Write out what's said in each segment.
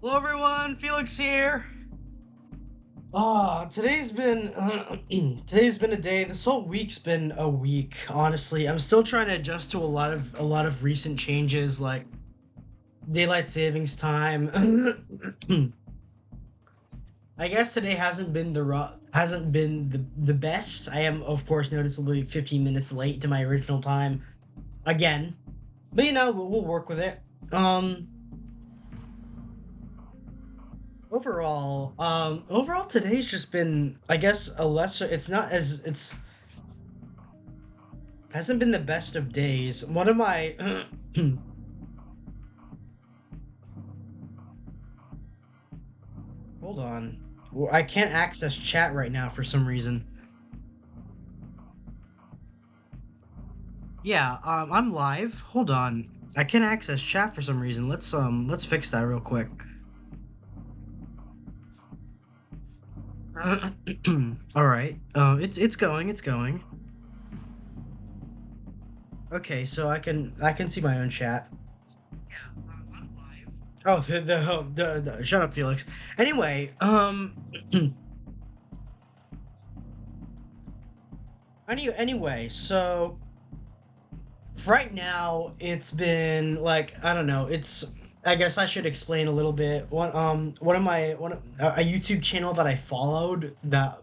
Hello everyone, Felix here. Today's been today's been a day. This whole week's been a week. Honestly, I'm still trying to adjust to a lot of recent changes like daylight savings time. I guess today hasn't been the best. I am of course noticeably 15 minutes late to my original time again, but we'll work with it. Um, overall today's just been, I guess, a lesser. It's not as it's hasn't been the best of days. One of my hold on. Well, I can't access chat right now for some reason. Yeah, I'm live. Hold on. I can't access chat for some reason. Let's fix that real quick. All right. It's going. It's going. Okay, so I can see my own chat. Yeah, I'm live. Oh, the shut up, Felix. Anyway, anyway, so right now it's been like, I don't know. I guess I should explain a little bit. A YouTube channel that I followed that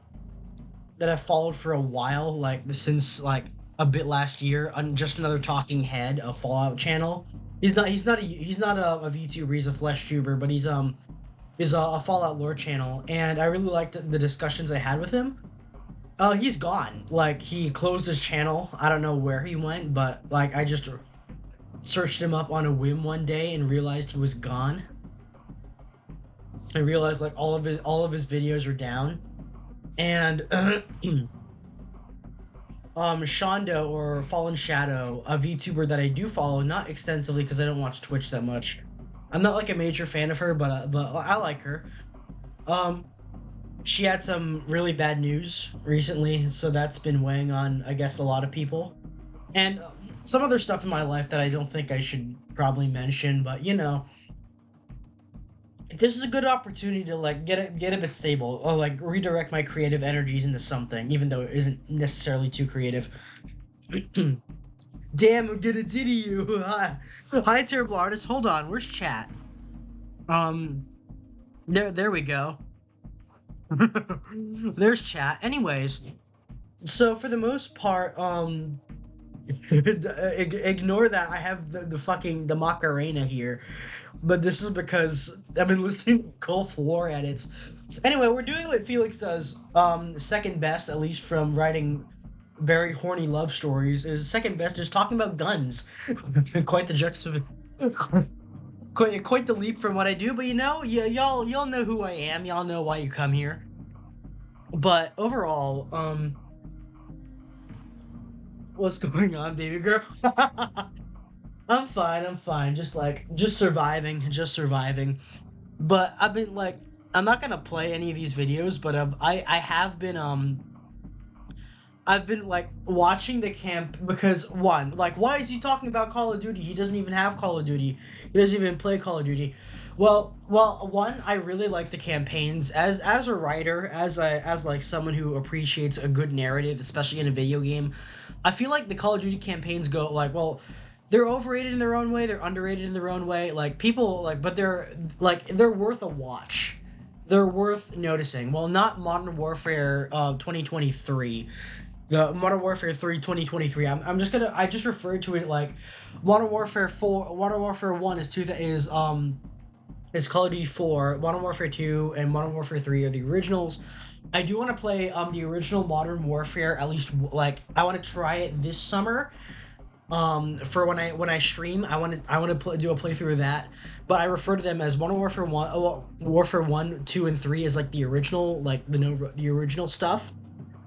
I followed for a while, like since like a bit last year, on just another talking head, a Fallout channel. He's not a VTuber, he's a flesh tuber, but he's a Fallout lore channel, and I really liked the discussions I had with him. He's gone. Like, he closed his channel. I don't know where he went, but like I just searched him up on a whim one day and realized he was gone. I realized like all of his videos are down. And Shondo, or Fallen Shadow, a VTuber that I do follow, not extensively because I don't watch Twitch that much. I'm not like a major fan of her, but I like her. Um, she had some really bad news recently, so that's been weighing on, I guess, a lot of people. And some other stuff in my life that I don't think I should probably mention, but this is a good opportunity to like get a bit stable, or like redirect my creative energies into something, even though it isn't necessarily too creative. Damn, I'm gonna ditty you. Hi, terrible artist. Hold on, where's chat? Um, there we go. There's chat. Anyways, so for the most part, ignore that I have the fucking the Macarena here, but this is because I've been listening to Gulf War edits. Anyway, we're doing what Felix does, second best, at least from writing very horny love stories. Is second best is talking about guns. Quite the juxtaposition. Quite the leap from what I do, but yeah, y'all know who I am. Y'all know why you come here. But overall, what's going on, baby girl? I'm fine. I'm fine. Just surviving. Just surviving. But I've been like, I'm not gonna play any of these videos, but I have been I've been like watching the camp because, one, like, why is he talking about Call of Duty? He doesn't even have Call of Duty. He doesn't even play Call of Duty. Well, one, I really like the campaigns as a writer, as like someone who appreciates a good narrative, especially in a video game. I feel like the Call of Duty campaigns go like, well, they're overrated in their own way, they're underrated in their own way. Like, people like, but they're worth a watch. They're worth noticing. Well, not Modern Warfare 2023. The Modern Warfare 3 2023. I just referred to it like Modern Warfare 4. Modern Warfare 1 is Call of Duty 4. Modern Warfare 2 and Modern Warfare 3 are the originals. I do want to play the original Modern Warfare, at least, like, I want to try it this summer. For when I stream, I want to do a playthrough of that. But I refer to them as Modern Warfare 1, Warfare 1, 2 and 3 is like the original, like the original stuff.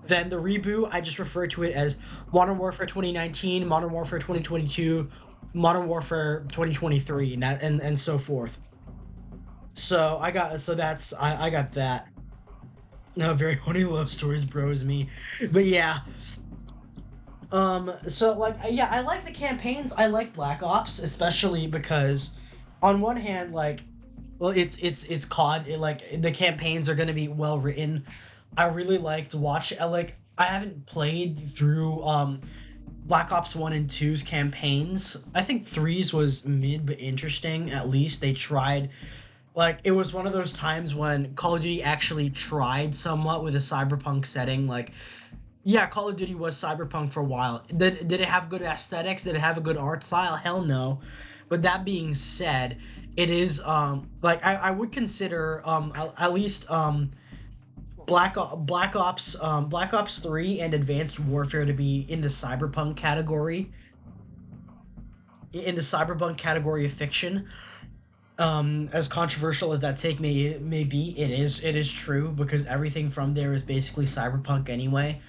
Then the reboot, I just refer to it as Modern Warfare 2019, Modern Warfare 2022, Modern Warfare 2023, and so forth. I got that. No, very horny love stories, bros, me. But yeah. So like, yeah, I like the campaigns. I like Black Ops, especially because, on one hand, like, Well, it's COD. Like the campaigns are gonna be well written. I really liked watch. Like I haven't played through Black Ops 1 and two's campaigns. I think three's was mid but interesting. At least they tried. Like it was one of those times when Call of Duty actually tried somewhat with a cyberpunk setting. Like yeah, Call of Duty was cyberpunk for a while. Did it have good aesthetics? Did it have a good art style? Hell no. But that being said, it is like I would consider at least Black Ops 3 and Advanced Warfare to be in the cyberpunk category, of fiction. As controversial as that take may be, it is true because everything from there is basically cyberpunk anyway.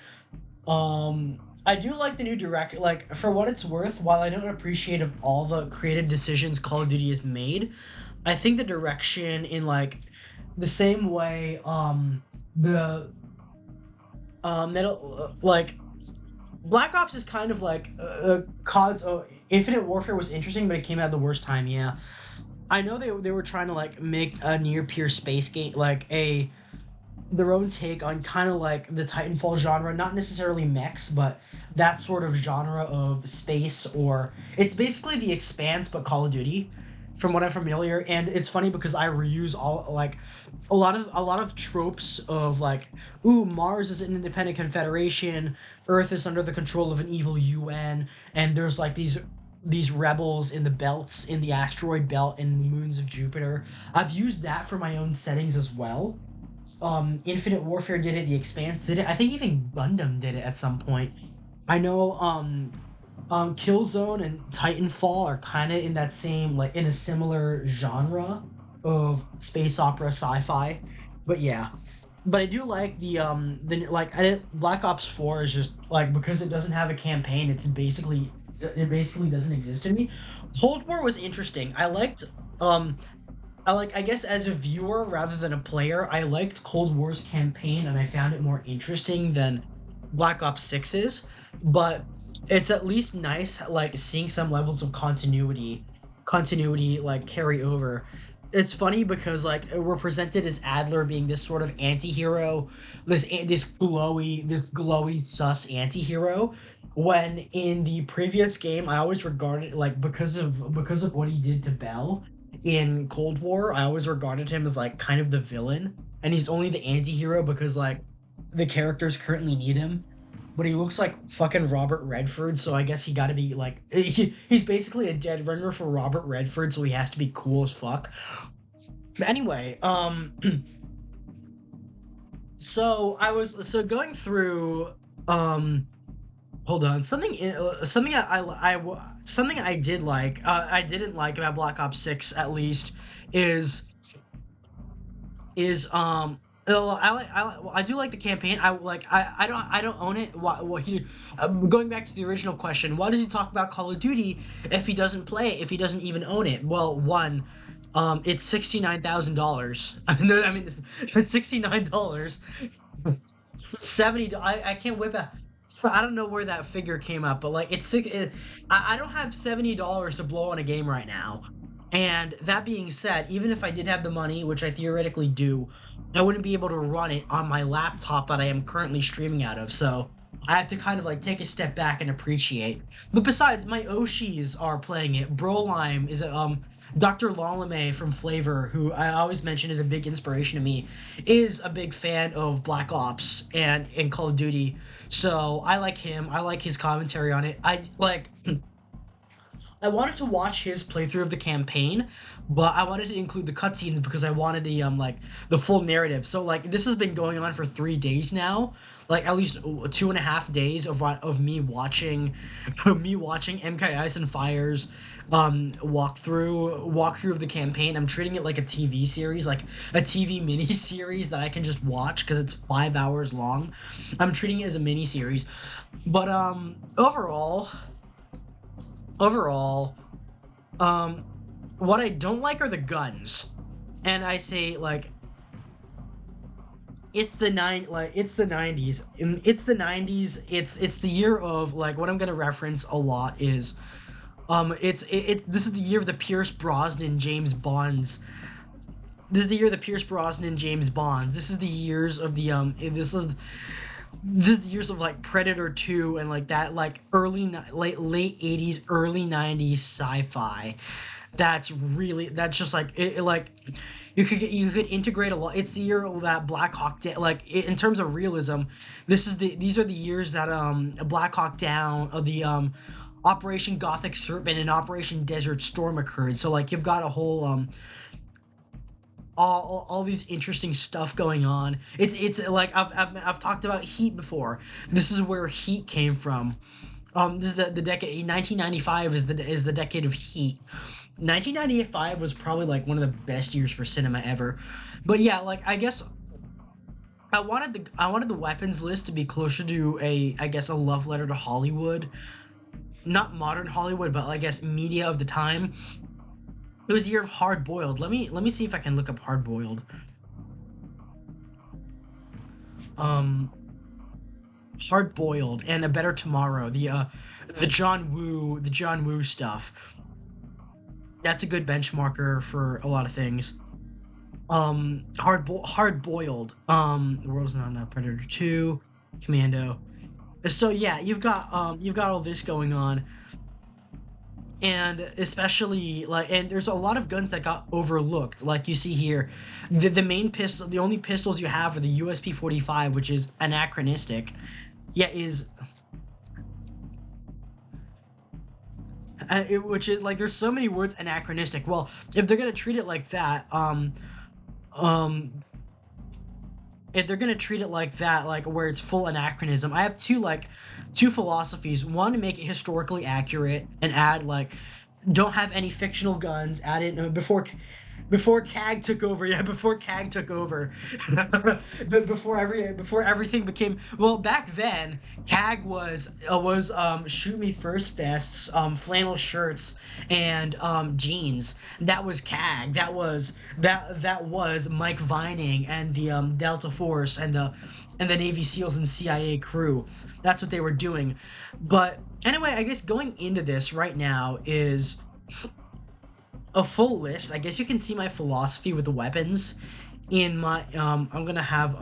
I do like the new direct. Like for what it's worth, while I don't appreciate of all the creative decisions Call of Duty has made, I think the direction in like the same way the metal like Black Ops is kind of like COD's Infinite Warfare was interesting, but it came out at the worst time. Yeah, I know they were trying to like make a near peer space game, like a their own take on kind of like the Titanfall genre, not necessarily mechs, but that sort of genre of space, or it's basically the Expanse but Call of Duty, from what I'm familiar. And it's funny because I reuse all like a lot of tropes of like, ooh, Mars is an independent confederation, Earth is under the control of an evil UN, and there's like these rebels in the belts in the asteroid belt and moons of Jupiter. I've used that for my own settings as well. Infinite Warfare did it, The Expanse did it. I think even Gundam did it at some point. I know Killzone and Titanfall are kind of in that same like in a similar genre of space opera sci-fi. But yeah. But I do like the like Black Ops 4 is just like because it doesn't have a campaign, it basically doesn't exist to me. Cold War was interesting. Um I guess as a viewer rather than a player, I liked Cold War's campaign and I found it more interesting than Black Ops 6's, but it's at least nice like seeing some levels of continuity like carry over. It's funny because like we're presented as Adler being this sort of anti-hero, this glowy sus anti-hero, when in the previous game I always regarded like because of what he did to Bell in Cold War, I always regarded him as like kind of the villain, and he's only the anti-hero because like the characters currently need him. But he looks like fucking Robert Redford, so I guess he got to be like he's basically a dead ringer for Robert Redford, so he has to be cool as fuck. But anyway, so going through hold on. Something I did like. I didn't like about Black Ops 6 at least is I do like the campaign. I don't own it. Going back to the original question, why does he talk about Call of Duty if he doesn't play it, if he doesn't even own it? Well, one, it's $69,000. I mean, it's $69. 70. I can't whip out. I don't know where that figure came up, but like I don't have $70 to blow on a game right now. And that being said, even if I did have the money, which I theoretically do, I wouldn't be able to run it on my laptop that I am currently streaming out of. So I have to kind of like take a step back and appreciate. But besides, my Oshis are playing it. Brolime is a Dr. Lalame from Flavor, who I always mention is a big inspiration to me, is a big fan of Black Ops and Call of Duty. So I like him. I like his commentary on it. I like I wanted to watch his playthrough of the campaign, but I wanted to include the cutscenes because I wanted the full narrative. So like this has been going on for 3 days now, like at least 2.5 days of me watching, MK Ice and Fire's walkthrough of the campaign. I'm treating it like a TV series, like a TV mini series that I can just watch because it's 5 hours long. I'm treating it as a mini series, but overall, um, what I don't like are the guns, and I say like it's the 90s, and it's the 90s. It's the year of like what I'm gonna reference a lot is this is the year of the Pierce Brosnan James Bonds This is the year of the Pierce Brosnan and James Bonds. This is the years of the this is the years of like Predator 2 and like that like late 80s, early 90s sci-fi. That's just like like you could integrate a lot. It's the year that Black Hawk Down, like in terms of realism, these are the years that Black Hawk Down, the Operation Gothic Serpent and Operation Desert Storm occurred. So like you've got a whole all these interesting stuff going on. It's like I've talked about Heat before. This is where Heat came from. This is the decade 1995 is the decade of Heat. 1995 was probably like one of the best years for cinema ever. But yeah, like I guess I wanted the weapons list to be closer to a love letter to Hollywood. Not modern Hollywood, but I guess media of the time. It was a year of Hard Boiled. Let me see if I can look up Hard Boiled. Hard Boiled and A Better Tomorrow. The John Woo stuff. That's a good benchmarker for a lot of things. Hard Boiled. The World's Not Enough. Predator 2, Commando. So yeah, you've got all this going on. And especially like, and there's a lot of guns that got overlooked, like you see here. The main pistol, the only pistols you have are the USP 45, which is anachronistic. Yeah, which is like, there's so many words anachronistic. Well, if they're gonna treat it like that, if they're gonna treat it like that, like where it's full anachronism, I have two philosophies. One, to make it historically accurate and add like, don't have any fictional guns. Add it before CAG took over. Yeah, before CAG took over. But before everything became, well, back then CAG was shoot me first vests, flannel shirts, and jeans. That was CAG. That was Mike Vining and the Delta Force and the Navy SEALs and CIA crew. That's what they were doing. But anyway, I guess going into this right now is a full list. I guess you can see my philosophy with the weapons in my I'm gonna have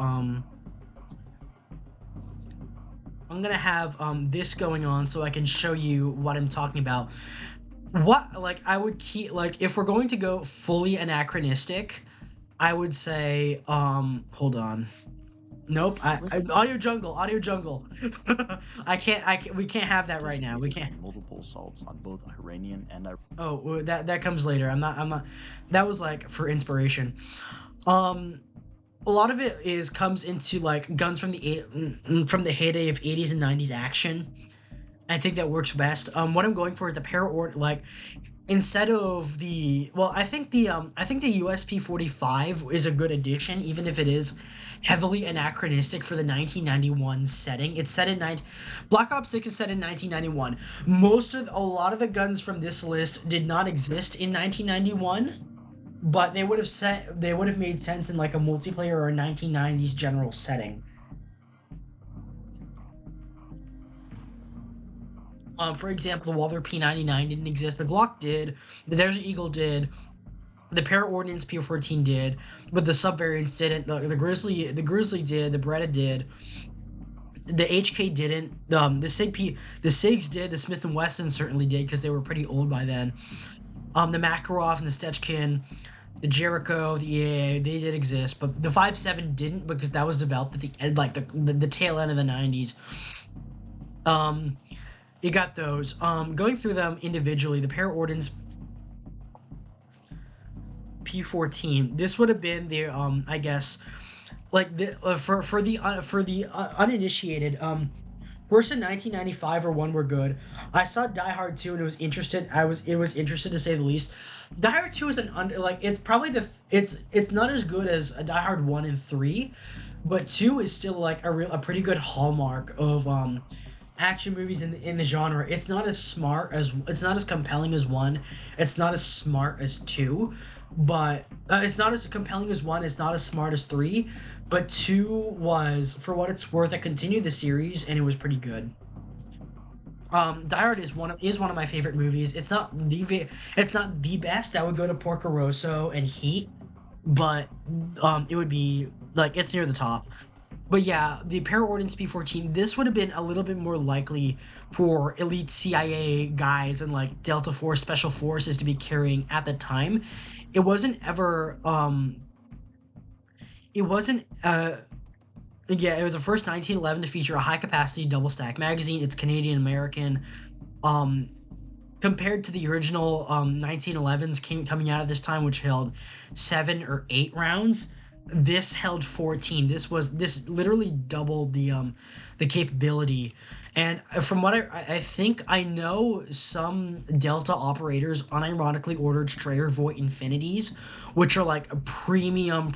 this going on so I can show you what I'm talking about. What, like, I would keep, like, if we're going to go fully anachronistic, I would say hold on. Nope. Audio jungle. We can't have that right now. We can't. Multiple assaults on both Iranian and Oh, well, that comes later. I'm not. That was like for inspiration. A lot of it comes into like guns from the heyday of 80s and 90s action. I think that works best. What I'm going for is the like, instead of the, well, I think the USP 45 is a good addition, even if it is heavily anachronistic for the 1991 setting. It's set in Black Ops 6 is set in 1991. A lot of the guns from this list did not exist in 1991, but they would have made sense in like a multiplayer or a 1990s general setting. For example, the Walther P99 didn't exist. The Glock did. The Desert Eagle did. The Para-Ordnance P14 did, but the subvariants didn't. The Grizzly did. The Beretta did. The HK didn't. The SIGs did. The Smith & Wesson certainly did because they were pretty old by then. The Makarov and the Stechkin, the Jericho, the EAA, they did exist, but the 5.7 didn't because that was developed at the end, like the tail end of the 90s. You got those. Going through them individually, the Para-Ordnance P14. This would have been the I guess, like the for the uninitiated. First in 1995 or one were good. I saw Die Hard 2 and it was interested to say the least. Die Hard 2 is it's probably it's not as good as a Die Hard 1 and 3, but 2 is still like a pretty good hallmark of action movies in the genre. It's not as compelling as 1. It's not as smart as 2, but it's not as compelling as 1. It's not as smart as 3, but 2 was, for what it's worth, I continued the series and it was pretty good. Die Hard is one of my favorite movies. It's not the best. That would go to Porco Rosso and Heat, but it would be like it's near the top. But yeah, the Paraordnance P-14, this would have been a little bit more likely for elite CIA guys and like Delta Force Special Forces to be carrying at the time. It wasn't ever it wasn't yeah, it was the first 1911 to feature a high capacity double stack magazine. It's Canadian American. Um Compared to the original 1911s coming out of this time, which held 7 or 8 rounds, this held 14. This literally doubled the capability. And from what I think I know, some Delta operators unironically ordered Strayer Voight Infinities, which are like a premium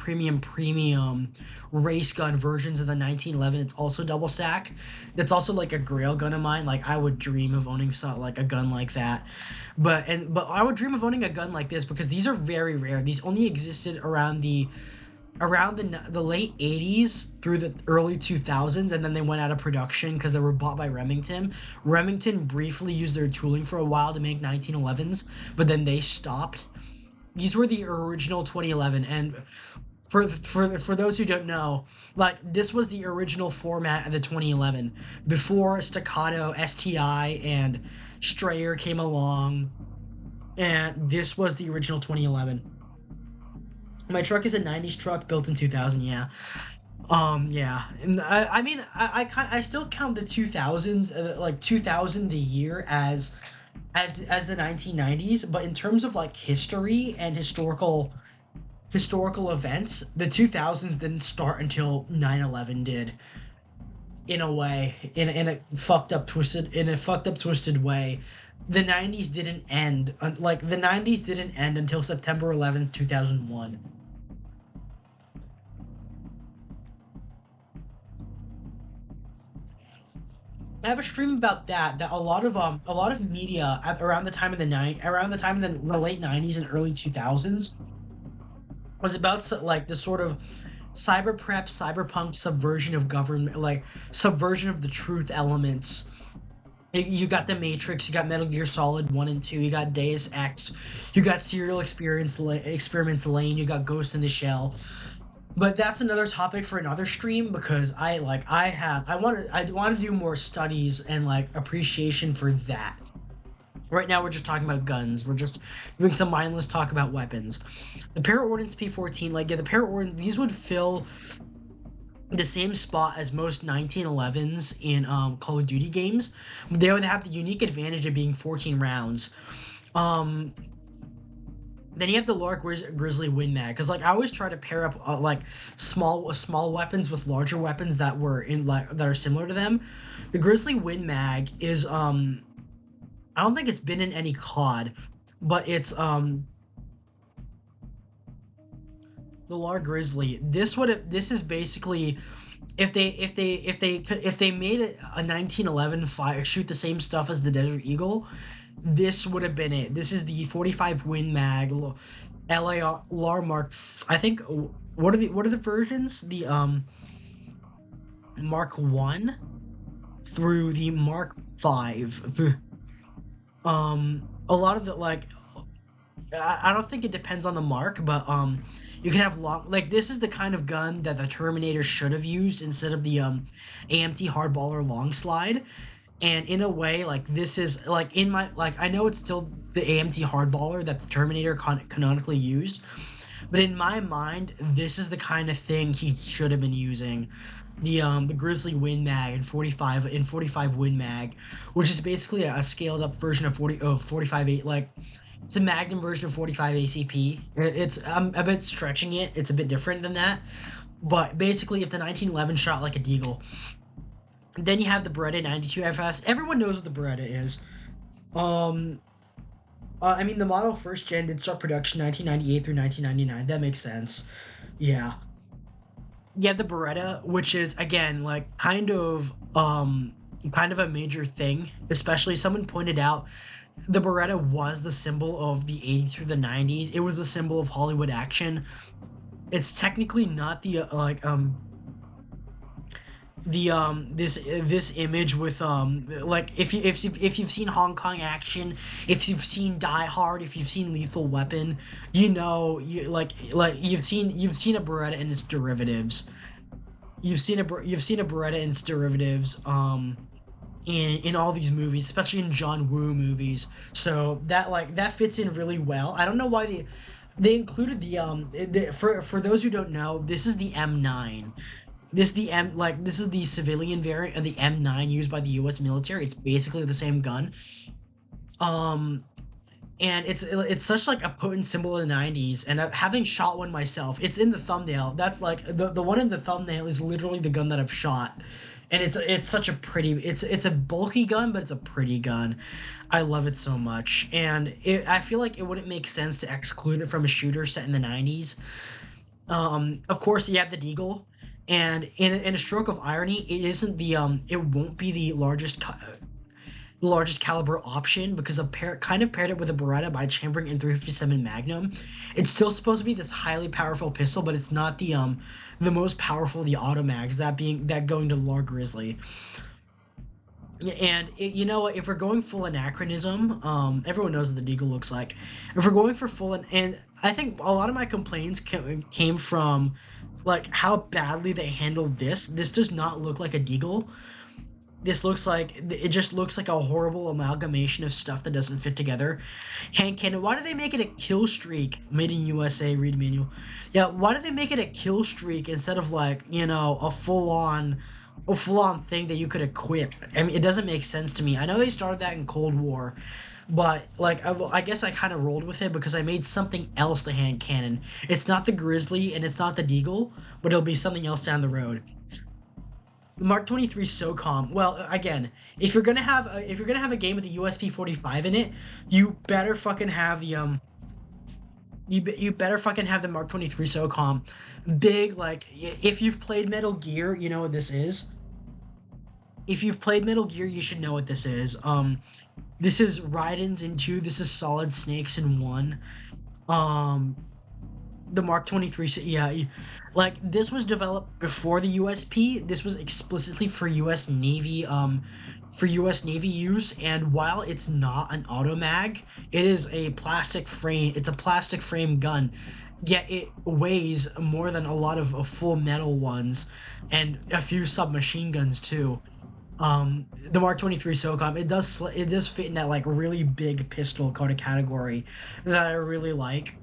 race gun versions of the 1911. It's also double stack. That's also like a grail gun of mine. Like I would dream of owning like a gun like that. But I would dream of owning a gun like this because these are very rare. These only existed around the late 80s through the early 2000s, and then they went out of production because they were bought by Remington. Remington briefly used their tooling for a while to make 1911s, but then they stopped. These were the original 2011, and for those who don't know, like this was the original format of the 2011 before Staccato, STI, and Strayer came along, and this was the original 2011. My truck is a 90s truck built in 2000, yeah. Yeah. And I mean, I still count the 2000s, like 2000 the year as the 1990s, but in terms of like history and historical events, the 2000s didn't start until 9/11 did. In a way, in a fucked up twisted way. The 90s didn't end until September 11th, 2001. I have a stream about that a lot of media around the time of around the time of the late 90s and early 2000s was about like this sort of cyber prep, cyberpunk subversion of government, like subversion of the truth elements. You got the Matrix, you got Metal Gear Solid 1 and 2, you got Deus Ex, you got Serial Experiments Lane, you got Ghost in the Shell. But that's another topic for another stream because I want to do more studies and like appreciation for that. Right now we're just talking about guns. We're just doing some mindless talk about weapons. The Paraordnance P-14, like yeah, the Paraordnance, these would fill the same spot as most 1911s in Call of Duty games. They would have the unique advantage of being 14 rounds. Then you have the Lark Grizzly Win Mag, because like I always try to pair up like small weapons with larger weapons that are similar to them. The Grizzly Win Mag is I don't think it's been in any COD, but it's the Lark Grizzly. This is basically if they made it a 1911 fire shoot the same stuff as the Desert Eagle, this would have been it. This is the 45 Win Mag LAR Mark. I think what are the versions? The Mark 1 through the Mark 5 through a lot of the like I don't think it depends on the mark, but you can have long, like this is the kind of gun that the Terminator should have used instead of the AMT hardballer long slide. And in a way, like this is like in my like I know it's still the AMT hardballer that the Terminator canonically used, but in my mind, this is the kind of thing he should have been using. The Grizzly Win Mag and 45 Win Mag, which is basically a scaled up version of 45 like it's a Magnum version of 45 ACP. It's I'm a bit stretching it. It's a bit different than that, but basically, if the 1911 shot like a deagle. Then you have the Beretta 92 FS. Everyone knows what the Beretta is. I mean, the model first gen did start production 1998 through 1999. That makes sense. Yeah. You have the Beretta, which is again like kind of a major thing. Especially someone pointed out the Beretta was the symbol of the 80s through the 90s. It was a symbol of Hollywood action. It's technically not the this image with like if you've seen Hong Kong action, if you've seen Die Hard, if you've seen Lethal Weapon, you know you like you've seen a Beretta and its derivatives. You've seen a Beretta and its derivatives in all these movies, especially in John Woo movies. So that fits in really well. I don't know why they included for those who don't know, this is the M9. This is the civilian variant of the M9 used by the U.S. military. It's basically the same gun. Um, and it's such like a potent symbol of the 90s. And having shot one myself, it's in the thumbnail. That's like the one in the thumbnail is literally the gun that I've shot. And it's such a pretty, it's a bulky gun, but it's a pretty gun. I love it so much. And I feel like it wouldn't make sense to exclude it from a shooter set in the 90s. Of course, you have the Deagle, and in a stroke of irony, it won't be the largest caliber option because kind of paired it with a Beretta by chambering in 357 Magnum. It's still supposed to be this highly powerful pistol, but it's not the most powerful of the automags. That going to Lar Grizzly. Yeah, and you know what? If we're going full anachronism, everyone knows what the Deagle looks like. If we're going for and I think a lot of my complaints came from like how badly they handled this. This does not look like a Deagle. It just looks like a horrible amalgamation of stuff that doesn't fit together. Hand cannon. Why do they make it a kill streak? Made in USA. Read manual. Yeah. Why do they make it a kill streak instead of like a full on thing that you could equip? I mean, it doesn't make sense to me. I know they started that in Cold War, but like I guess I kind of rolled with it because I made something else the hand cannon. It's not the Grizzly and it's not the Deagle, but it'll be something else down the road. Mark 23 SOCOM. Well, again, if you're gonna have a game with the USP 45 in it, you better fucking have the you better fucking have the Mark 23 SOCOM. Big, like if you've played Metal Gear, you know what this is. If you've played Metal Gear, you should know what this is. This is Raiden's in 2. This is Solid Snakes in 1. Um, the Mark 23, yeah, like this was developed before the USP. This was explicitly for US Navy use, and while it's not an automag, it is a plastic frame. It's a plastic frame gun. Yet it weighs more than a lot of full metal ones, and a few submachine guns too. The Mark 23 SOCOM, it does fit in that like really big pistol kind of category that I really like.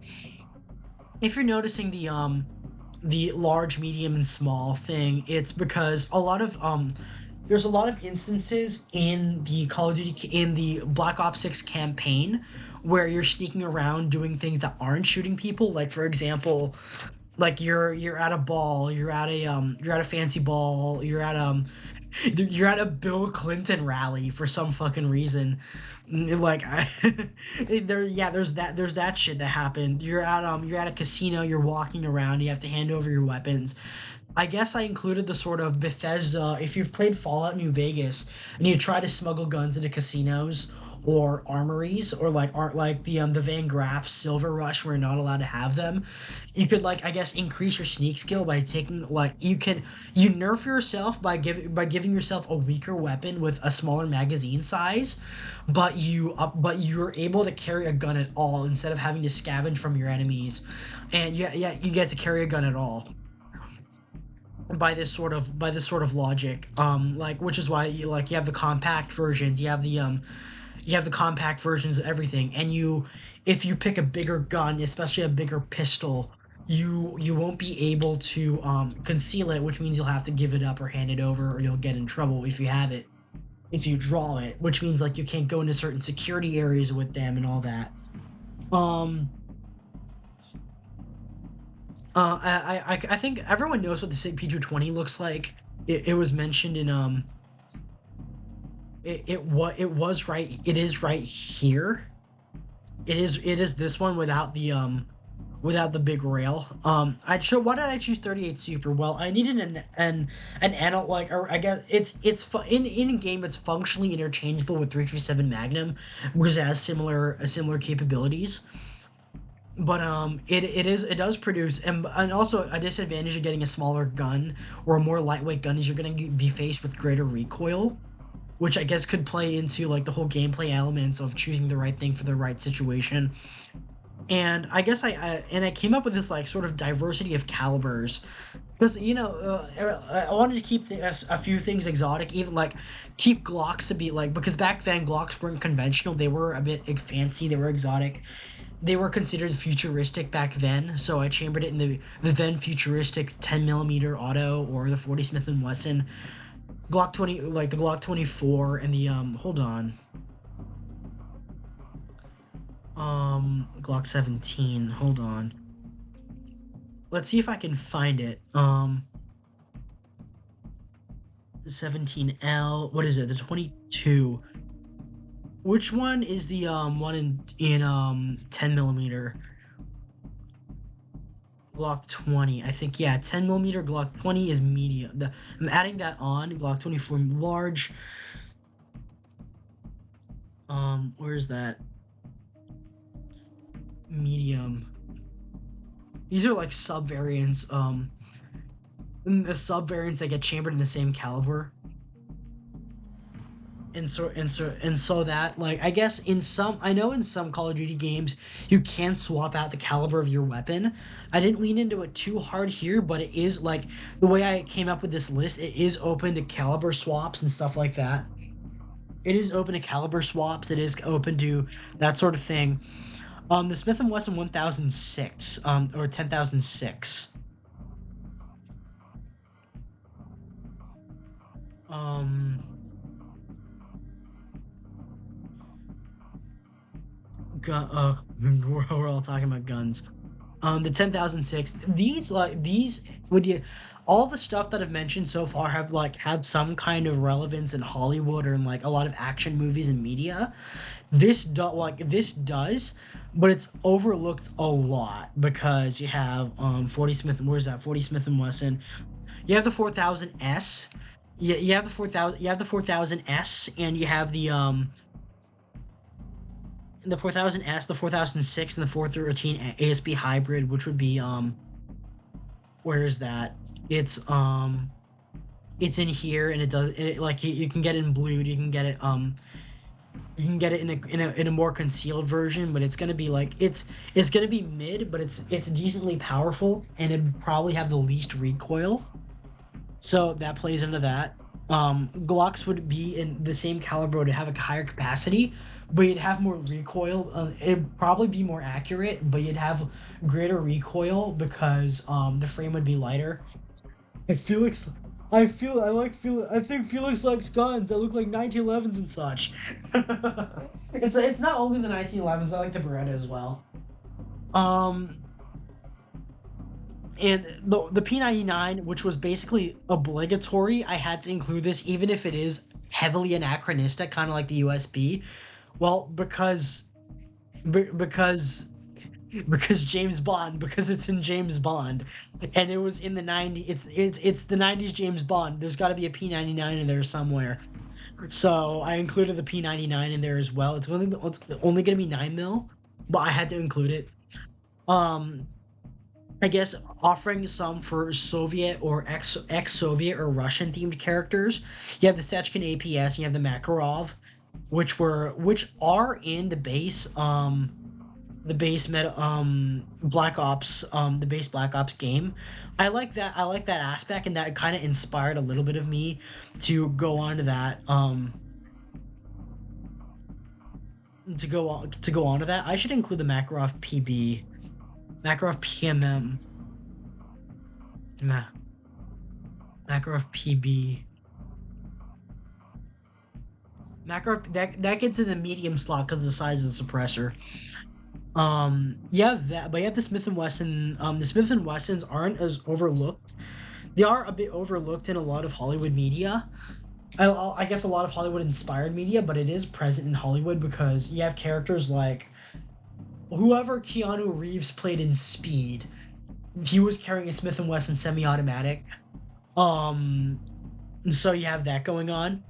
If you're noticing the large, medium, and small thing, it's because there's a lot of instances in the Call of Duty in the Black Ops 6 campaign where you're sneaking around doing things that aren't shooting people. Like for example, like you're at a ball, you're at a fancy ball, you're at a Bill Clinton rally for some fucking reason. Like there's that shit that happened. You're at a casino, you're walking around, you have to hand over your weapons. I guess I included the sort of Bethesda, if you've played Fallout New Vegas and you try to smuggle guns into casinos or armories or like aren't like the Van Graff Silver Rush where you're not allowed to have them. You could like I guess increase your sneak skill by taking like you nerf yourself by giving yourself a weaker weapon with a smaller magazine size, but you're able to carry a gun at all instead of having to scavenge from your enemies, and you get to carry a gun at all by this sort of logic, like which is why you have the compact versions, you have the compact versions of everything, and if you pick a bigger gun, especially a bigger pistol, you won't be able to conceal it, which means you'll have to give it up or hand it over, or you'll get in trouble if you draw it, which means like you can't go into certain security areas with them and all that. um I think everyone knows what the SIG P220 looks like. It was mentioned in it was right, it is right here. It is this one without the big rail. Why did I choose 38 Super? Well, I needed an anal, like, or I guess in game it's functionally interchangeable with 357 Magnum because it has similar capabilities. but it does produce, and also a disadvantage of getting a smaller gun or a more lightweight gun is you're gonna be faced with greater recoil, which I guess could play into like the whole gameplay elements of choosing the right thing for the right situation. And I guess I came up with this like sort of diversity of calibers because I wanted to keep a few things exotic, even like keep Glocks to be like, because back then Glocks weren't conventional, they were a bit fancy, they were exotic, they were considered futuristic back then. So I chambered it in the then futuristic 10 millimeter auto or the 40 Smith and Wesson Glock 20, like the Glock 24 and the hold on, Glock 17. Hold on. Let's see if I can find it. 17L. What is it? The 22. Which one is the one in 10 millimeter? Glock 20. I think, yeah, 10 millimeter Glock 20 is medium. I'm adding that on. Glock 24 large. Where is that? Medium. These are like sub variants. The sub variants that get chambered in the same caliber. And so that, like, I guess I know in some Call of Duty games you can swap out the caliber of your weapon. I didn't lean into it too hard here, but it is like the way I came up with this list, it is open to caliber swaps and stuff like that. It is open to caliber swaps, it is open to that sort of thing. The Smith& Wesson 1006, or 10006. Um, we're all talking about guns. The 10,006. These would you, all the stuff that I've mentioned so far have some kind of relevance in Hollywood or in like a lot of action movies and media. This does, but it's overlooked a lot because you have 40 Smith. Where's that? 40 Smith and Wesson. You have the 4000S. You have the 4000. You have the 4000S, and you have the 4000S, the 4006, and the 413 ASB hybrid, which would be where is that? It's it's in here, and like you can get it in blued, you can get it in a more concealed version, but it's gonna be like it's gonna be mid, but it's decently powerful, and it probably have the least recoil. So that plays into that. Glocks would be in the same caliber to have a higher capacity, but you'd have more recoil. It'd probably be more accurate, but you'd have greater recoil because the frame would be lighter. And Felix, I think Felix likes guns that look like 1911s and such. It's not only the 1911s. I like the Beretta as well. Um, and the P99, which was basically obligatory, I had to include this, even if it is heavily anachronistic, kind of like the USB. Well, because James Bond, because it's in James Bond, and it was in the 90s. It's the 90s James Bond. There's got to be a P99 in there somewhere. So I included the P99 in there as well. It's only gonna be 9 mil, but I had to include it. Um, I guess offering some for Soviet or ex-Soviet or Russian themed characters. You have the Sechkin APS, and you have the Makarov, which are in the base meta Black Ops, the base Black Ops game. I like that aspect, and that kind of inspired a little bit of me to go on to that to go on to that. I should include the Makarov PB, Makarov PMM, Makarov PB. Makarov, that gets in the medium slot because of the size of the suppressor. You have that, but you have the Smith and Wesson. The Smith and Wessons aren't as overlooked. They are a bit overlooked in a lot of Hollywood media. I guess a lot of Hollywood inspired media, but it is present in Hollywood because you have characters like whoever Keanu Reeves played in Speed. He was carrying a Smith and Wesson semi-automatic. Um, so you have that going on.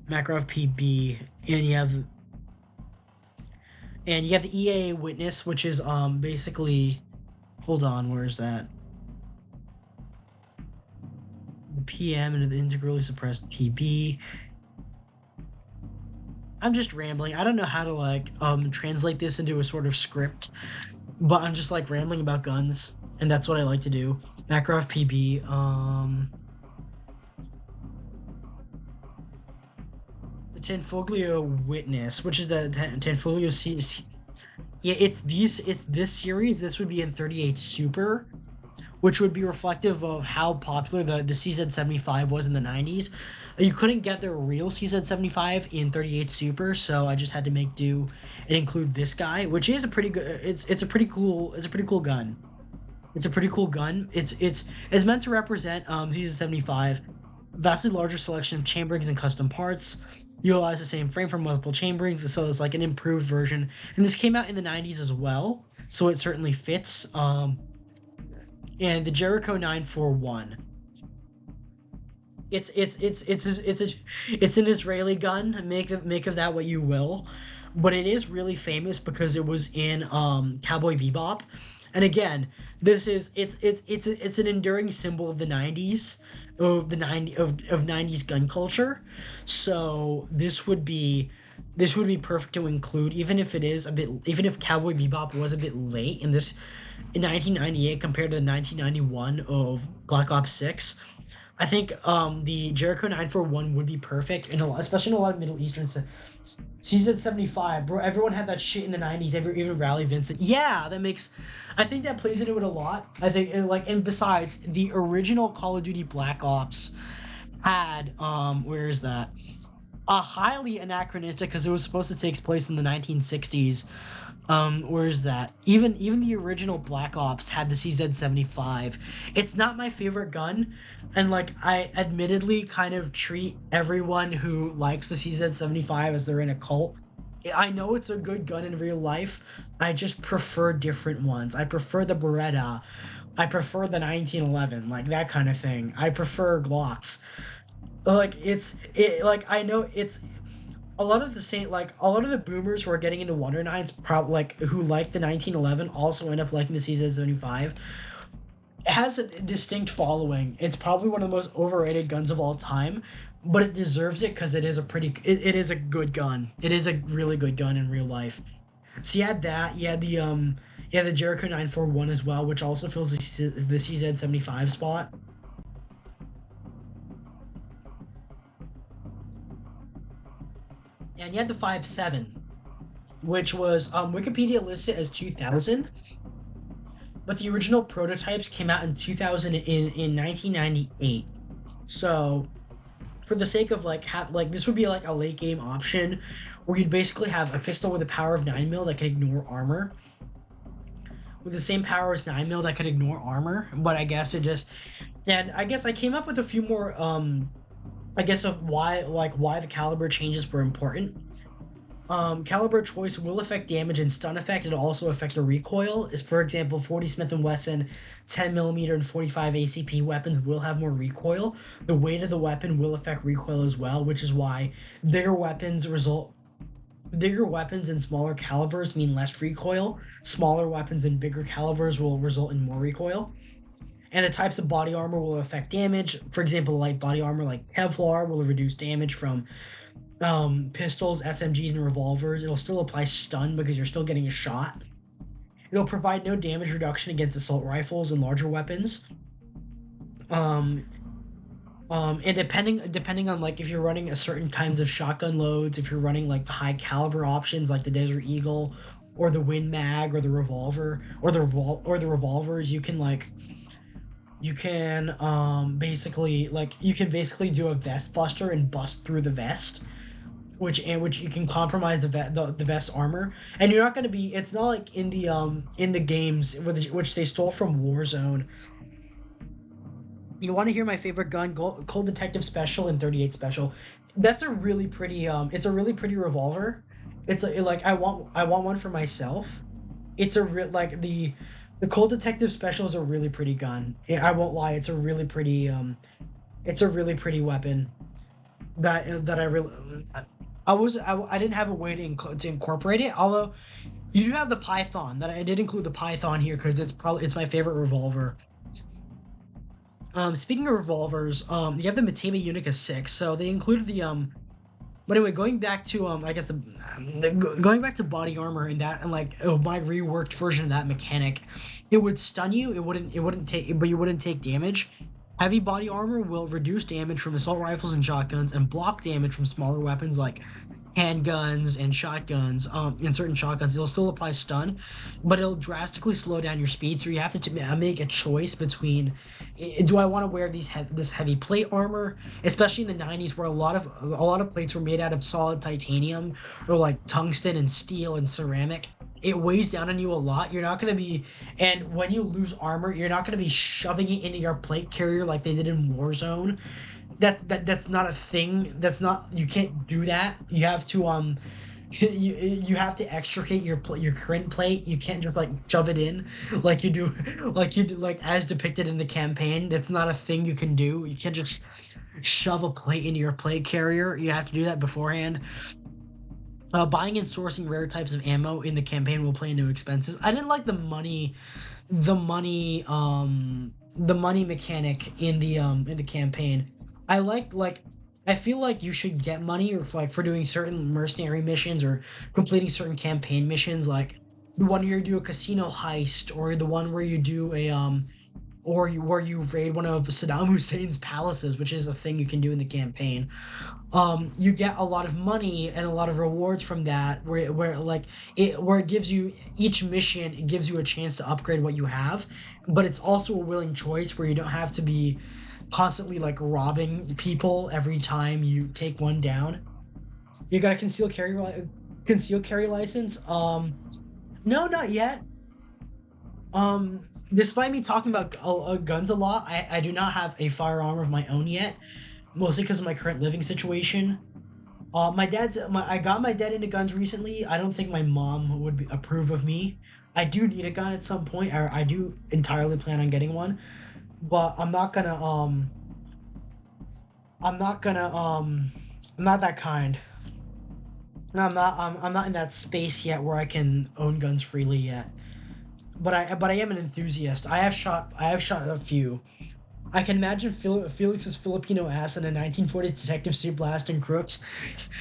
Makarov PB, and And you have the EA Witness, which is basically, hold on, where is that? The PM and the integrally suppressed PB. I'm just rambling. I don't know how to like translate this into a sort of script, but I'm just like rambling about guns, and that's what I like to do. Makarov PB. The Tanfoglio Witness, which is the Tanfoglio yeah, it's this series. This would be in 38 Super, which would be reflective of how popular the CZ75 was in the 90s. You couldn't get the real CZ75 in 38 Super, so I just had to make do and include this guy, which is a pretty good. It's a pretty cool. It's a pretty cool gun. It's a pretty cool gun. It's meant to represent CZ75, vastly larger selection of chamberings and custom parts. Utilize the same frame for multiple chamberings, so it's like an improved version. And this came out in the 90s as well, so it certainly fits. And the Jericho 941. It's an Israeli gun. Make of that what you will, but it is really famous because it was in Cowboy Bebop, and again, it's an enduring symbol of the 90s, of the 90s gun culture. So this would be perfect to include, even if it is a bit, even if Cowboy Bebop was a bit late in 1998 compared to the 1991 of Black Ops 6. I think the Jericho 941 would be perfect, especially in a lot of Middle Eastern. Season 75, bro. Everyone had that shit in the 90s. Even Rally Vincent. Yeah, that makes. I think that plays into it a lot. I think and besides, the original Call of Duty Black Ops had where is that? A highly anachronistic, because it was supposed to take place in the 1960s. Where is that? Even the original Black Ops had the CZ75. It's not my favorite gun, and like I admittedly kind of treat everyone who likes the CZ75 as they're in a cult. I know it's a good gun in real life. I just prefer different ones. I prefer the Beretta. I prefer the 1911, like that kind of thing. I prefer Glocks. Like like I know it's a lot of the same, like a lot of the boomers who are getting into Wonder Nines, probably like who like the 1911, also end up liking the CZ75. It has a distinct following. It's probably one of the most overrated guns of all time, but it deserves it because it is a good gun. It is a really good gun in real life. So you had that. You had the Jericho 941 as well, which also fills the CZ75 spot. And you had the 5.7, which was Wikipedia listed as 2000, but the original prototypes came out in 2000 in 1998. So for the sake of like this would be like a late game option where you'd basically have a pistol with a power of 9 mil that can ignore armor, with the same power as 9 mil that could ignore armor. But I guess it just, and I guess I came up with a few more I guess of why the caliber changes were important. Caliber choice will affect damage and stun effect. It'll also affect the recoil. Is, for example, 40 Smith & Wesson, 10mm and 45 ACP weapons will have more recoil. The weight of the weapon will affect recoil as well, which is why bigger weapons and smaller calibers mean less recoil. Smaller weapons and bigger calibers will result in more recoil. And the types of body armor will affect damage. For example, light body armor like Kevlar will reduce damage from pistols, SMGs, and revolvers. It'll still apply stun because you're still getting a shot. It'll provide no damage reduction against assault rifles and larger weapons. And depending on like if you're running a certain kinds of shotgun loads, if you're running like the high caliber options like the Desert Eagle or the Win Mag or the revolver or the revolvers, you can basically do a vest buster and bust through the vest, which you can compromise the vest armor, and you're not going to be. It's not like in the games which they stole from Warzone. You want to hear my favorite gun, Cold Detective Special and 38 Special. That's a really pretty it's a really pretty revolver. I want one for myself. It's a real like the Cold Detective Special is a really pretty gun. I won't lie, it's a really pretty weapon that I really I didn't have a way to incorporate it. Although you do have the Python. That I did include the Python here because it's my favorite revolver. Speaking of revolvers, you have the Mateba Unica 6. So they included the But anyway, going back to I guess going back to body armor and that and like my reworked version of that mechanic, it would stun you. It wouldn't take, but you wouldn't take damage. Heavy body armor will reduce damage from assault rifles and shotguns and block damage from smaller weapons like handguns and shotguns. In certain shotguns, it'll still apply stun, but it'll drastically slow down your speed. So you have to make a choice between, do I want to wear this heavy plate armor, especially in the 90s where a lot of plates were made out of solid titanium or like tungsten and steel and ceramic. It weighs down on you a lot. You're not going to be, and when you lose armor, you're not going to be shoving it into your plate carrier like they did in Warzone. That's not a thing. That's not, you can't do that. You have to you have to extricate your current plate. You can't just like shove it in like you do like as depicted in the campaign. That's not a thing you can do. You can't just shove a plate into your plate carrier. You have to do that beforehand. Buying and sourcing rare types of ammo in the campaign will play into expenses. I didn't like the money mechanic in the campaign. I feel like you should get money or for doing certain mercenary missions or completing certain campaign missions, like the one where you do a casino heist or the one where you do where you raid one of Saddam Hussein's palaces, which is a thing you can do in the campaign. You get a lot of money and a lot of rewards from that, where it gives you each mission, it gives you a chance to upgrade what you have, but it's also a willing choice where you don't have to be constantly like robbing people every time you take one down. You got a concealed carry license? No, not yet. Despite me talking about guns a lot, I do not have a firearm of my own yet, mostly because of my current living situation. I got my dad into guns recently. I don't think my mom would approve of me. I do need a gun at some point. I do entirely plan on getting one, but I'm not that kind. I'm not in that space yet where I can own guns freely yet. But I am an enthusiast. I have shot a few. I can imagine Felix's Filipino ass in a 1940s detective suit blasting crooks.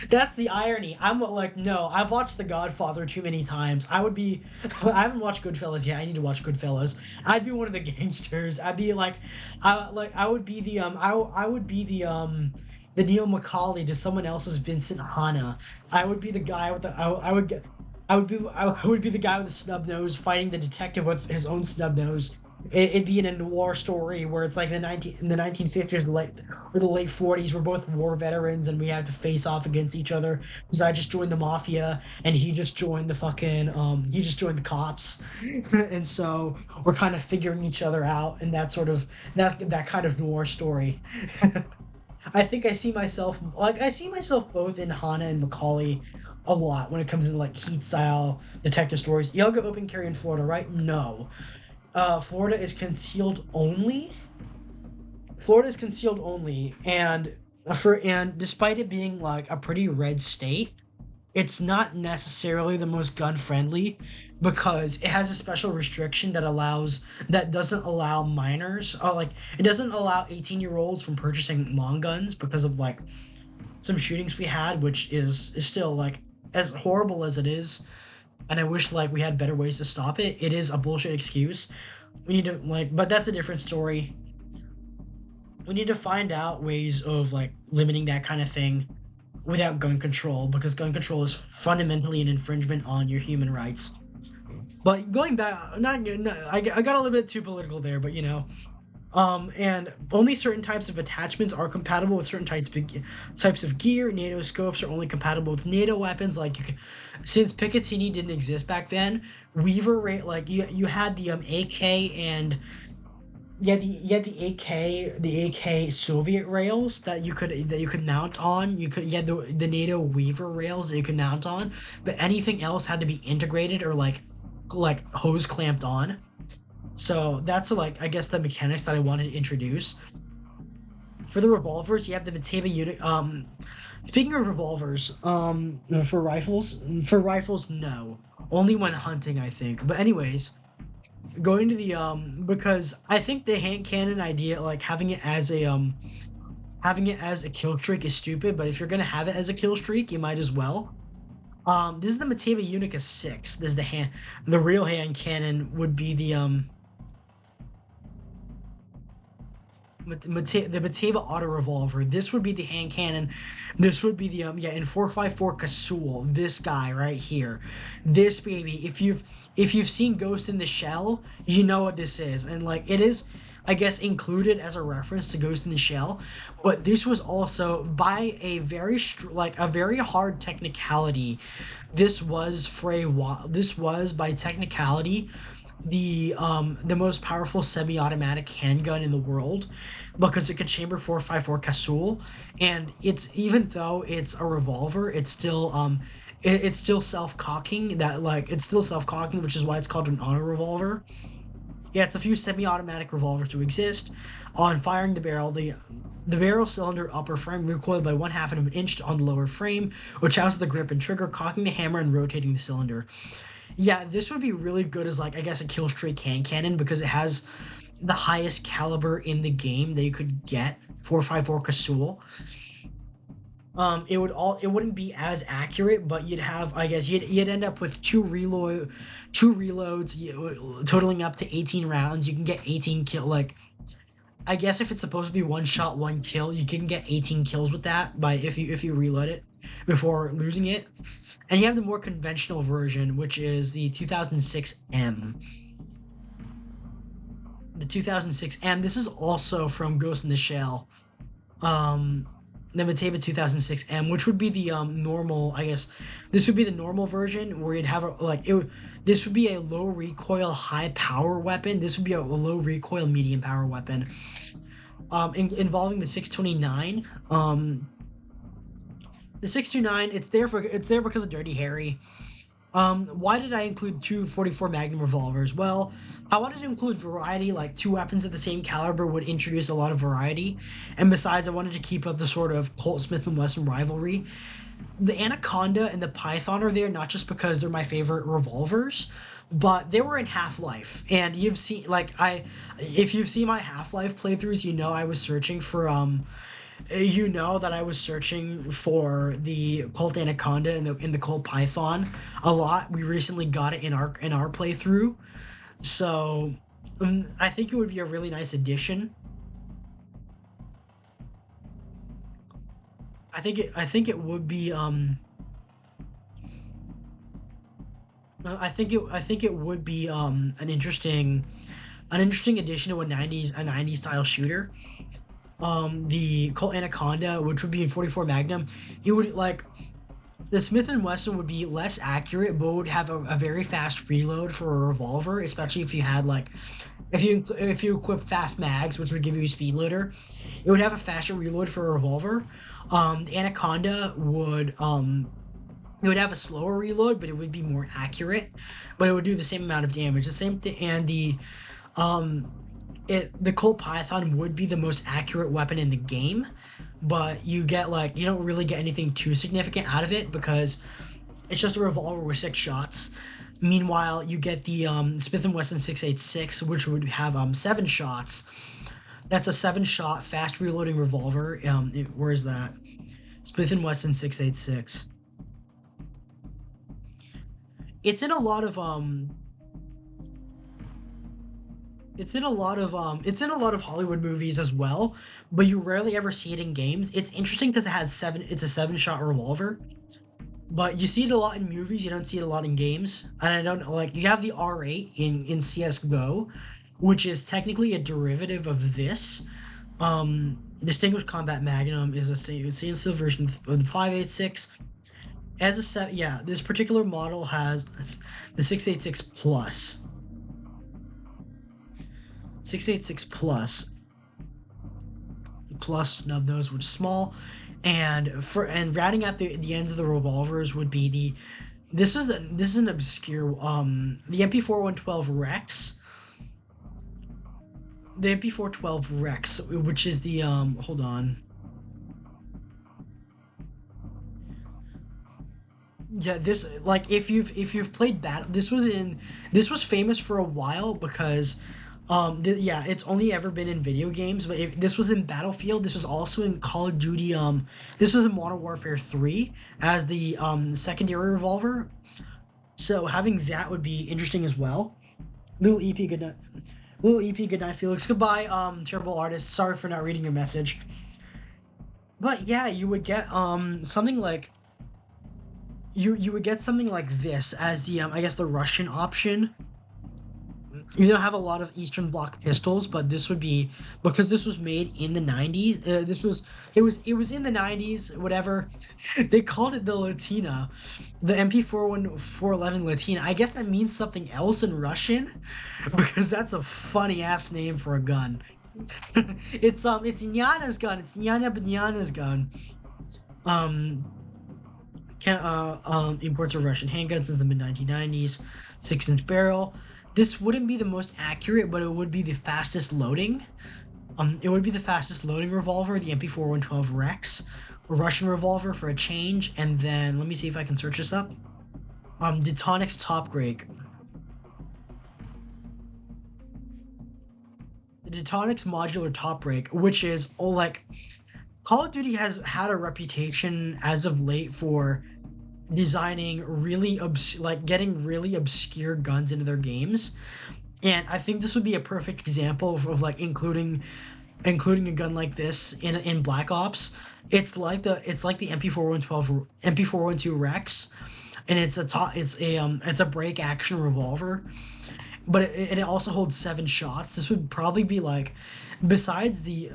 That's the irony. I'm like, no, I've watched The Godfather too many times. I would be, I haven't watched Goodfellas yet. I need to watch Goodfellas. I'd be one of the gangsters. I'd be like, I would be I would be the Neil Macaulay to someone else's Vincent Hanna. I would be the guy with the, I would be the guy with the snub nose fighting the detective with his own snub nose. It'd be in a noir story where it's like in the 1950s or the late 40s. We're both war veterans and we have to face off against each other because I just joined the mafia and he just joined the cops, and so we're kind of figuring each other out and that kind of noir story. I see myself both in Hana and Macaulay a lot when it comes into like Heat style detective stories. Y'all go open carry in Florida, right? No. Florida is concealed only. Florida is concealed only, and despite it being like a pretty red state, it's not necessarily the most gun friendly because it has a special restriction that doesn't allow minors, like it doesn't allow 18-year-olds from purchasing long guns because of like some shootings we had, which is still like as horrible as it is, and I wish like we had better ways to stop it. It is a bullshit excuse. We need to but that's a different story. We need to find out ways of like limiting that kind of thing without gun control, because gun control is fundamentally an infringement on your human rights. But going back, I got a little bit too political there, but and only certain types of attachments are compatible with certain types of gear. NATO scopes are only compatible with NATO weapons. Since Picatinny didn't exist back then, Weaver you had the AK and the AK Soviet rails that you could mount on. You had the NATO Weaver rails that you could mount on, but anything else had to be integrated or like hose clamped on. So that's I guess the mechanics that I wanted to introduce. for the revolvers, you have the Batavia unit. Speaking of revolvers, for rifles, no, only when hunting, I think. But anyways, going to the because I think the hand cannon idea, like having it as a kill streak is stupid. But if you're gonna have it as a kill streak, you might as well. This is the Mateva Unica 6. This is the real hand cannon would be the Mateva auto revolver. This would be the hand cannon. This would be the in 454 Kasul. This guy right here, this baby. If you've seen Ghost in the Shell, you know what this is, and like it is, I guess, included as a reference to Ghost in the Shell. But this was also by a a very hard technicality. This was This was by technicality the most powerful semi-automatic handgun in the world because it could chamber 454 Kasul, and even though it's a revolver, it's still self-cocking, which is why it's called an auto revolver. Yeah, it's a few semi-automatic revolvers to exist. On firing the barrel, the barrel cylinder upper frame recoiled by 1/2 of an inch on the lower frame, which houses the grip and trigger, cocking the hammer and rotating the cylinder. Yeah, this would be really good as, like, I guess, a kill streak hand cannon because it has the highest caliber in the game that you could get, 454 Kasul. It wouldn't be as accurate, but you'd have, I guess, you'd end up with two reloads, totaling up to 18 rounds. You can get 18 kill, like, I guess if it's supposed to be one shot, one kill, you can get 18 kills with that if you reload it before losing it. And you have the more conventional version, which is the 2006M. The 2006M. This is also from Ghost in the Shell. The Mateva 2006M, which would be the normal, I guess. This would be the normal version where you'd have this would be a low recoil, high power weapon. This would be a low recoil, medium power weapon. Involving the 629. The 629, it's there because of Dirty Harry. Why did I include two 44 Magnum revolvers? Well, I wanted to include variety, like two weapons of the same caliber would introduce a lot of variety. And besides, I wanted to keep up the sort of Colt Smith & Wesson rivalry. The Anaconda and the Python are there not just because they're my favorite revolvers, but they were in Half-Life. And if you've seen my Half-Life playthroughs, you know I was searching for the Colt Anaconda and the Colt Python a lot. We recently got it in our playthrough, so I think it would be a really nice addition. I think it would be an interesting addition to a 90s style shooter. The Colt Anaconda, which would be in 44 Magnum, it would, like, the Smith & Wesson would be less accurate, but would have a very fast reload for a revolver, especially if you had, like, if you equip fast mags, which would give you a speed loader. It would have a faster reload for a revolver. The Anaconda would it would have a slower reload, but it would be more accurate, but it would do the same amount of damage. The same thing, and the Colt Python would be the most accurate weapon in the game, but you don't really get anything too significant out of it because it's just a revolver with 6 shots. Meanwhile, you get the Smith & Wesson 686, which would have 7 shots. That's a 7-shot fast reloading revolver. Where is that? Smith & Wesson 686. It's in a lot of Hollywood movies as well, but you rarely ever see it in games. It's interesting because it's a 7-shot revolver, but you see it a lot in movies. You don't see it a lot in games. And I don't know, like, you have the R8 in CS:GO, which is technically a derivative of this. Distinguished Combat Magnum is a stainless steel version of the 5.86. This particular model has the 6.86 Plus. 6.86 plus snub nose, which is small, and rounding out the ends of the revolvers would be this is an obscure the MP4112 Rex. the MP412 Rex, which is the hold on. Yeah, this, like, if you've played that, this was famous for a while because yeah, it's only ever been in video games, but if this was in Battlefield, this was also in Call of Duty, this was in Modern Warfare 3 as the secondary revolver. So having that would be interesting as well. Little EP, good night. Little EP, good night, Felix. Goodbye, terrible artist. Sorry for not reading your message. But yeah, you would get something like you would get something like this as the I guess the Russian option. You don't have a lot of Eastern Bloc pistols, but this would be, because this was made in the 90s. It was in the 90s, whatever. They called it the Latina, the MP411 Latina. I guess that means something else in Russian, because that's a funny ass name for a gun. It's Nyana's gun. It's Nyana Banyana's gun. Um, Imports of Russian handguns since the mid 1990s. 6-inch barrel. This wouldn't be the most accurate, but it would be the fastest loading. It would be the fastest loading revolver, the MP4112 Rex, a Russian revolver for a change, and then let me see if I can search this up. Detonix Top Grade. The Detonix Modular Top Break, which is, oh, like, Call of Duty has had a reputation as of late for designing really getting really obscure guns into their games, and I think this would be a perfect example of like including a gun like this in Black Ops. It's like the MP4112 Rex, and it's a break action revolver, but it also holds 7 shots. This would probably be like, besides the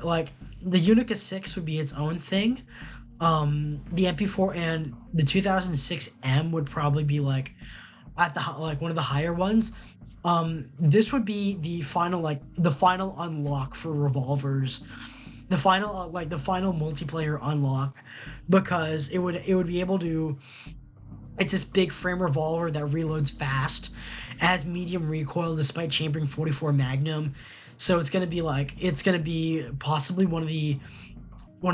Unica 6 would be its own thing. The MP4 and the 2006 M would probably be like at the one of the higher ones. This would be the final unlock for revolvers, the final multiplayer unlock, because it would be able to. It's this big frame revolver that reloads fast, has medium recoil despite chambering 44 Magnum, so it's gonna be possibly one of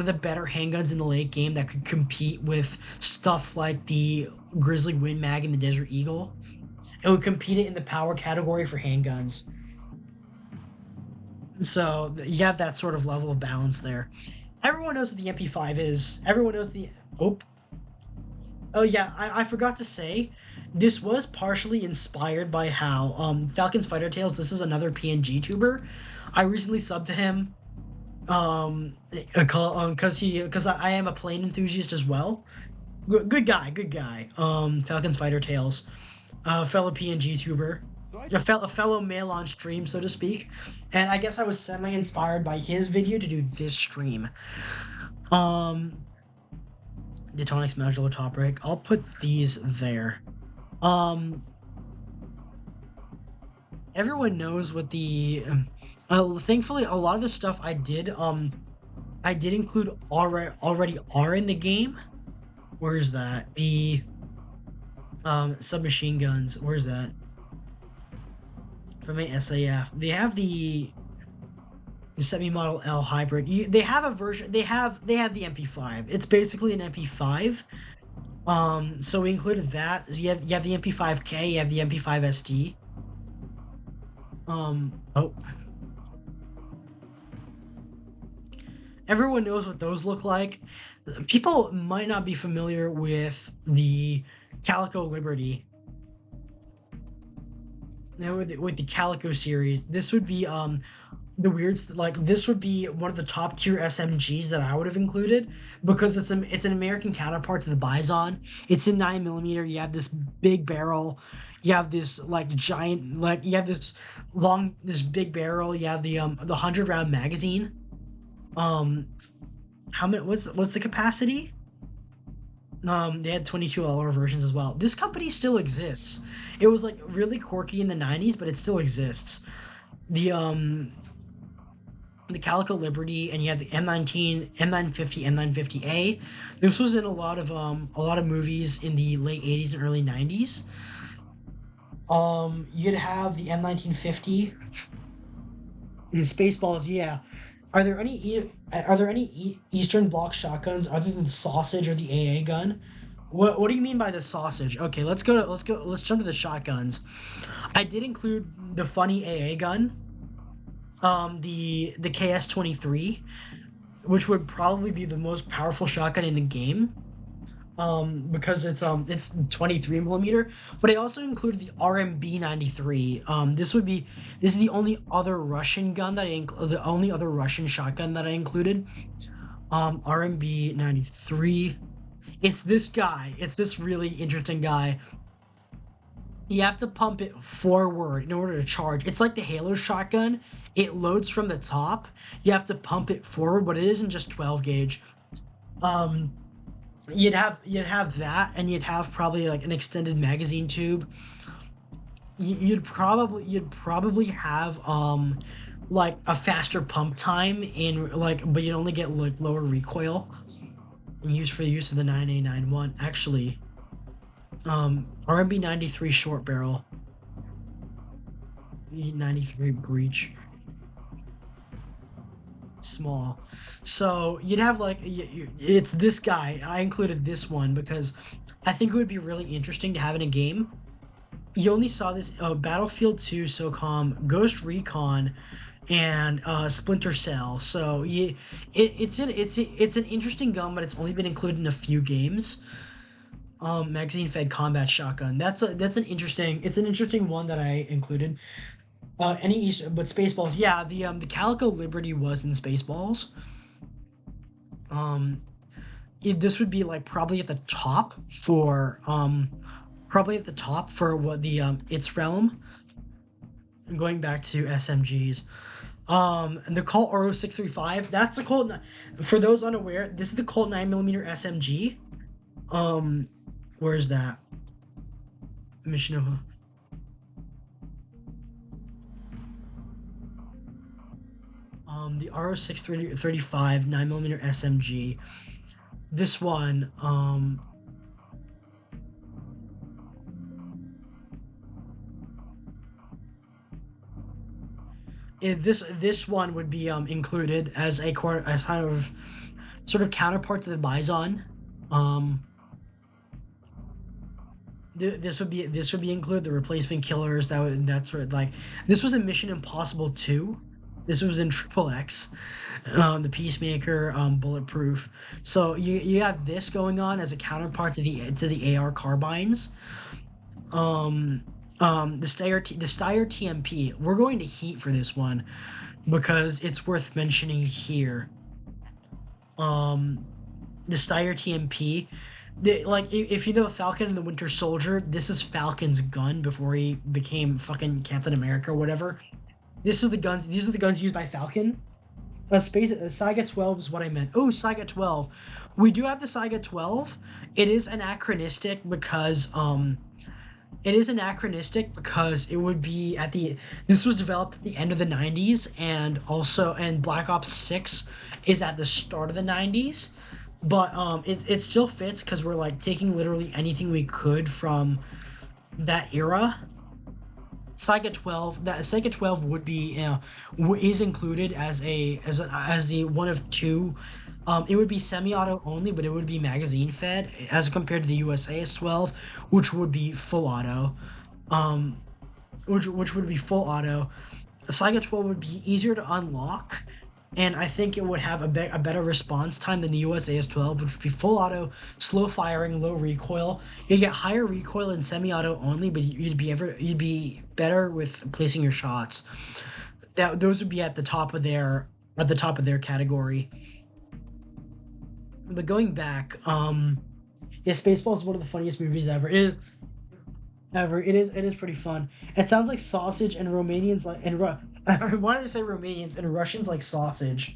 the better handguns in the late game that could compete with stuff like the Grizzly Wind Mag and the Desert Eagle. It would compete it in the power category for handguns. So you have that sort of level of balance there. Everyone knows what the MP5 is. Everyone knows the... Oh yeah, I forgot to say, this was partially inspired by how Falcon's Fighter Tales, this is another PNG tuber. I recently subbed to him because I am a plane enthusiast as well. Good guy. Falcon's Fighter Tales, fellow PNG tuber, a fellow male on stream, so to speak. And I guess I was semi-inspired by his video to do this stream. Detonix Modular Top Break. I'll put these there. Everyone knows what the thankfully a lot of the stuff I did include already are in the game. Where's that? The submachine guns. Where's that? From a SAF. They have the semi-model L hybrid. They have a version. They have the MP5. It's basically an MP5. So we included that. So you have the MP5K. You have the MP5 SD. Oh. Everyone knows what those look like. People might not be familiar with the Calico Liberty. Now with the Calico series, this would be this would be one of the top tier SMGs that I would have included, because it's an American counterpart to the Bison. It's in 9mm. You have this big barrel. You have this this big barrel. You have the 100-round magazine. What's the capacity? They had 22 LR versions as well. This company still exists. It was like really quirky in the 90s, but it still exists. The Calico Liberty, and you had the M19, M950, M950A. This was in a lot of movies in the late 80s and early 90s. You'd have the M1950. The Spaceballs, yeah. Are there any Eastern Bloc shotguns other than the sausage or the AA gun? What do you mean by the sausage? Okay, let's jump to the shotguns. I did include the funny AA gun, the KS-23, which would probably be the most powerful shotgun in the game. Because it's 23 millimeter, but I also included the RMB 93. This is the only other Russian gun the only other Russian shotgun that I included. RMB 93. It's this guy. It's this really interesting guy. You have to pump it forward in order to charge. It's like the Halo shotgun. It loads from the top. You have to pump it forward, but it isn't just 12 gauge. Um, you'd have that, and you'd have probably like an extended magazine tube. You'd probably have like a faster pump time in like, but you'd only get like lower recoil and used for the use of the 9A91. Actually, RMB 93 short barrel, 93 breech, small. So you'd have like it's this guy. I included this one because I think it would be really interesting to have in a game. You only saw this Battlefield 2, SOCOM, Ghost Recon, and Splinter Cell. So it's an interesting gun, but it's only been included in a few games. Magazine fed combat shotgun. That's an interesting one that I included. Any East, but Spaceballs, yeah. The Calico Liberty was in Spaceballs. Um, this would be like probably at the top for what the its realm. Going back to SMGs. And the Colt RO635. That's the Colt. For those unaware, this is the Colt 9mm SMG. Where is that? Mission of. The RO635 9mm SMG. This one, this one would be included as as kind of sort of counterpart to the Bison. This would be include the replacement killers. That's sort of like this was in Mission Impossible 2. This was in Triple X, the Peacemaker, Bulletproof. So you have this going on as a counterpart to the AR carbines. The Steyr TMP. We're going to heat for this one because it's worth mentioning here. The Steyr TMP. If you know Falcon and the Winter Soldier, this is Falcon's gun before he became fucking Captain America or whatever. These are the guns used by Falcon. Saiga 12 is what I meant. Oh, Saiga 12. We do have the Saiga 12. It is anachronistic because it would be this was developed at the end of the 90s, and Black Ops 6 is at the start of the 90s. But it still fits because we're like taking literally anything we could from that era. Saiga 12 would be is included as the one of two. It would be semi-auto only, but it would be magazine fed as compared to the USAS 12, which would be full auto. Which would be full auto. Saiga 12 would be easier to unlock, and I think it would have a better response time than the USAS 12, which would be full auto, slow firing, low recoil. You get higher recoil in semi-auto only, but you'd be better with placing your shots. Those would be at the top of their category. But going back, yeah, Spaceballs is one of the funniest movies ever. It is pretty fun. It sounds like sausage, and Romanians like I wanted to say Romanians, and Russians like sausage.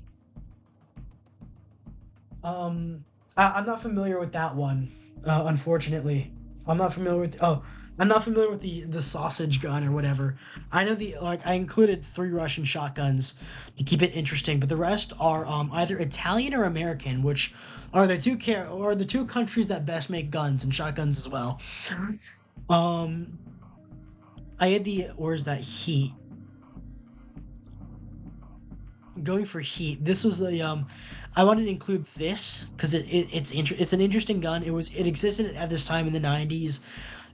I'm not familiar with that one. Unfortunately, I'm not familiar with. Oh, I'm not familiar with the sausage gun or whatever. I know I included 3 Russian shotguns to keep it interesting, but the rest are either Italian or American, which are the two countries that best make guns and shotguns as well. I had where's that heat? going for heat, this was the I wanted to include this because it's an interesting gun. It existed at this time in the 90s.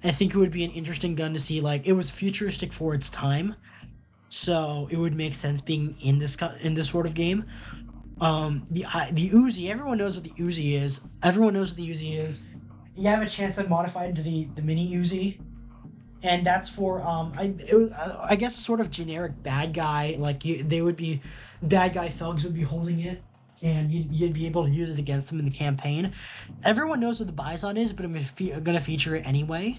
I think it would be an interesting gun to see. Like, it was futuristic for its time, so it would make sense being in this sort of game. The Uzi, everyone knows what the Uzi is. Everyone knows what the Uzi is. You have a chance to modify it into the mini Uzi, and that's for I guess sort of generic bad guy. Like, they would be bad guy thugs would be holding it, and you'd be able to use it against them in the campaign. Everyone knows what the Bison is, but gonna feature it anyway.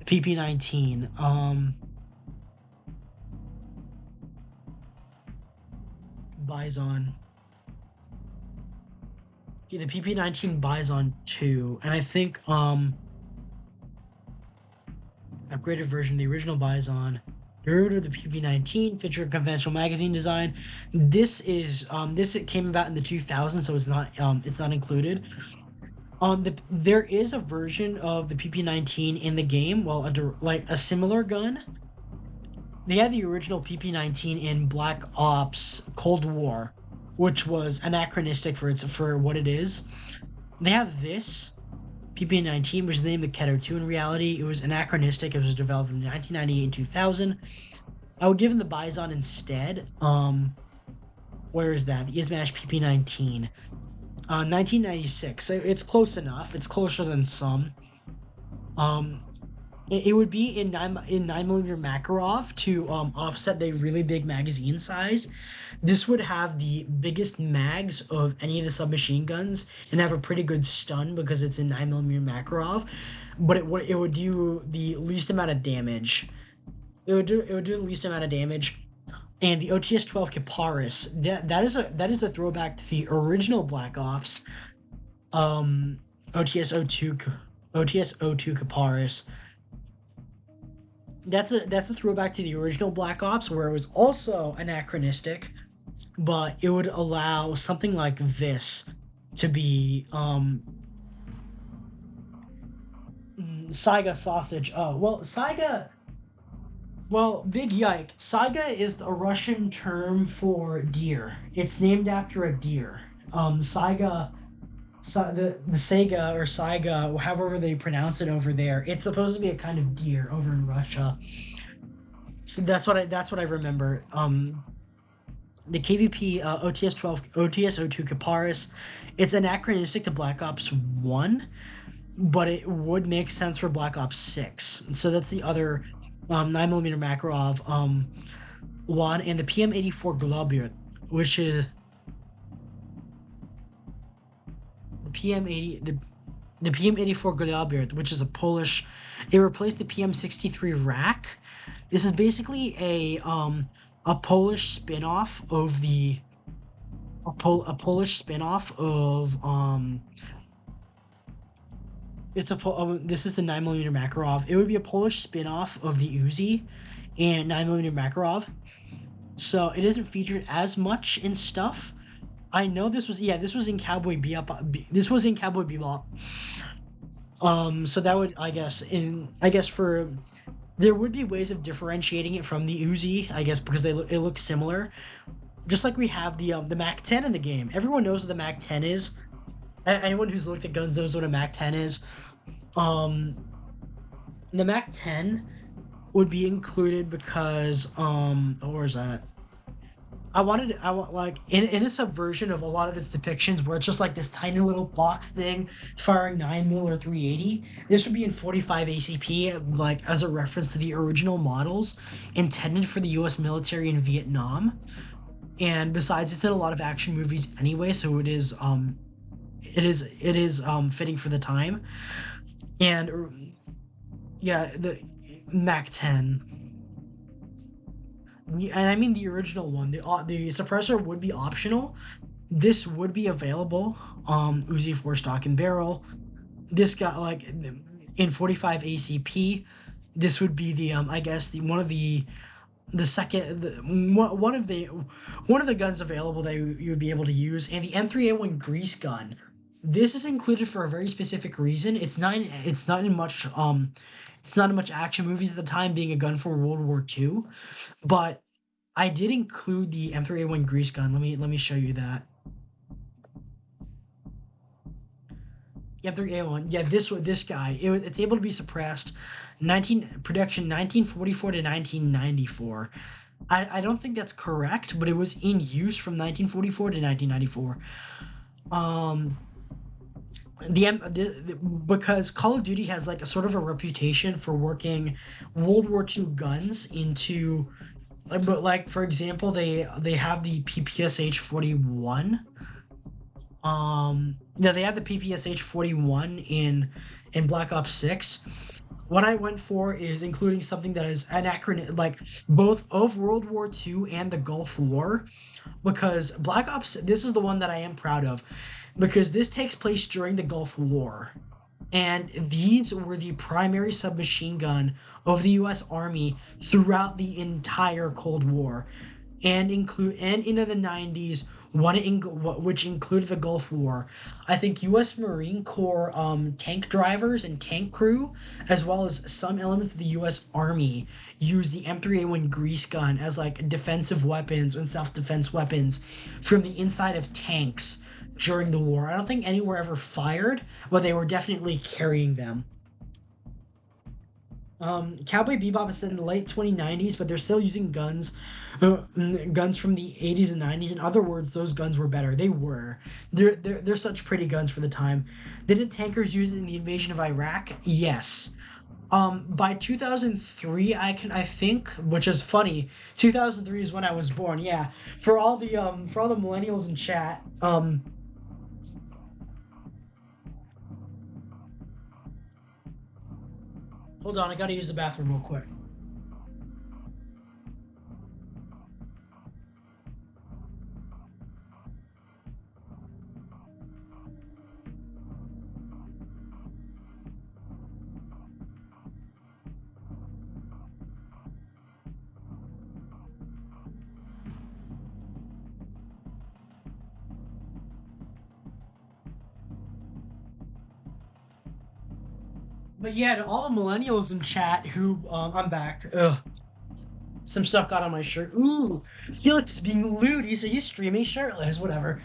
PP-19. Bison. Yeah, the PP-19 Bison 2, and I think upgraded version, the original Bison, derivative of the PP-19, feature conventional magazine design. This it came about in the 2000s, so it's not included. There is a version of the PP-19 in the game. Well, like a similar gun. They had the original PP-19 in Black Ops Cold War, which was anachronistic for what it is. They have this PP-19, which is named the Keto 2 in reality. It was anachronistic. It was developed in 1998 and 2000. I would give him the Bison instead. Where is that? The Izmash PP-19. 1996. So it's close enough. It's closer than some. Um, it would be in 9mm Makarov to offset the really big magazine size. This would have the biggest mags of any of the submachine guns and have a pretty good stun because it's in 9mm Makarov, but it would do the least amount of damage. It would do the least amount of damage. And the OTS-12 Kiparis, that is a throwback to the original Black Ops. OTS-02 Kiparis. That's a throwback to the original Black Ops, where it was also anachronistic, but it would allow something like this to be Saiga sausage. Oh, well, Saiga. Well, big yike. Saiga is a Russian term for deer. It's named after a deer. Saiga, the Sega or Saiga, however they pronounce it over there, it's supposed to be a kind of deer over in Russia. So that's what I remember. The KVP OTS-12 OTS-02 Kiparis, it's anachronistic to Black Ops 1, but it would make sense for Black Ops 6. So that's the other 9mm Makarov one, and the PM-84 Globut, which is the PM-84 Globut, which is a Polish. It replaced the PM-63 Rack. This is basically a Polish spin-off of the a Polish spin-off of this is the 9mm Makarov. It would be a Polish spin-off of the Uzi and 9mm Makarov. So it isn't featured as much in stuff. I know this was in Cowboy Bebop. This was in Cowboy Bebop. So that would, I guess for there would be ways of differentiating it from the Uzi, I guess, because it looks similar. Just like we have the MAC-10 in the game. Everyone knows what the MAC-10 is. Anyone who's looked at guns knows what a MAC-10 is. The MAC-10 would be included because where is that? I want like in a subversion of a lot of its depictions where it's just like this tiny little box thing firing 9mm or 380. This would be in 45 ACP, like as a reference to the original models intended for the U.S. military in Vietnam. And besides, it's in a lot of action movies anyway, so it is fitting for the time. And yeah, the MAC-10. And I mean the original one. The suppressor would be optional. This would be available. Uzi 4 stock and barrel. This got like in 45 ACP. This would be the I guess the one of the one of the guns available that you would be able to use, and the M3A1 grease gun. This is included for a very specific reason. It's not in much action movies at the time, being a gun from World War II, but I did include the M3A1 grease gun. Let me show you that. M3A1. Yeah, this guy. It's able to be suppressed. 1944 to 1994. I don't think that's correct, but it was in use from 1944 to 1994. Um, because Call of Duty has like a sort of a reputation for working World War II guns into, but like for example, they have the PPSH 41. Yeah, they have the PPSH 41 in Black Ops 6. What I went for is including something that is an acronym, like both of World War II and the Gulf War, because Black Ops, this is the one that I am proud of, because this takes place during the Gulf War. And these were the primary submachine gun of the US Army throughout the entire Cold War, and into the 90s, which included the Gulf War. I think US Marine Corps tank drivers and tank crew, as well as some elements of the US Army, used the M3A1 grease gun as like defensive weapons and self-defense weapons from the inside of tanks during the war. I don't think any were ever fired, but they were definitely carrying them. Cowboy Bebop is set in the late 2090s, but they're still using guns from the 80s and 90s. In other words, those guns were better. They were. They're such pretty guns for the time. Didn't tankers use it in the invasion of Iraq? Yes. By 2003, I think, which is funny. 2003 is when I was born. Yeah. For all the millennials in chat, hold on, I gotta use the bathroom real quick. But yeah, to all the millennials in chat who, I'm back. Ugh, some stuff got on my shirt. Ooh, Felix is being lewd. He's streaming shirtless. Whatever.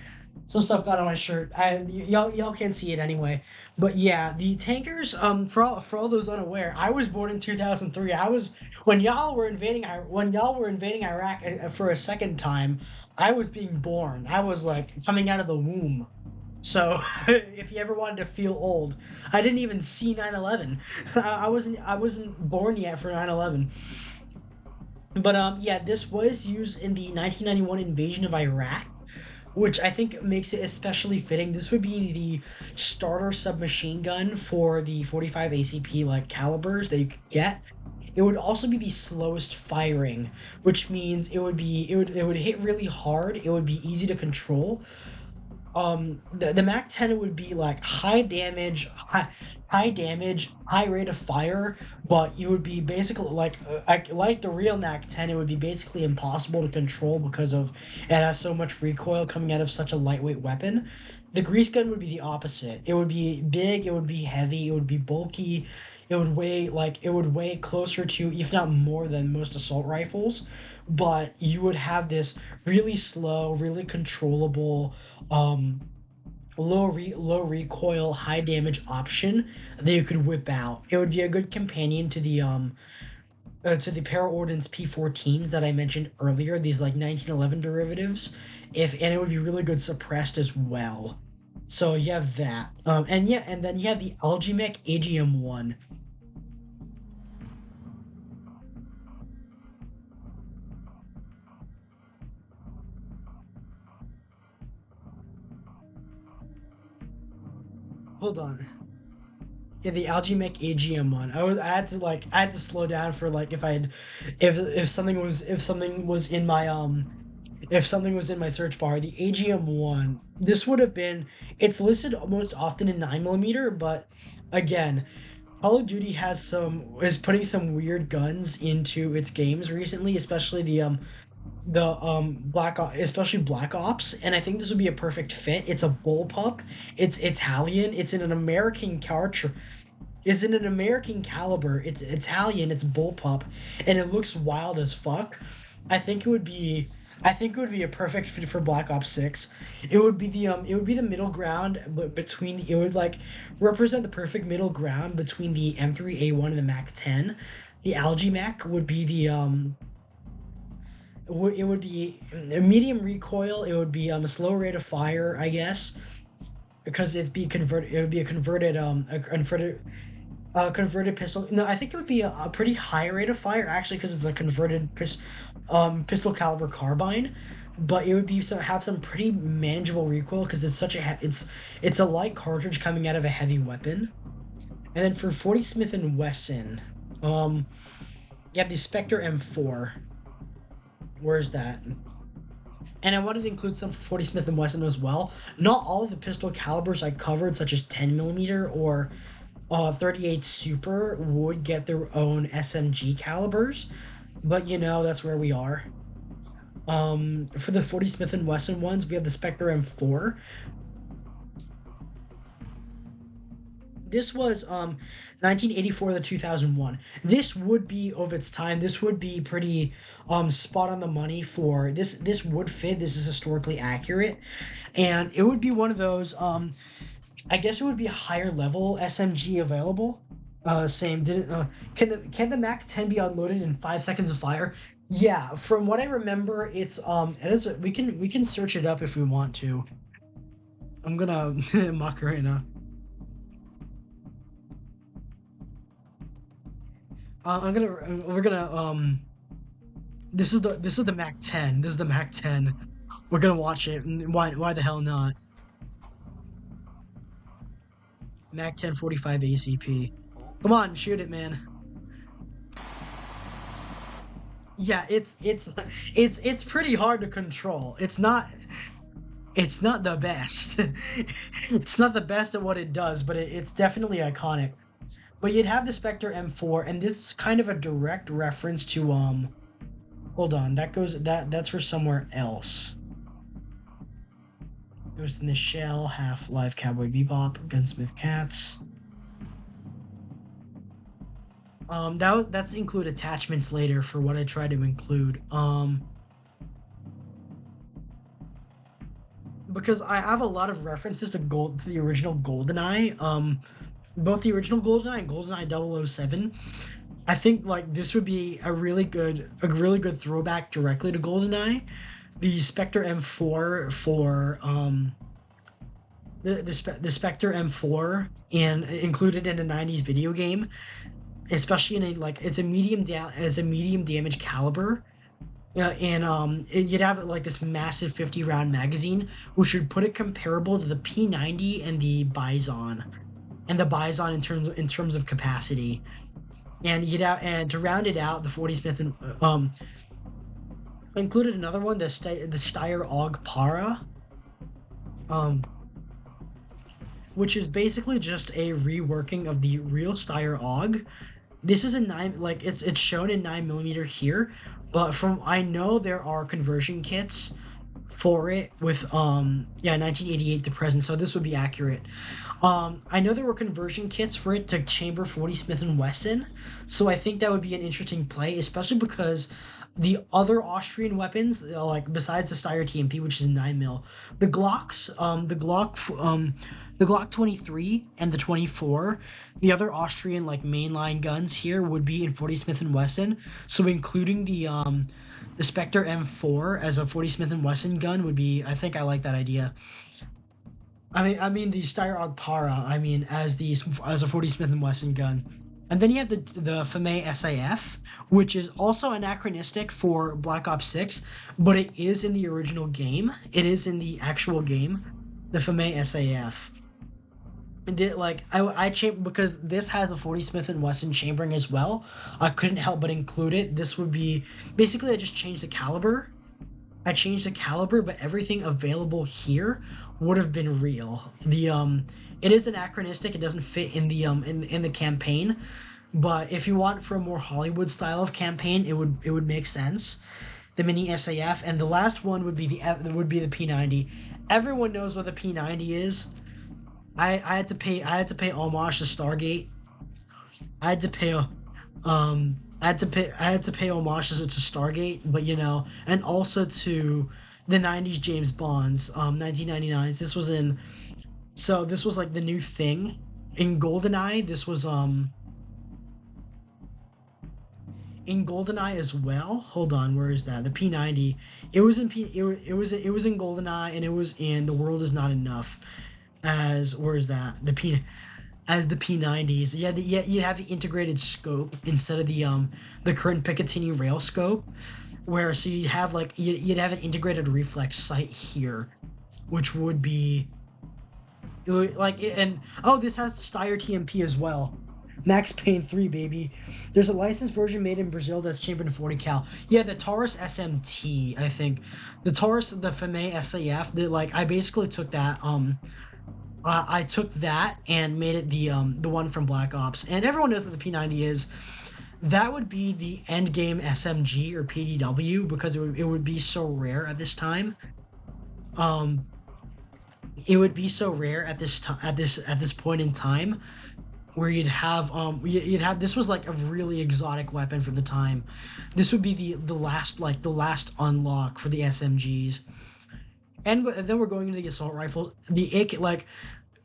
Some stuff got on my shirt. Y'all can't see it anyway. But yeah, the tankers. For all those unaware, I was born in 2003. I was when y'all were invading Iraq for a second time. I was being born. I was like coming out of the womb. So if you ever wanted to feel old, I didn't even see 9/11. I wasn't born yet for 9/11. But yeah, this was used in the 1991 invasion of Iraq, which I think makes it especially fitting. This would be the starter submachine gun for the 45 ACP like calibers that you could get. It would also be the slowest firing, which means it would hit really hard. It would be easy to control. The Mac 10 would be like high rate of fire, but you would be basically like the real Mac 10. It would be basically impossible to control because of it has so much recoil coming out of such a lightweight weapon. The grease gun would be the opposite. It would be big, it would be heavy, it would be bulky, it would weigh closer to, if not more than, most assault rifles, but you would have this really slow, really controllable, um, low recoil, high damage option that you could whip out. It would be a good companion to the Para Ordnance P14s that I mentioned earlier. These like 1911 derivatives, and it would be really good suppressed as well. So you have that, and yeah, and then you have the Algimec AGM1. Hold on. Yeah, the Algimec AGM one. I had to slow down for like if something was in my search bar. The AGM one. This would have been. It's listed most often in 9mm, but again, Call of Duty is putting some weird guns into its games recently, especially especially Black Ops, and I think this would be a perfect fit. It's a bullpup. It's Italian. It's in an American caliber. It's Italian. It's bullpup, and it looks wild as fuck. I think it would be I think it would be a perfect fit for Black Ops 6. It would be the middle ground between it would like represent the perfect middle ground between the M3A1 and the Mac 10. The Algae Mac would be it would be a medium recoil, it would be a slow rate of fire, I guess, because it would be a converted pistol. No, I think it would be a pretty high rate of fire actually because it's a pistol caliber carbine, but it would be have some pretty manageable recoil because it's such a it's a light cartridge coming out of a heavy weapon. And then for 40 Smith and Wesson, um, you have the Spectre M4. Where's that? And I wanted to include some for 40 Smith and Wesson as well. Not all of the pistol calibers I covered, such as 10 millimeter or 38 Super, would get their own SMG calibers, but you know that's where we are. For the 40 Smith and Wesson ones, we have the Spectre M4. This was 1984 to 2001. This would be of its time. This would be pretty spot on the money for this. This would fit. This is historically accurate, and it would be one of those. I guess it would be a higher level SMG available. Same. Didn't can the Mac 10 be unloaded in 5 seconds of fire? Yeah, from what I remember, it is. We can search it up if we want to. I'm gonna mock right now. We're gonna this is the Mac 10. This is the Mac 10. We're gonna watch it. Why the hell not? Mac 10 45 ACP. Come on, shoot it, man. Yeah, it's pretty hard to control. It's not the best. It's not the best at what it does, but it's definitely iconic. But you'd have the Spectre M4, and this is kind of a direct reference to hold on, that's for somewhere else. Ghost in the Shell, Half-Life, Cowboy Bebop, Gunsmith Cats. That's include attachments later for what I try to include. Because I have a lot of references to the original GoldenEye. Both the original GoldenEye and GoldenEye 007. I think like this would be a really good throwback directly to GoldenEye. The Spectre M4 for the Spectre M4 and included in a 90s video game, especially in it's a medium damage caliber. You'd have like this massive 50 round magazine, which would put it comparable to the P90 and the Bison. And the Bison in terms of capacity, and to round it out, the 40 Smith and included another one, the Steyr AUG Para, which is basically just a reworking of the real Steyr AUG. This is a 9, like it's shown in 9mm here, but from I know there are conversion kits for it with 1988 to present, so this would be accurate. I know there were conversion kits for it to chamber 40 Smith and Wesson, so I think that would be an interesting play, especially because the other Austrian weapons, like besides the Steyr TMP, which is 9mm, the Glock 23 and the 24, the other Austrian like mainline guns here would be in 40 Smith and Wesson. So including the Spectre M4 as a 40 Smith and Wesson gun would be. I think I like that idea. I mean the Steyr AUG Para. I mean as a 40 Smith and Wesson gun. And then you have the FAME SAF, which is also anachronistic for Black Ops 6, but it is in the original game. It is in the actual game, the FAME SAF. I changed because this has a 40 Smith and Wesson chambering as well. I couldn't help but include it. This would be basically I just changed the caliber. I changed the caliber, but everything available here would have been real. It is anachronistic. It doesn't fit in the in the campaign, but if you want for a more Hollywood style of campaign, it would make sense. The mini SAF, and the last one would be the P90. Everyone knows what the P90 is. I had to pay homage to Stargate. I had to pay I had to pay homage to Stargate, but and also to the '90s James Bonds, 1999. This was like the new thing in GoldenEye. This was in GoldenEye as well. Hold on, where is that? The P90. It was in it was in GoldenEye, and it was in The World Is Not Enough. As where is that? The P90s. Yeah, you'd have the integrated scope instead of the current Picatinny rail scope, where so you'd have like you'd have an integrated reflex sight here, which would be it would, like and oh, this has the Steyr TMP as well. Max Payne 3, baby. There's a licensed version made in Brazil that's chambered in 40 cal. Yeah, the Taurus SMT, I think. The Taurus, the FAME SAF, like I basically took that I took that and made it the one from Black Ops. And everyone knows that the P90 is. That would be the end game SMG or PDW because it would be so rare at this time. Um, it would be so rare at this point in time where you'd have this was like a really exotic weapon for the time. This would be the last unlock for the SMGs. And then we're going into the assault rifle. The AK, like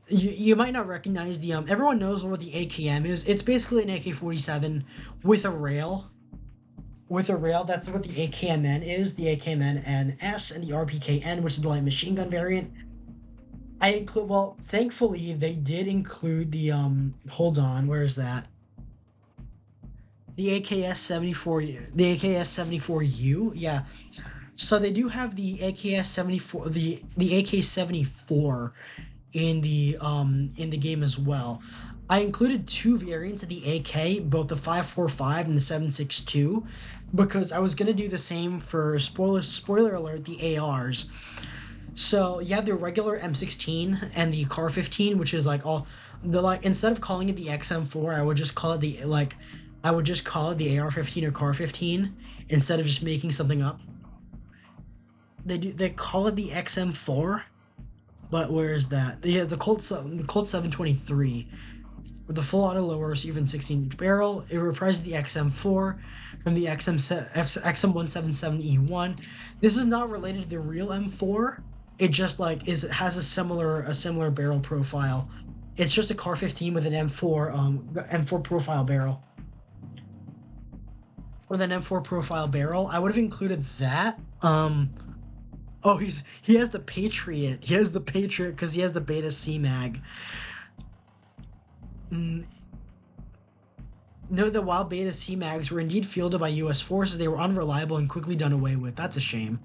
you might not recognize the everyone knows what the AKM is. It's basically an AK-47 with a rail. With a rail, that's what the AKMN is. The AKMN-NS and the RPK-N, which is the light machine gun variant. Well, thankfully they did include the hold on, where is that? The AKS-74, the AKS-74U, yeah. So they do have the AKS-74, the AK-74 in the game as well. I included two variants of the AK, both the 545 and the 762, because I was gonna do the same for spoiler alert, the ARs. So you have the regular M16 and the Car 15, which is like all the like instead of calling it the XM4, I would just call it the AR-15 or Car 15 instead of just making something up. They call it the XM4, but where is that? Yeah, the Colt 723 with the full auto lower receiver and 16-inch barrel. It reprises the XM4 from the XM177E1. This is not related to the real M4. It just like has a similar barrel profile. It's just a Car 15 with an M4 profile barrel. With an M4 profile barrel, I would have included that. Oh, he has the Patriot. He has the Patriot because he has the Beta C mag. Note that while Beta C mags were indeed fielded by U.S. forces, they were unreliable and quickly done away with. That's a shame.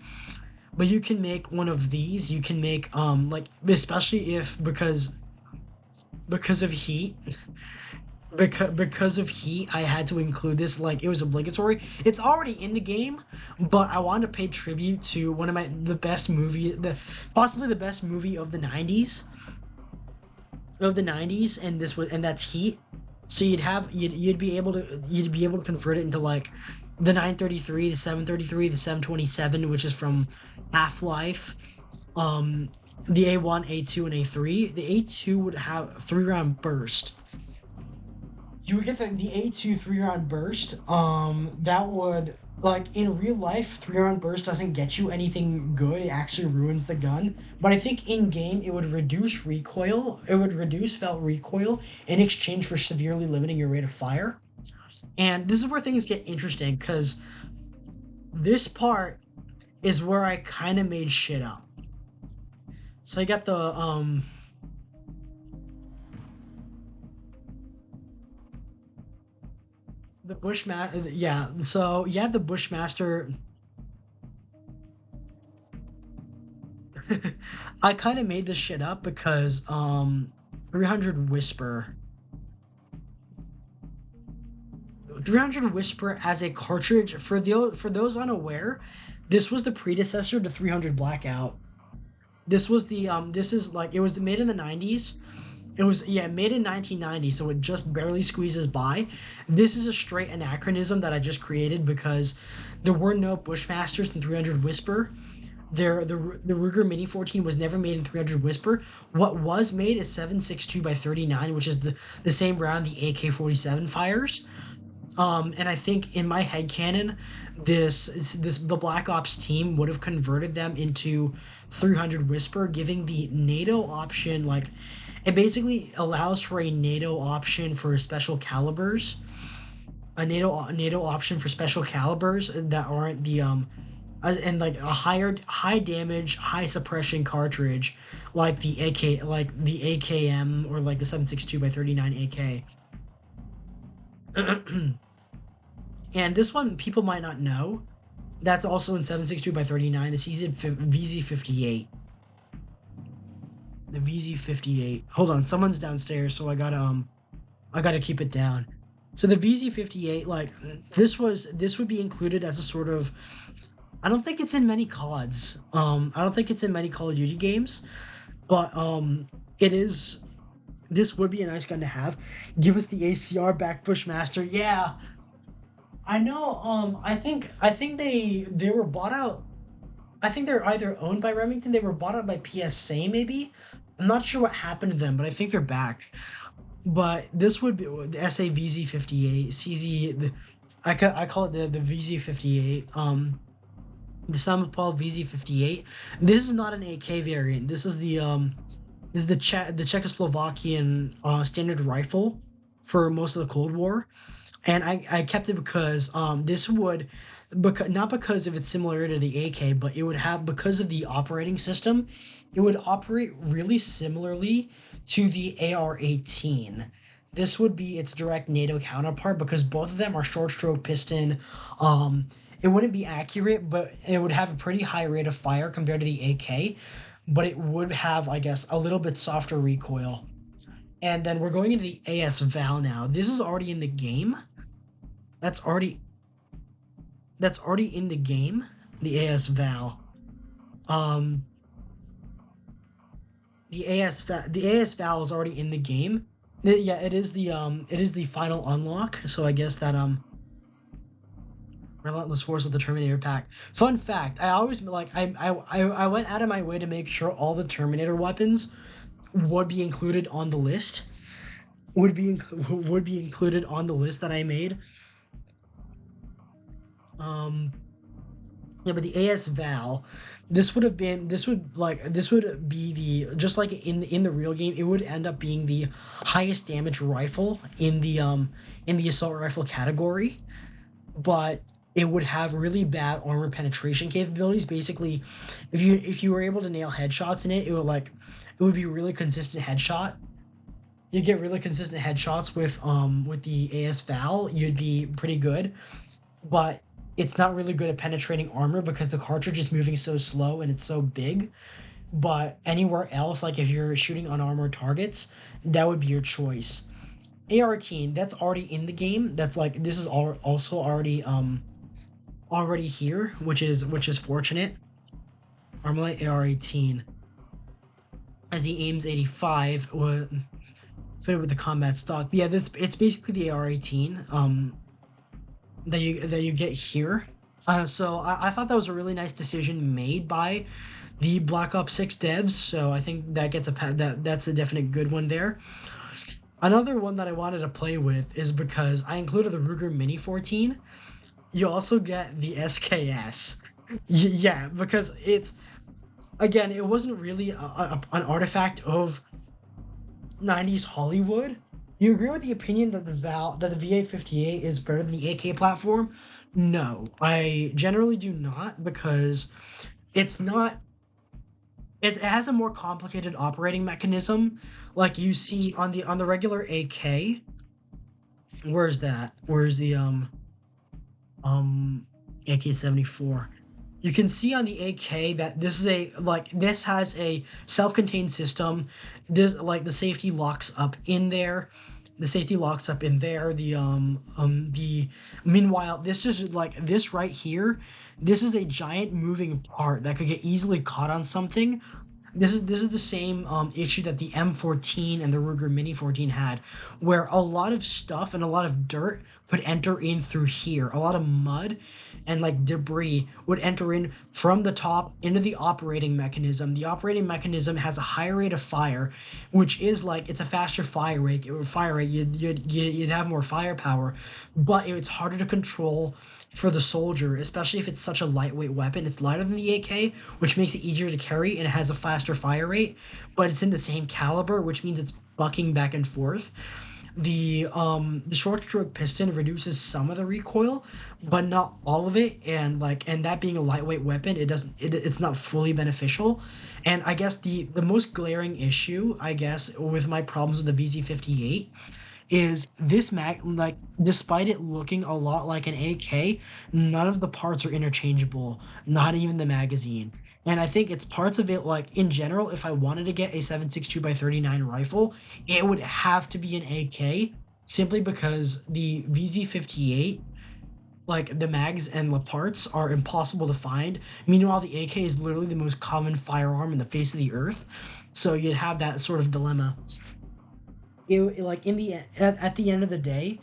But you can make one of these. You can make like especially if because of heat. Because of heat, I had to include this. Like it was obligatory. It's already in the game, but I wanted to pay tribute to one of possibly the best movie of the '90s. And that's Heat. So you'd be able to convert it into like the 933, the 733, the 727, which is from Half-Life. The A1, A2, and A3. The A2 would have 3-round burst. You would get the A2 3-round burst. That would, like, in real life, 3-round burst doesn't get you anything good. It actually ruins the gun. But I think in-game, it would reduce recoil. It would reduce felt recoil in exchange for severely limiting your rate of fire. And this is where things get interesting, because this part is where I kind of made shit up. So I got the Bushmaster, yeah. So you had the Bushmaster. I kind of made this shit up because 300 Whisper. 300 Whisper as a cartridge for those unaware, this was the predecessor to 300 Blackout. This was the this is like it was made in the 90s. It was made in 1990, so it just barely squeezes by. This is a straight anachronism that I just created because there were no Bushmasters in 300 Whisper. The Ruger Mini 14 was never made in 300 Whisper. What was made is 7.62 by 39, which is the same round the AK-47 fires. And I think in my headcanon, the Black Ops team would have converted them into 300 Whisper, giving the NATO option. Like, it basically allows for a NATO option for special calibers, a NATO option for special calibers that aren't the and like a high damage, high suppression cartridge, like the AKM, or like the 7.62 by 39 AK. And this one people might not know. That's also in 7.62 by 39. The VZ58. The VZ58. Hold on, someone's downstairs, so I gotta keep it down. So the VZ58, like, this would be included as a sort of, I don't think it's in many CODs. I don't think it's in many Call of Duty games, but it is. This would be a nice gun to have. Give us the ACR back, Bushmaster. Yeah, I know. I think they were bought out. I think they're either owned by Remington. They were bought out by PSA, maybe. I'm not sure what happened to them, but I think they're back. But this would be the SAVZ58, CZ. I call it the VZ58. The Samopaul VZ58. This is not an AK variant. This is the Czechoslovakian standard rifle for most of the Cold War, and I kept it because this would, because not because of its similarity to the AK, but it would have, because of the operating system, it would operate really similarly to the AR-18. This would be its direct NATO counterpart because both of them are short stroke piston. It wouldn't be accurate, but it would have a pretty high rate of fire compared to the AK, but it would have, I guess, a little bit softer recoil. And then we're going into the AS Val now. This is already in the game. That's already in the game. The AS Val. The AS Val is already in the game. Yeah, it is the final unlock. So I guess that Relentless Force of the Terminator pack. Fun fact, I always like I went out of my way to make sure all the Terminator weapons would be included on the list. Would be included on the list that I made. Yeah, but the AS Val, this would be the, just like in the real game, it would end up being the highest damage rifle in the assault rifle category, but it would have really bad armor penetration capabilities. Basically, if you were able to nail headshots in it, it would be really consistent headshot. You get really consistent headshots with the AS Val. You'd be pretty good, but it's not really good at penetrating armor because the cartridge is moving so slow and it's so big. But anywhere else, like if you're shooting unarmored targets, that would be your choice. AR-18, that's already in the game. That's like, this is also already here, which is fortunate. Armalite AR-18 as the Ames 85 fitted with the combat stock. Yeah, it's basically the AR-18 that you get here. So I thought that was a really nice decision made by the Black Ops 6 devs. So I think that gets that's a definite good one there. Another one that I wanted to play with is because I included the Ruger Mini 14. You also get the SKS. Yeah, because it's, again, it wasn't really an artifact of 90s Hollywood. You agree with the opinion that the VA-58 is better than the AK platform? No, I generally do not, because it's not. It has a more complicated operating mechanism, like you see on the regular AK. Where's that? Where's the AK-74? You can see on the AK that this has a self-contained system. This, like, the safety locks up in there. Meanwhile, this is like, this right here. This is a giant moving part that could get easily caught on something. This is the same issue that the M14 and the Ruger Mini 14 had, where a lot of stuff and a lot of dirt would enter in through here. A lot of mud and like debris would enter in from the top into the operating mechanism. The operating mechanism has a higher rate of fire, which is like it's a faster fire rate. You'd have more firepower, but it's harder to control for the soldier, especially if it's such a lightweight weapon. It's lighter than the AK, which makes it easier to carry, and it has a faster fire rate, but it's in the same caliber, which means it's bucking back and forth. The short stroke piston reduces some of the recoil, but not all of it, and that being a lightweight weapon, it's not fully beneficial. And I guess the most glaring issue, I guess, with my problems with the VZ58 is this mag, like, despite it looking a lot like an AK, none of the parts are interchangeable, not even the magazine. And I think it's parts of it, like, in general, if I wanted to get a 7.62 by 39 rifle, it would have to be an AK, simply because the VZ58, like, the mags and the parts are impossible to find. Meanwhile, the AK is literally the most common firearm in the face of the earth. So you'd have that sort of dilemma. Like, at the end of the day,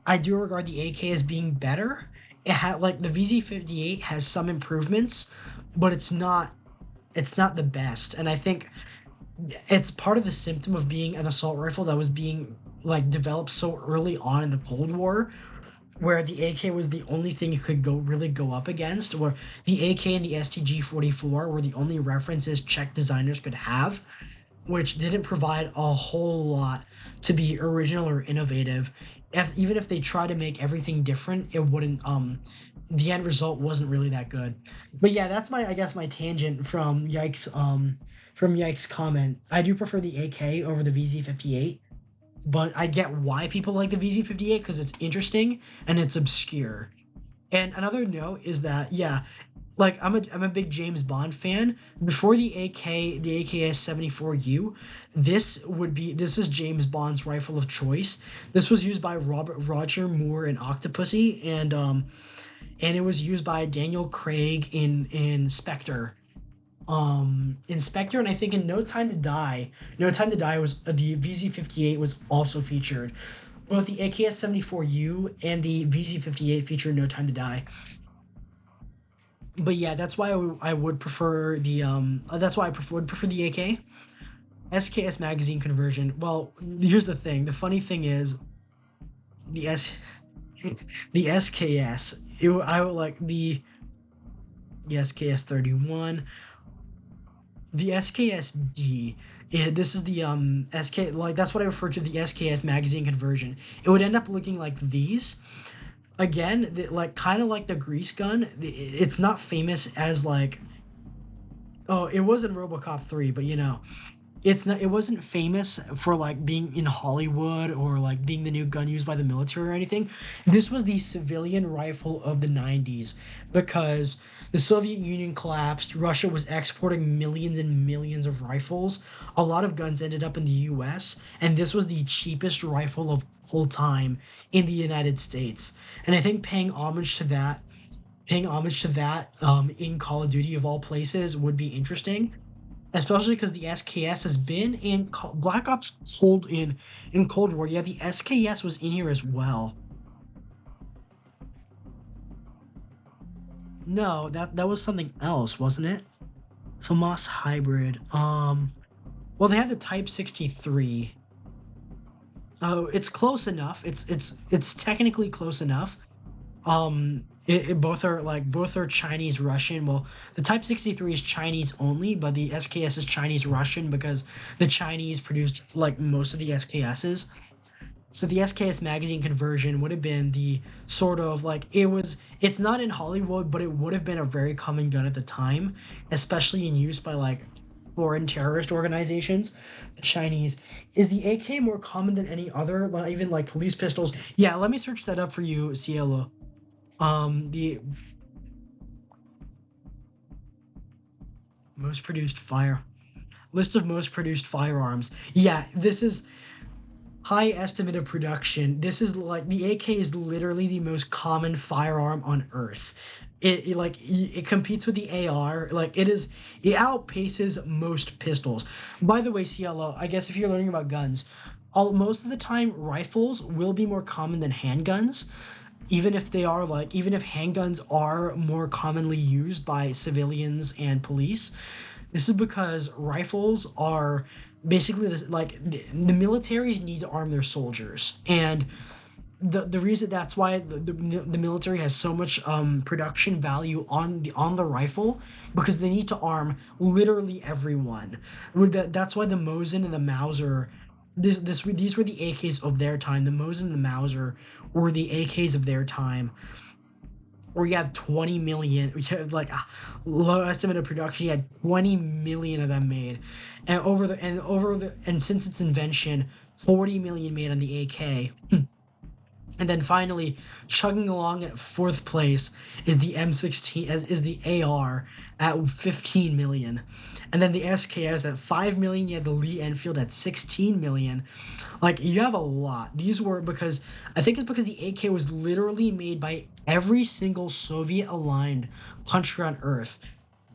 I do regard the AK as being better. It had, like, the VZ58 has some improvements, but it's not the best. And I think it's part of the symptom of being an assault rifle that was being, like, developed so early on in the Cold War, where the AK was the only thing you could go up against, where the AK and the STG-44 were the only references Czech designers could have, which didn't provide a whole lot to be original or innovative. Even if they try to make everything different, it wouldn't. The end result wasn't really that good. But yeah, that's my, I guess, my tangent from Yike's comment. I do prefer the AK over the VZ58, but I get why people like the VZ58 because it's interesting and it's obscure. And another note is that, yeah, like, I'm a big James Bond fan. Before the AKS 74U, this is James Bond's rifle of choice. This was used by Roger Moore in Octopussy, and it was used by Daniel Craig in Spectre. In Spectre, and I think in No Time to Die. No Time to Die was the VZ58 was also featured. Both the AKS 74U and the VZ58 featured No Time to Die. But yeah, that's why I would prefer the that's why would prefer the AK. SKS magazine conversion. Well, here's the thing. The funny thing is the S the SKS. I would like the SKS 31, the SKSD. This is the SK, like, that's what I refer to, the SKS magazine conversion. It would end up looking like these. Again, like, kind of like the grease gun. It's not famous as, like, oh, it was in RoboCop 3, but it wasn't famous for, like, being in Hollywood or, like, being the new gun used by the military or anything. This was the civilian rifle of the 90s because the Soviet Union collapsed. Russia was exporting millions and millions of rifles. A lot of guns ended up in the US, and this was the cheapest rifle of all time in the United States. And I think paying homage to that in Call of Duty of all places would be interesting, especially because the SKS has been in Black Ops in Cold War. Yeah, the SKS was in here as well. No, that was something else, wasn't it? FAMAS hybrid. Well, they had the Type 63. Oh, it's close enough. It's technically close enough. Both are Chinese Russian. Well, the Type 63 is Chinese only, but the SKS is Chinese Russian because the Chinese produced, like, most of the SKSs. So the SKS magazine conversion would have been the sort of, like, it's not in Hollywood, but it would have been a very common gun at the time, especially in use by, like, foreign terrorist organizations. The Chinese. Is the AK more common than any other, like, even, like, police pistols? Yeah, let me search that up for you, Cielo. The most produced fire list of most produced firearms. Yeah, this is high estimate of production. This is like the AK is literally the most common firearm on Earth. It competes with the AR. It outpaces most pistols. By the way, CLO, I guess if you're learning about guns, all most of the time rifles will be more common than handguns, even if handguns are more commonly used by civilians and police. This is because rifles are basically the militaries need to arm their soldiers, and the reason that's why the military has so much production value on the rifle, because they need to arm literally everyone. That's why the Mosin and the Mauser, these were the AKs of their time. The Mosin and the Mauser were the AKs of their time. Where you have 20 million, you have like a low estimate of production. You had 20 million of them made, and since its invention, 40 million made on the AK. And then finally, chugging along at fourth place is the M16, is the AR at 15 million. And then the SKS at 5 million. You had the Lee Enfield at 16 million. Like, you have a lot. I think it's because the AK was literally made by every single Soviet aligned country on Earth.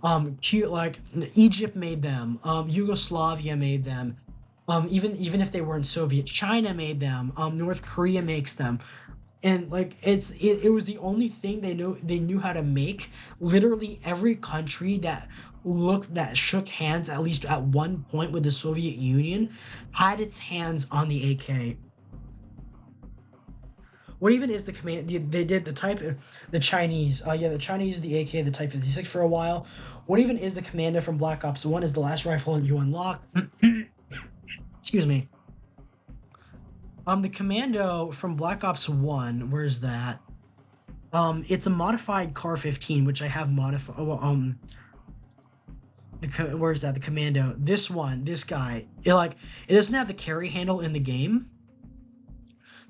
Like Egypt made them, Yugoslavia made them, even if they weren't Soviet, China made them, North Korea makes them, and like it was the only thing they knew how to make. Literally every country that shook hands at least at one point with the Soviet Union had its hands on the AK. What even is the command? They did the type, the Chinese. The Chinese, the AK, the Type 56 for a while. What even is the Commando from Black Ops 1? Is the last rifle you unlock? Excuse me. The Commando from Black Ops 1. Where's that? It's a modified Car 15, which I have modified. Where's that? The Commando. This one, this guy. It doesn't have the carry handle in the game.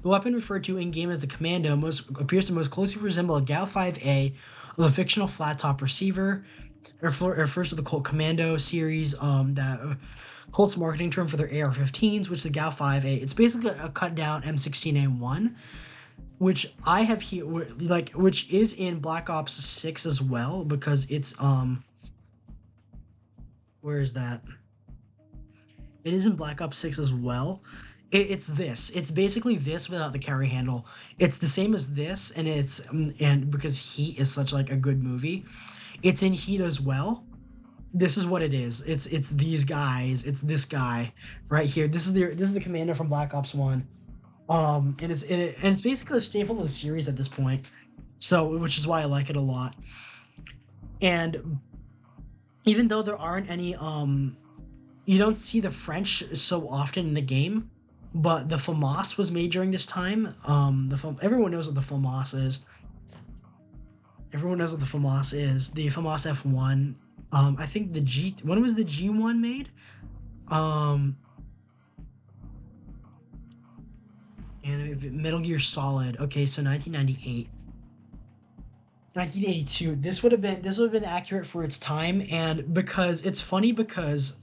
The weapon referred to in-game as the Commando appears to most closely resemble a GAU 5A of a fictional flat-top receiver. It refers to the Colt Commando series, that Colt's marketing term for their AR-15s, which is the GAU 5A. It's basically a cut-down M16A1, which I have here, which is in Black Ops 6 as well, because it's, where is that? It is in Black Ops 6 as well. It's this. It's basically this without the carry handle. It's the same as this, and because Heat is such like a good movie, it's in Heat as well. This is what it is. It's these guys. It's this guy right here. This is the Commander from Black Ops 1. And it's basically a staple of the series at this point. So, which is why I like it a lot. And even though there aren't any you don't see the French so often in the game, but the FAMAS was made during this time. Everyone knows what the FAMAS is. Everyone knows what the FAMAS is. The FAMAS F1. I think when was the G1 made? And Metal Gear Solid. Okay, so 1998. 1982. This would have been accurate for its time, and because it's funny because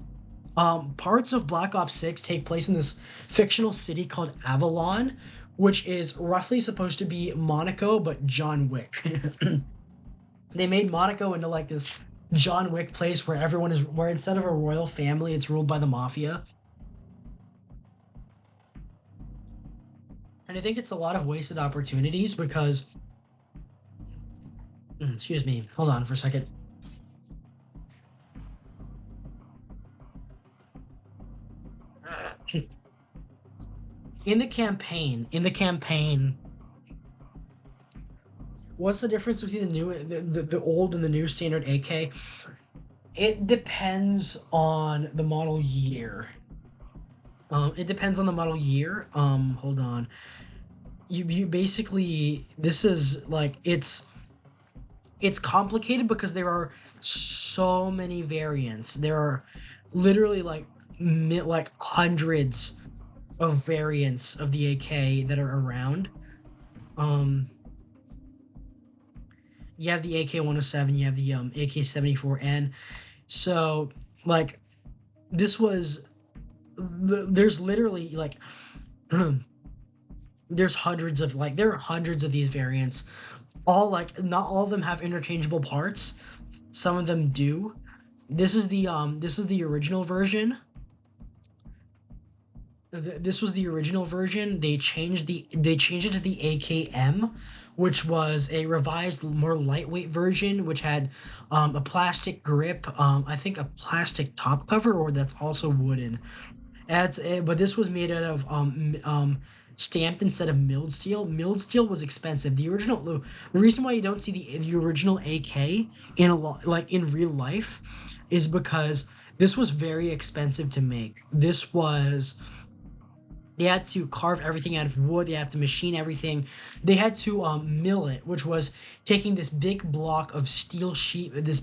parts of Black Ops 6 take place in this fictional city called Avalon, which is roughly supposed to be Monaco, but John Wick. They made Monaco into like this John Wick place where where instead of a royal family, it's ruled by the mafia. And I think it's a lot of wasted opportunities because, excuse me, hold on for a second. In the campaign, what's the difference between the old and the new standard AK? It depends on the model year. It depends on the model year. Hold on. You basically, this is like it's complicated because there are so many variants. There are literally like hundreds of variants of the AK that are around. You have the AK-107, you have the AK-74N. So like there's literally like There's hundreds of like there are hundreds of these variants. All like not all of them have interchangeable parts. Some of them do. This is the original version. This was the original version. They changed it to the AKM, which was a revised, more lightweight version, which had a plastic grip, I think a plastic top cover, or that's also wooden. But this was made out of stamped instead of milled steel. Milled steel was expensive. The reason why you don't see the original AK in a lot like in real life is because this was very expensive to make. They had to carve everything out of wood. They had to machine everything. They had to mill it, which was taking this big block of steel sheet, this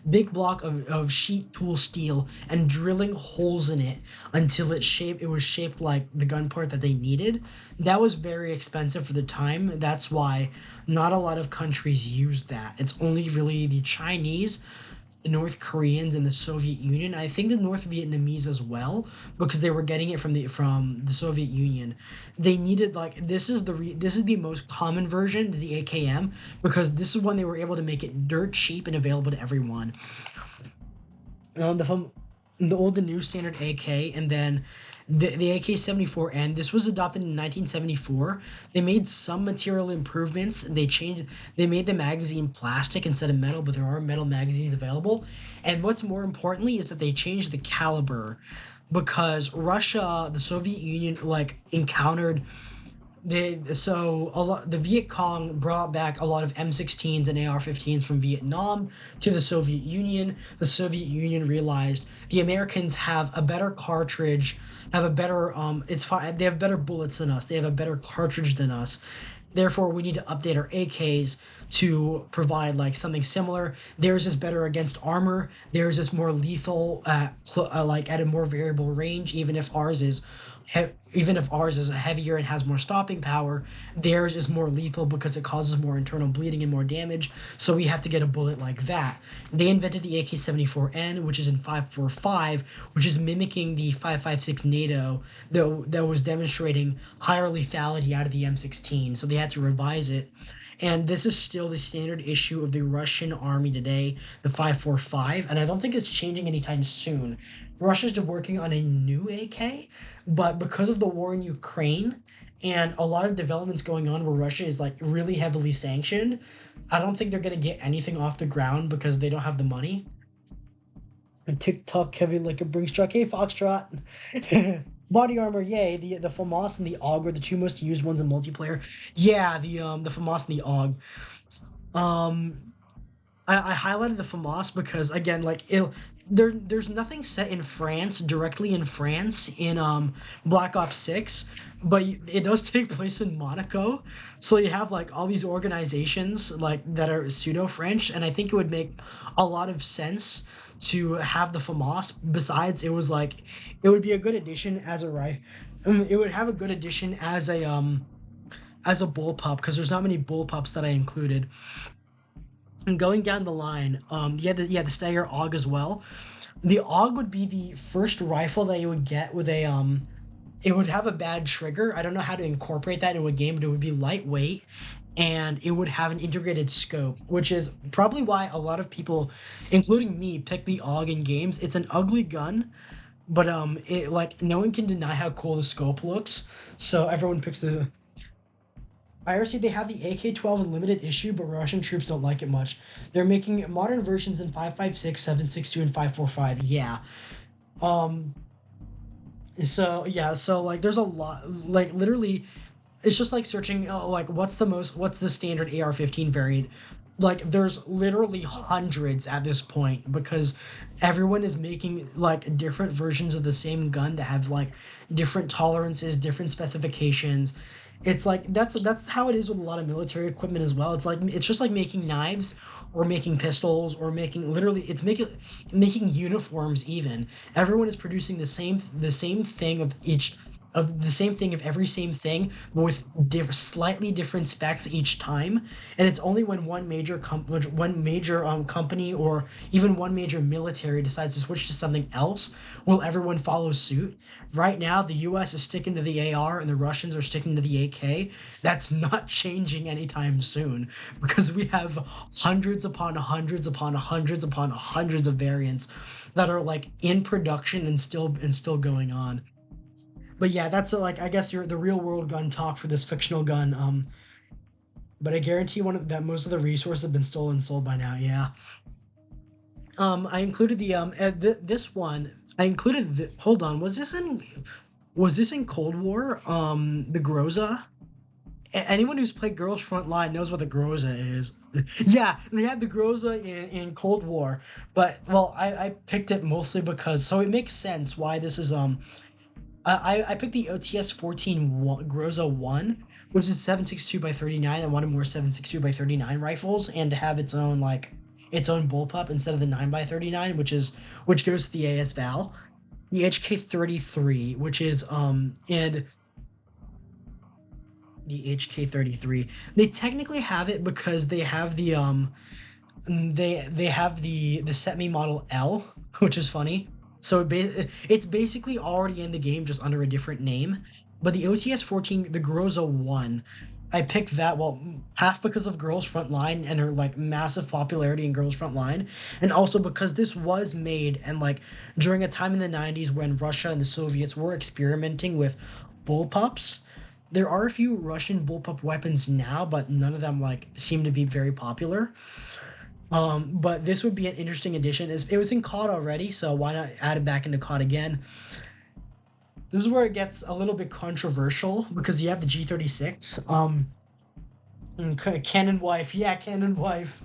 big block of sheet tool steel, and drilling holes in it until it was shaped like the gun part that they needed. That was very expensive for the time. That's why not a lot of countries used that. It's only really the Chinese, the North Koreans, and the Soviet Union. I think the North Vietnamese as well, because they were getting it from the Soviet Union. They needed like this is the most common version, the AKM, because this is when they were able to make it dirt cheap and available to everyone. The from the old the new standard AK, and then the AK-74N. This was adopted in 1974. They made some material improvements. They made the magazine plastic instead of metal, but there are metal magazines available. And what's more importantly is that they changed the caliber because Russia, the Soviet Union, like encountered the Viet Cong brought back a lot of M16s and AR-15s from Vietnam to the Soviet Union. The Soviet Union realized the Americans have a better cartridge, have a better it's fine. They have better bullets than us. They have a better cartridge than us. Therefore, we need to update our AKs to provide like something similar. Theirs is better against armor. Theirs is more lethal, like at a more variable range. Even if ours is heavier and has more stopping power, theirs is more lethal because it causes more internal bleeding and more damage. So we have to get a bullet like that. They invented the AK-74N, which is in 5.45, which is mimicking the 5.56 NATO that was demonstrating higher lethality out of the M16. So they had to revise it. And this is still the standard issue of the Russian army today, the 5.45, and I don't think it's changing anytime soon. Russia's working on a new AK, but because of the war in Ukraine and a lot of developments going on where Russia is like really heavily sanctioned, I don't think they're gonna get anything off the ground because they don't have the money. And TikTok heavy like a Brinks truck. Hey Foxtrot. Body armor, yay! The FAMAS and the AUG are the two most used ones in multiplayer. Yeah, the FAMAS and the AUG. Um, I highlighted the FAMAS because again, there's nothing set in France directly in France in Black Ops 6, but it does take place in Monaco. So you have like all these organizations like that are pseudo French, and I think it would make a lot of sense to have the FAMAS. Besides, it would be a good addition as a rifle. It would have a good addition as a bullpup because there's not many bullpups that I included. And going down the line, the Stagger AUG as well. The AUG would be the first rifle that you would get with a it would have a bad trigger. I don't know how to incorporate that into a game, but it would be lightweight and it would have an integrated scope, which is probably why a lot of people, including me, pick the AUG in games. It's an ugly gun, but it like no one can deny how cool the scope looks, so everyone picks the IRC. They have the AK-12 in limited issue, but Russian troops don't like it much. They're making modern versions in 5.56, 7.62, and 5.45. Yeah. Um. So yeah. So like, there's a lot. Like literally, it's just like searching. Like, what's the standard AR-15 variant? Like, there's literally hundreds at this point because everyone is making like different versions of the same gun that have like different tolerances, different specifications. It's like that's how it is with a lot of military equipment as well. It's just like making knives or making pistols or making literally it's making uniforms even. Everyone is producing the same thing of each of the same thing of every same thing, but with slightly different specs each time. And it's only when one major company or even one major military decides to switch to something else will everyone follow suit. Right now, the U.S. is sticking to the AR and the Russians are sticking to the AK. That's not changing anytime soon because we have hundreds upon hundreds upon hundreds upon hundreds of variants that are like in production and still going on. But yeah, that's like I guess the real world gun talk for this fictional gun. But I guarantee that most of the resources have been stolen and sold by now. Yeah. I included this one. I included hold on. Was this in Cold War? The Groza. Anyone who's played Girls Front Line knows what the Groza is. Yeah, they had the Groza in Cold War, but well, I picked it mostly because so it makes sense why this is I picked the OTS 14 Groza 1, which is 7.62 by 39. I wanted more 7.62 by 39 rifles and to have its own bullpup instead of the 9 by 39, which goes to the AS Val. The HK33, which is and the HK33. They technically have it because they have the set me model L, which is funny. So it's basically already in the game, just under a different name. But the OTS 14, the Groza 1, I picked that, well, half because of Girls Frontline and her like massive popularity in Girls Frontline, and also because this was made and like during a time in the 90s when Russia and the Soviets were experimenting with bullpups. There are a few Russian bullpup weapons now, but none of them like seem to be very popular. But this would be an interesting addition. It was in COD already, so why not add it back into COD again? This is where it gets a little bit controversial because you have the G36. Cannon wife, yeah, Cannon wife.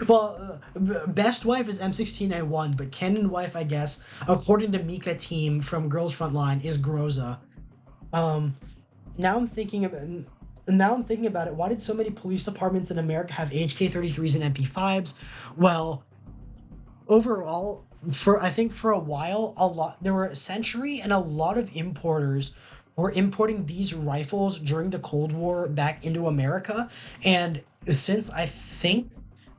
Well, best wife is M16A1, but Cannon wife, I guess, according to Mika Team from Girls Frontline, is Groza. Um, now I'm thinking of Now I'm thinking about it. Why did so many police departments in America have HK33s and MP5s? Well, overall, for I think for a while, there were a century and a lot of importers were importing these rifles during the Cold War back into America, and since I think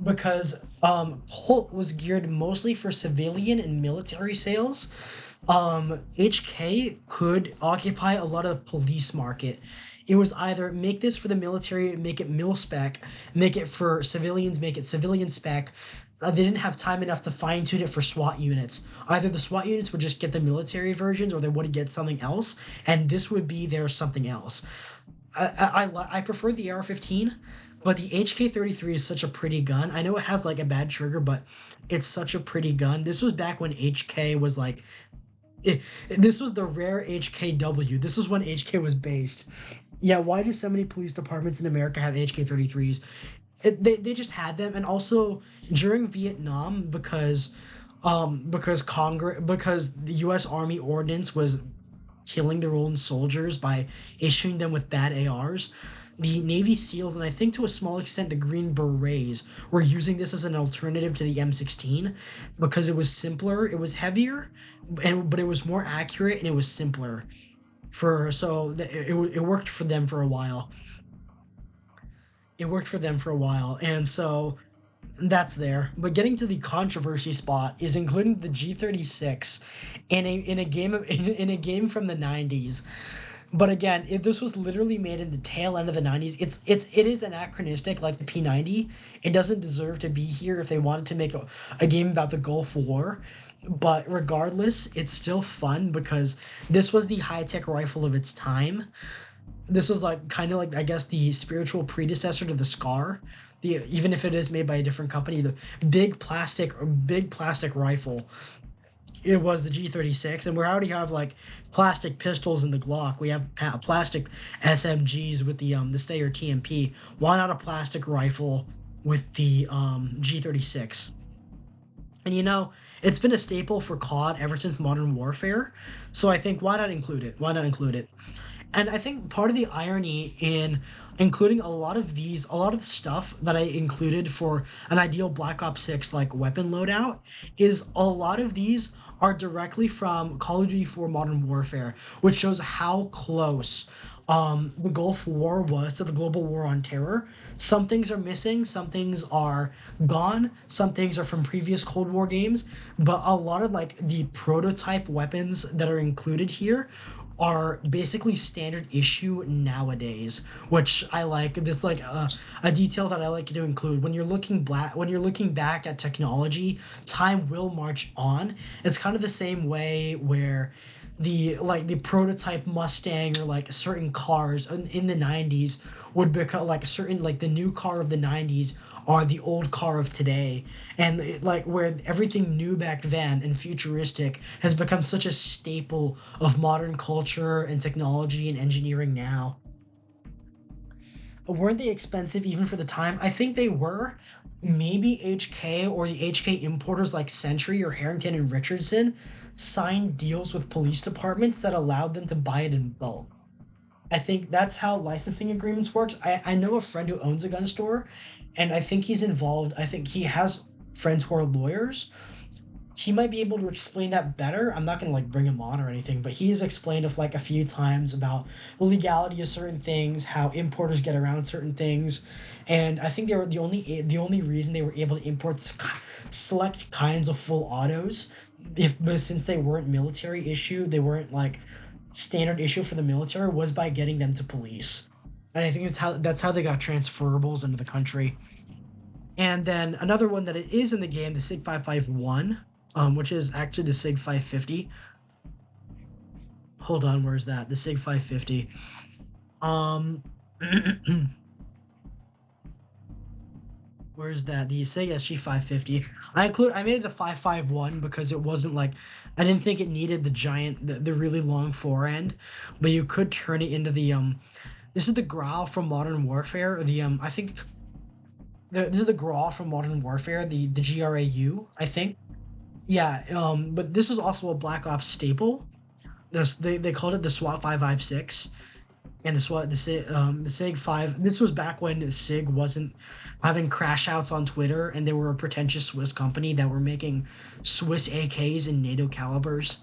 because Colt was geared mostly for civilian and military sales, HK could occupy a lot of the police market. It was either make this for the military, make it mil spec, make it for civilians, make it civilian spec. They didn't have time enough to fine tune it for SWAT units. Either the SWAT units would just get the military versions, or they would get something else, and this would be their something else. I prefer the AR-15, but the HK-33 is such a pretty gun. I know it has like a bad trigger, but it's such a pretty gun. This was back when HK was like, this was the rare HKW. This was when HK was based. Yeah, why do so many police departments in America have HK-33s? They just had them, and also during Vietnam because the U.S. Army ordnance was killing their own soldiers by issuing them with bad ARs. The Navy SEALs, and I think to a small extent the Green Berets, were using this as an alternative to the M16 because it was simpler, it was heavier, but it was more accurate and it was simpler. It worked for them for a while. It worked for them for a while, and so that's there. But getting to the controversy spot is including the G36 in a game from the 90s. But again, if this was literally made in the tail end of the 90s, it is anachronistic like the P90. It doesn't deserve to be here if they wanted to make a game about the Gulf War. But regardless, it's still fun because this was the high-tech rifle of its time. This was like kind of like I guess the spiritual predecessor to the Scar. Even if it is made by a different company, the big plastic rifle. It was the G36, and we already have like plastic pistols in the Glock. We have plastic SMGs with the Stayer TMP. Why not a plastic rifle with the G36? And it's been a staple for COD ever since Modern Warfare. So I think why not include it? Why not include it? And I think part of the irony in including a lot of the stuff that I included for an ideal Black Ops 6 like weapon loadout is a lot of these are directly from Call of Duty 4 Modern Warfare, which shows how close the Gulf War was to the global war on terror. Some things are missing, some things are gone, some things are from previous Cold War games, but a lot of like the prototype weapons that are included here are basically standard issue nowadays, which I like. This like a detail that I like to include when you're looking back at technology, time will march on. It's kind of the same way where the prototype Mustang or like certain cars in the 90s would become like a certain like the new car of the 90s are the old car of today, and like where everything new back then and futuristic has become such a staple of modern culture and technology and engineering now. Weren't they expensive even for the time? I think they were. Maybe HK or the HK importers like Century or Harrington and Richardson signed deals with police departments that allowed them to buy it in bulk. I think that's how licensing agreements works. I know a friend who owns a gun store, and I think he's involved. I think he has friends who are lawyers. He might be able to explain that better. I'm not gonna like bring him on or anything, but he has explained it like a few times about the legality of certain things, how importers get around certain things, and I think they were the only reason they were able to import select kinds of full autos, if but since they weren't military issue, they weren't like standard issue for the military, was by getting them to police, and I think that's how they got transferables into the country. And then another one that it is in the game, the Sig 551, which is actually the Sig 550. Hold on, where's that? The Sig 550. Um, where's that? The Sig SG 550. I made it the 551 because it wasn't like I didn't think it needed the really long forend, but you could turn it into the This is the Growl from Modern Warfare, or the I think this is the Graw from Modern Warfare, the GRAU, I think. Yeah, but this is also a Black Ops staple. They called it the SWAT 556, and the SIG 5. This was back when SIG wasn't having crash outs on Twitter, and they were a pretentious Swiss company that were making Swiss AKs and NATO calibers.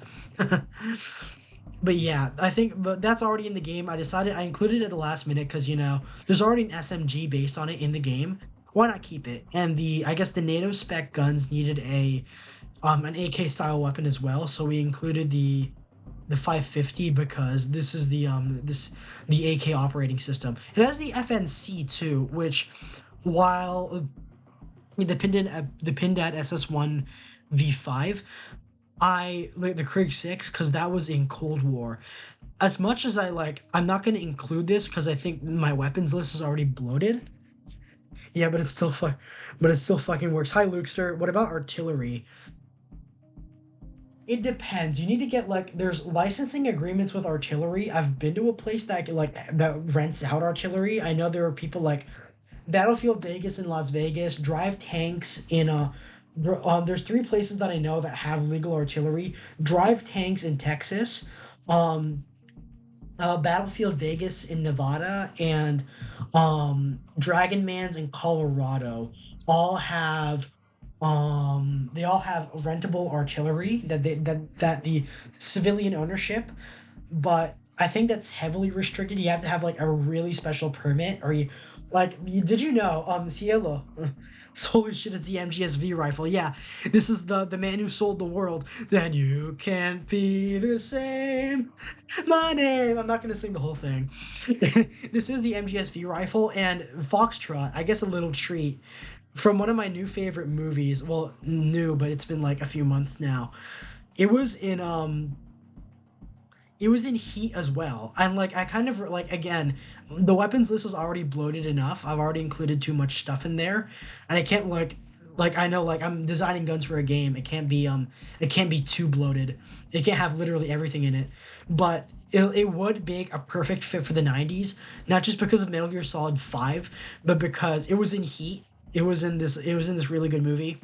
But yeah, but that's already in the game. I included it at the last minute because there's already an SMG based on it in the game. Why not keep it? And I guess the NATO spec guns needed an AK style weapon as well, so we included the 550 because this is the AK operating system. It has the FNC too, which while the Pindat SS1 V5, I like the Krieg 6 because that was in Cold War. As much as I'm not going to include this because I think my weapons list is already bloated. Yeah, but it still fucking works. Hi, Lukester. What about artillery? It depends. You need to get there's licensing agreements with artillery. I've been to a place that rents out artillery. I know there are people like Battlefield Vegas in Las Vegas, Drive Tanks in there's three places that I know that have legal artillery. Drive Tanks in Texas, Battlefield Vegas in Nevada, and Dragon Man's in Colorado they all have rentable artillery that the civilian ownership, but I think that's heavily restricted. You have to have like a really special permit, or did you know Cielo holy shit, it's the MGSV rifle. Yeah, this is the man who sold the world. Then you can't be the same. My name. I'm not gonna sing the whole thing. This is the MGSV rifle, and Foxtrot. I guess a little treat from one of my new favorite movies. Well, new, but it's been like a few months now. It was in Heat as well. And I kind of again, the weapons list is already bloated enough. I've already included too much stuff in there, and I can't I know I'm designing guns for a game. It can't be too bloated. It can't have literally everything in it. But it would make a perfect fit for the 90s, not just because of Metal Gear Solid 5, but because it was in Heat. It was in this really good movie,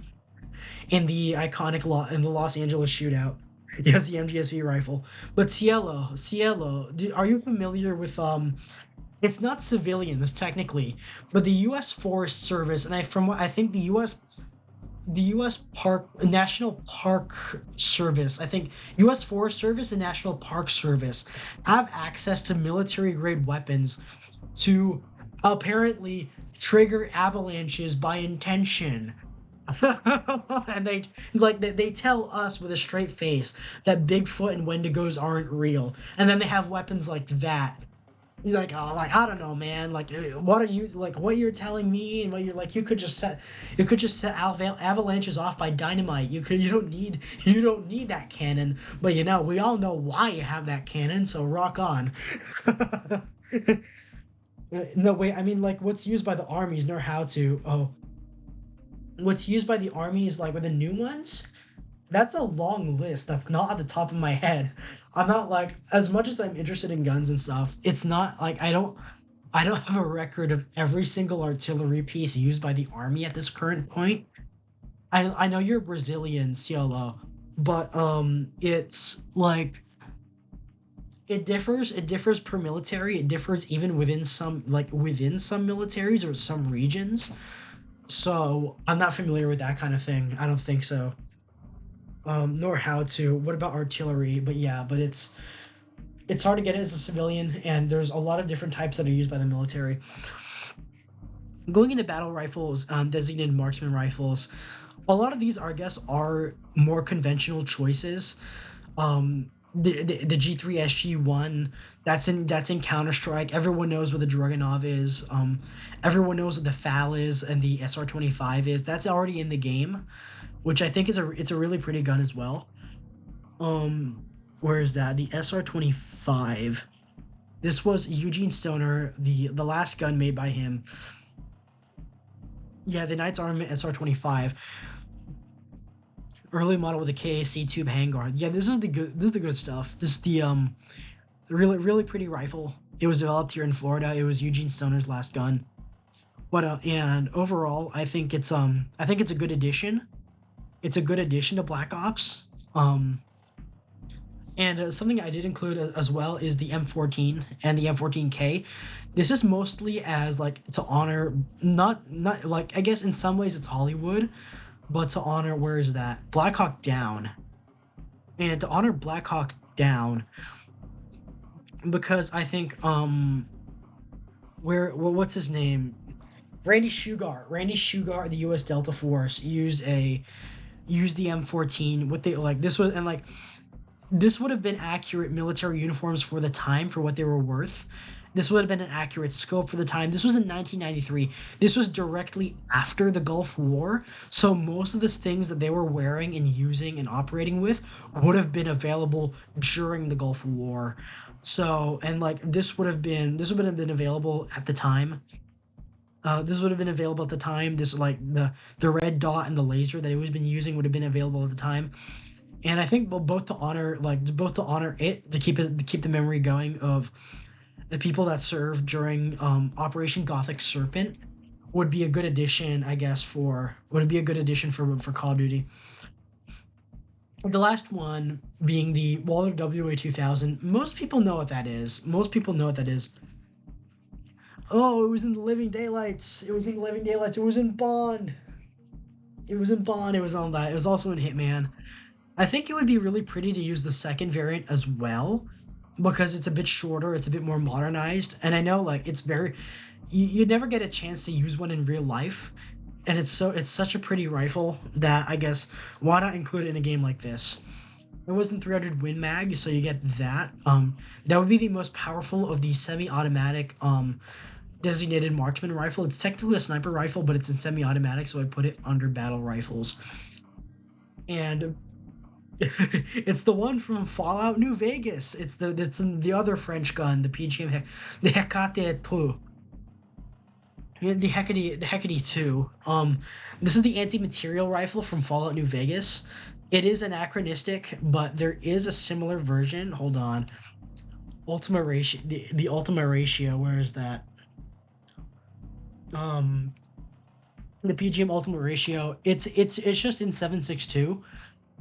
in the in the Los Angeles shootout. Yes, the MGSV rifle. But Cielo, are you familiar with it's not civilians technically, but the U.S. Forest Service, and from what I think the U.S. National Park Service, I think U.S. Forest Service and National Park Service have access to military grade weapons to apparently trigger avalanches by intention. And they tell us with a straight face that Bigfoot and Wendigos aren't real, and then they have weapons like that. You're like, oh, like I don't know, man. Like, what are you like? What you're telling me, and what you're like, you could just set avalanches off by dynamite. You don't need that cannon. But we all know why you have that cannon. So rock on. No, wait. I mean, like, what's used by the armies, nor how to. Oh, what's used by the armies, like with the new ones? That's a long list. That's not at the top of my head. I'm not like as much as I'm interested in guns and stuff. It's not like I don't have a record of every single artillery piece used by the army at this current point. I know you're Brazilian, Ciolo, but it's like it differs per military. It differs even within some militaries or some regions. So I'm not familiar with that kind of thing. I don't think so. Nor how to. What about artillery? But yeah, but it's hard to get it as a civilian, and there's a lot of different types that are used by the military. Going into battle rifles, designated marksman rifles, a lot of these, I guess, are more conventional choices. The G3 SG1, that's in Counter Strike. Everyone knows what the Dragunov is. Everyone knows what the FAL is and the SR25 is. That's already in the game, which I think it's a really pretty gun as well. Where is that? The SR25. This was Eugene Stoner, the last gun made by him. Yeah, the Knights Armament SR25. Early model with a KAC tube handguard. Yeah, this is the good stuff. This is the really pretty rifle. It was developed here in Florida. It was Eugene Stoner's last gun. But and overall, I think it's a good addition. It's a good addition to Black Ops. And something I did include as well is the M14 and the M14K. This is mostly as like to honor not like I guess in some ways it's Hollywood, but to honor where is that Black Hawk Down, and to honor Black Hawk Down because I think what's his name, Randy Shugart, the U.S. Delta Force used the M14. What they like this would have been accurate military uniforms for the time for what they were worth. This would have been an accurate scope for the time. This was in 1993. This was directly after the Gulf War, so most of the things that they were wearing and using and operating with would have been available during the Gulf War. So, and like this would have been available at the time. This would have been available at the time. This like the red dot and the laser that it was been using would have been available at the time. And I think both to honor it to keep the memory going of the people that served during Operation Gothic Serpent would be a good addition, I guess, for Call of Duty. The last one being the Walther WA-2000. Most people know what that is. Oh, it was in the Living Daylights. It was in Bond. It was on that. It was also in Hitman. I think it would be really pretty to use the second variant as well, because it's a bit shorter, it's a bit more modernized, and I know like it's very you'd never get a chance to use one in real life, and it's such a pretty rifle that I guess why not include it in a game like this. It wasn't 300 Win Mag, so you get that. That would be the most powerful of the semi-automatic designated marksman rifle. It's technically a sniper rifle, but it's in semi-automatic, so I put it under battle rifles. And it's the one from Fallout New Vegas. It's in the other French gun, the PGM, the Hecate 2. The Hecate 2. This is the anti-material rifle from Fallout New Vegas. It is anachronistic, but there is a similar version. Hold on. Ultima Ratio, the Ultima Ratio, where is that? The PGM Ultima Ratio. It's just in 7.62,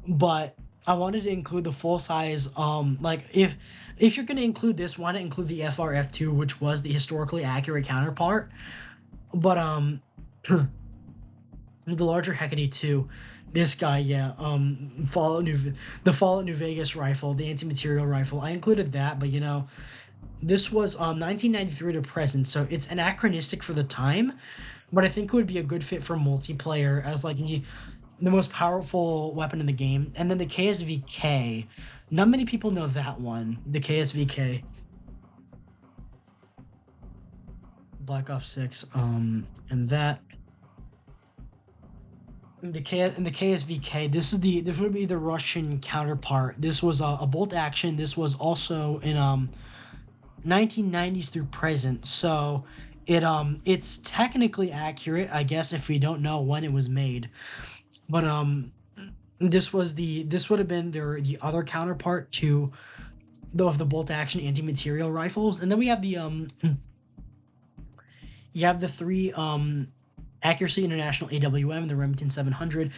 but I wanted to include the full size. Like if you're gonna include this, why not include the FRF2, which was the historically accurate counterpart? But the larger Hecate 2. This guy, yeah, the Fallout New Vegas rifle, the anti-material rifle. I included that, but this was 1993 to present, so it's anachronistic for the time, but I think it would be a good fit for multiplayer as like the most powerful weapon in the game. And then the KSVK, not many people know that one. The KSVK, Black Ops 6, and that. In the KSVK, this would be the Russian counterpart. This was a bolt action. This was also in 1990s through present. So it's technically accurate, I guess, if we don't know when it was made. But this would have been the other counterpart to the bolt action anti-material rifles. And then we have the you have the three Accuracy International AWM and the Remington 700.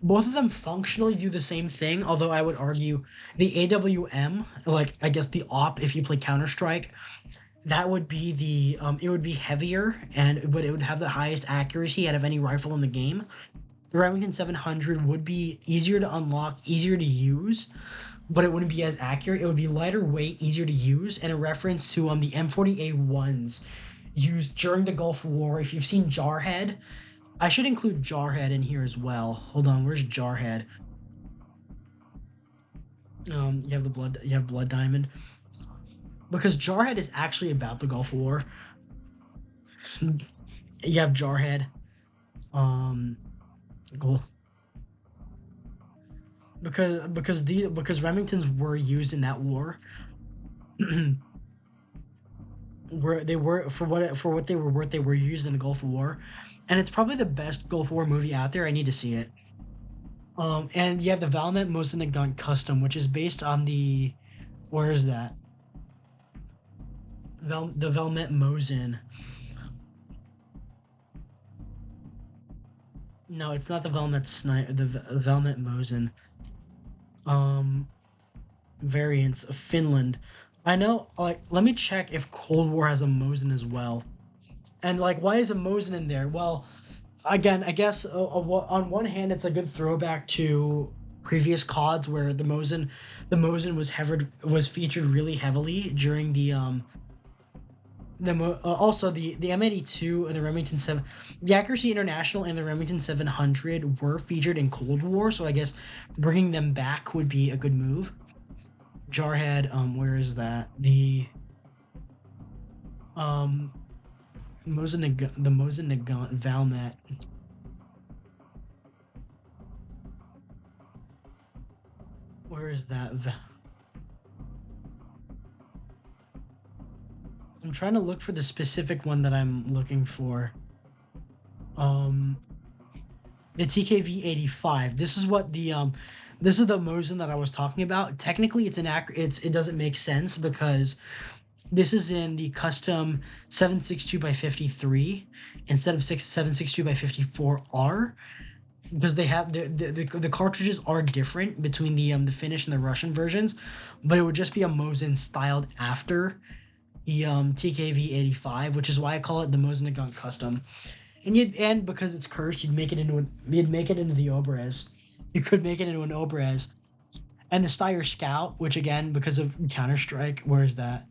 Both of them functionally do the same thing, although I would argue the AWM, like I guess the op if you play Counter-Strike, that would be it would be heavier but it would have the highest accuracy out of any rifle in the game. The Remington 700 would be easier to unlock, easier to use, but it wouldn't be as accurate. It would be lighter weight, easier to use, and a reference to the M40A1s used during the Gulf War. If you've seen Jarhead, I should include Jarhead in here as well. Hold on, where's Jarhead? You have Blood Diamond, because Jarhead is actually about the Gulf War. You have Jarhead, cool. Because Remingtons were used in that war. Where they were for what they were worth, they were used in the Gulf War, and it's probably the best Gulf War movie out there. I need to see it. And you have the Valmet Mosin Gun Custom, which is based on the, where is that? The Valmet Mosin. No, it's not the Valmet Sniper. The Valmet Mosin. Variants of Finland. I know, like, let me check if Cold War has a Mosin as well. And, like, why is a Mosin in there? Well, again, I guess on one hand, it's a good throwback to previous CODs where the Mosin was featured really heavily during also the M82 and the Remington 7, the Accuracy International and the Remington 700 were featured in Cold War, so I guess bringing them back would be a good move. Jarhead, where is that? The Mosin Nagant Valmet. Where is that? I'm trying to look for the specific one that I'm looking for. The TKV 85. This is what this is the Mosin that I was talking about. Technically, it doesn't make sense because this is in the custom 762x53 instead of 762x54R, because they have the cartridges are different between the Finnish and the Russian versions, but it would just be a Mosin styled after the TKV 85, which is why I call it the Mosin Gun Custom. And because it's cursed, you'd make it into the Obrez. You could make it into an Obrez. And the Steyr Scout, which again, because of Counter-Strike, where is that?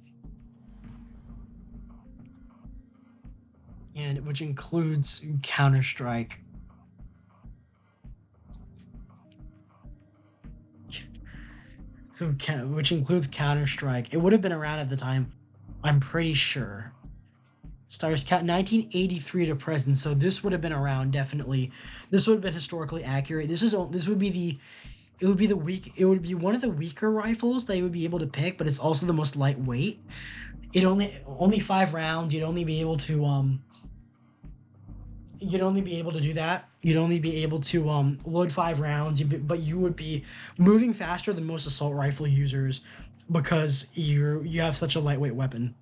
And which includes Counter-Strike. Which includes Counter-Strike. It would have been around at the time, I'm pretty sure. Steyr Scout 1983 to present, so this would have been around definitely. This would have been historically accurate. This would be one of the weaker rifles that you would be able to pick, but it's also the most lightweight. It only 5 rounds. You'd only be able to do that. You'd only be able to load 5 rounds, but you would be moving faster than most assault rifle users because you have such a lightweight weapon.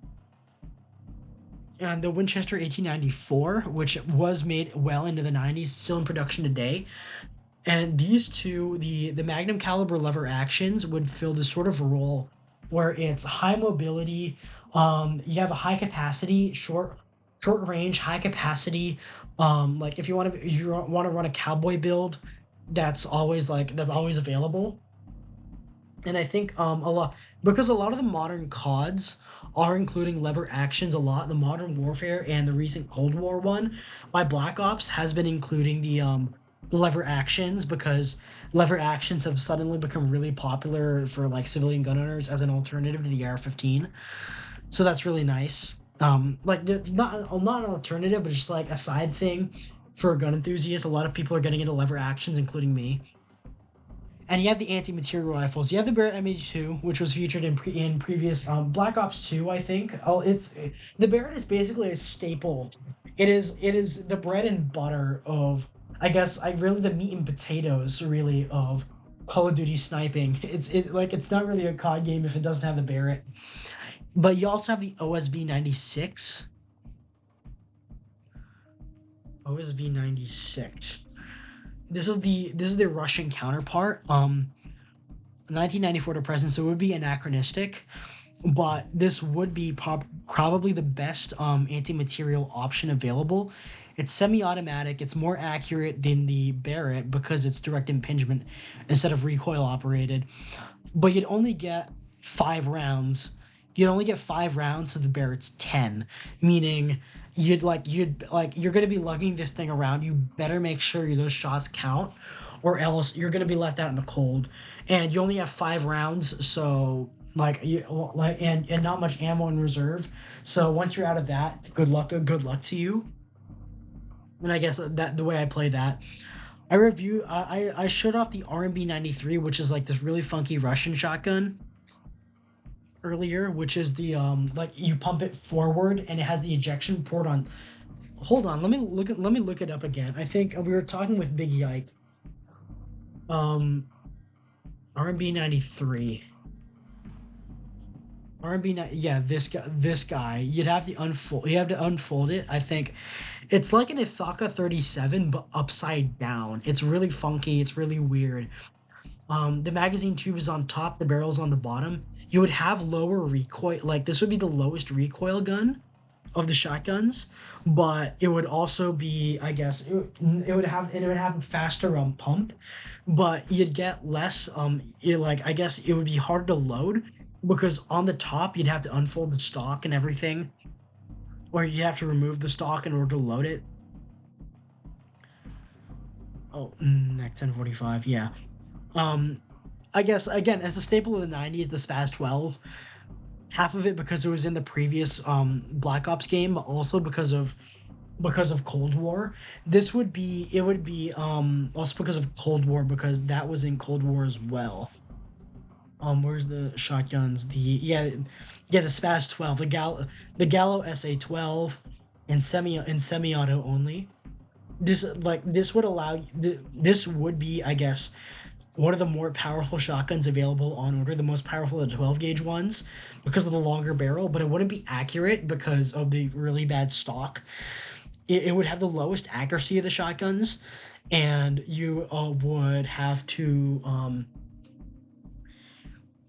And the Winchester 1894, which was made well into the 90s, still in production today. And these two, the Magnum caliber lever actions, would fill this sort of role where it's high mobility. You have a high capacity, short short range, high capacity. Like if you want to run a cowboy build, that's always available. And I think a lot because a lot of the modern CODs are including lever actions a lot. The Modern Warfare and the recent Cold War one by Black Ops has been including the lever actions because lever actions have suddenly become really popular for like civilian gun owners as an alternative to the AR-15. So that's really nice. Like not an alternative, but just like a side thing for gun enthusiasts. A lot of people are getting into lever actions, including me. And you have the anti-material rifles. You have the Barrett M82, which was featured in previous Black Ops 2, I think. The Barrett is basically a staple. It is the bread and butter of, I guess, I really the meat and potatoes really of Call of Duty sniping. It's not really a COD game if it doesn't have the Barrett. But you also have the OSV 96. OSV 96. This is the Russian counterpart. 1994 to present, so it would be anachronistic, but this would be probably the best anti-material option available. It's semi-automatic. It's more accurate than the Barrett because it's direct impingement instead of recoil operated. But you'd only get 5 rounds. You'd only get 5 rounds, so the Barrett's 10, meaning you're gonna be lugging this thing around. You better make sure those shots count, or else you're gonna be left out in the cold. And you only have 5 rounds, so and not much ammo in reserve. So once you're out of that, good luck to you. And I guess that the way I play that, I showed off the RMB 93, which is like this really funky Russian shotgun earlier, which is the like you pump it forward and it has the ejection port on. Hold on, let me look it up again. I think we were talking with Big Yike. RMB 93. Yeah, this guy. You have to unfold it. I think it's like an Ithaka 37 but upside down. It's really funky, it's really weird. The magazine tube is on top, the barrel's on the bottom. You would have lower recoil, like this would be the lowest recoil gun of the shotguns, but it would also be, I guess, it would have a faster pump, but you'd get less I guess it would be hard to load because on the top you'd have to unfold the stock and everything, or you have to remove the stock in order to load it. Oh, next 1045, yeah. I guess again as a staple of the 90s, the SPAS 12, half of it because it was in the previous Black Ops game, but also because of Cold War. It would be also because of Cold War because that was in Cold War as well. Where's the shotguns? The SPAS 12, the Gallo SA 12, and semi-auto only. This would be, I guess, one of the more powerful shotguns available on order, the most powerful of the 12 gauge ones because of the longer barrel, but it wouldn't be accurate because of the really bad stock. It would have the lowest accuracy of the shotguns, and you would have to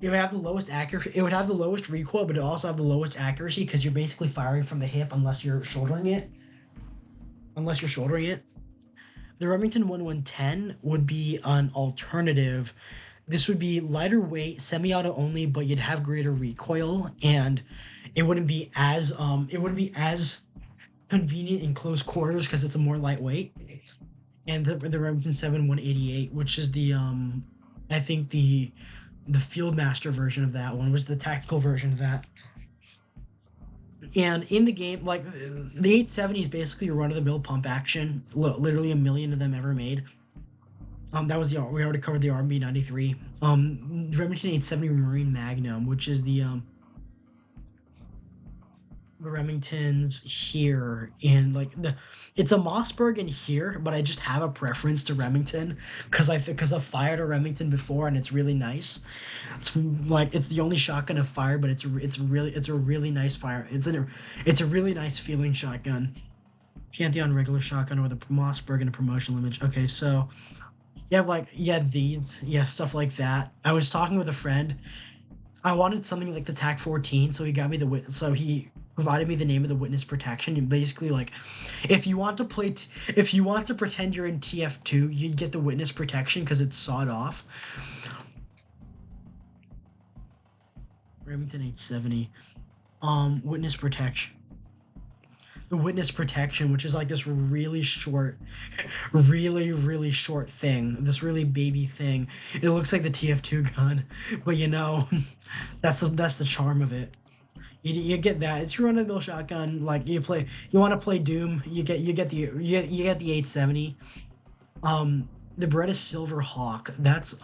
it would have the lowest accuracy. It would have the lowest recoil, but it also have the lowest accuracy because you're basically firing from the hip unless you're shouldering it. The Remington 1110 would be an alternative. This would be lighter weight, semi-auto only, but you'd have greater recoil, and it wouldn't be as convenient in close quarters because it's a more lightweight. And the Remington 7188, which is the I think the Fieldmaster version of that one, was the tactical version of that. And in the game, like the 870 is basically a run-of-the-mill pump action. Literally a million of them ever made. That was we already covered the RMB 93. Remington 870 Marine Magnum, which is the Remingtons here, and it's a Mossberg in here, but I just have a preference to Remington because I've fired a Remington before and it's really nice. It's the only shotgun I've fired, but it's a really nice fire. It's a really nice feeling shotgun. Pantheon regular shotgun with a Mossberg and a promotional image. Okay, so you have these, stuff like that. I was talking with a friend. I wanted something like the TAC 14, so he got me provided me the name of the witness protection. And basically, like, if you want to if you want to pretend you're in TF2, you'd get the witness protection because it's sawed off. Remington 870. Witness protection. The witness protection, which is like this really short, really short thing. This really baby thing. It looks like the TF2 gun, but you know, that's the charm of it. You get that. It's your run-of-the-mill shotgun. Like you want to play Doom. You get the 870. The Beretta Silver Hawk. That's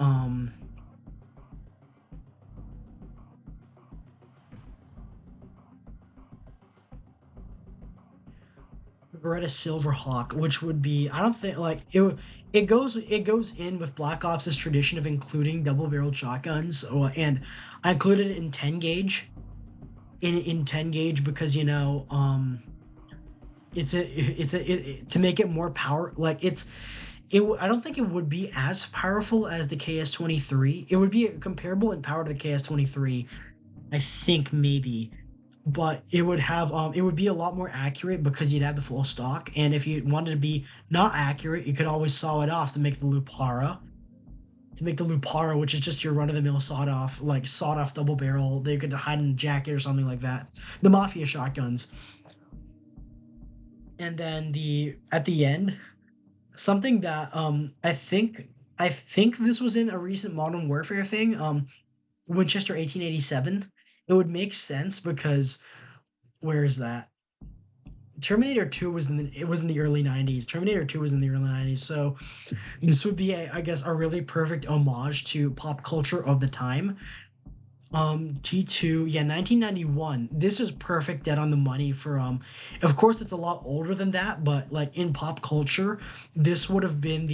Beretta Silver Hawk, which would be, I don't think, like it goes in with Black Ops' tradition of including double-barreled shotguns, and I included it in 10 gauge. In 10 gauge because to make it more power, like I don't think it would be as powerful as the KS23. It would be comparable in power to the KS23, I think, maybe, but it would be a lot more accurate because you'd have the full stock. And if you wanted to be not accurate, you could always saw it off to make the Lupara. Which is just your run-of-the-mill sawed off double barrel. They could hide in a jacket or something like that. The Mafia shotguns. And then at the end, something that I think this was in a recent Modern Warfare thing. Winchester 1887. It would make sense because where is that? Terminator 2 was in the early 90s. Terminator 2 was in the early 90s. So this would be, I guess, a really perfect homage to pop culture of the time. T2, yeah, 1991. This is perfect, dead on the money for of course it's a lot older than that, but like in pop culture, this would have been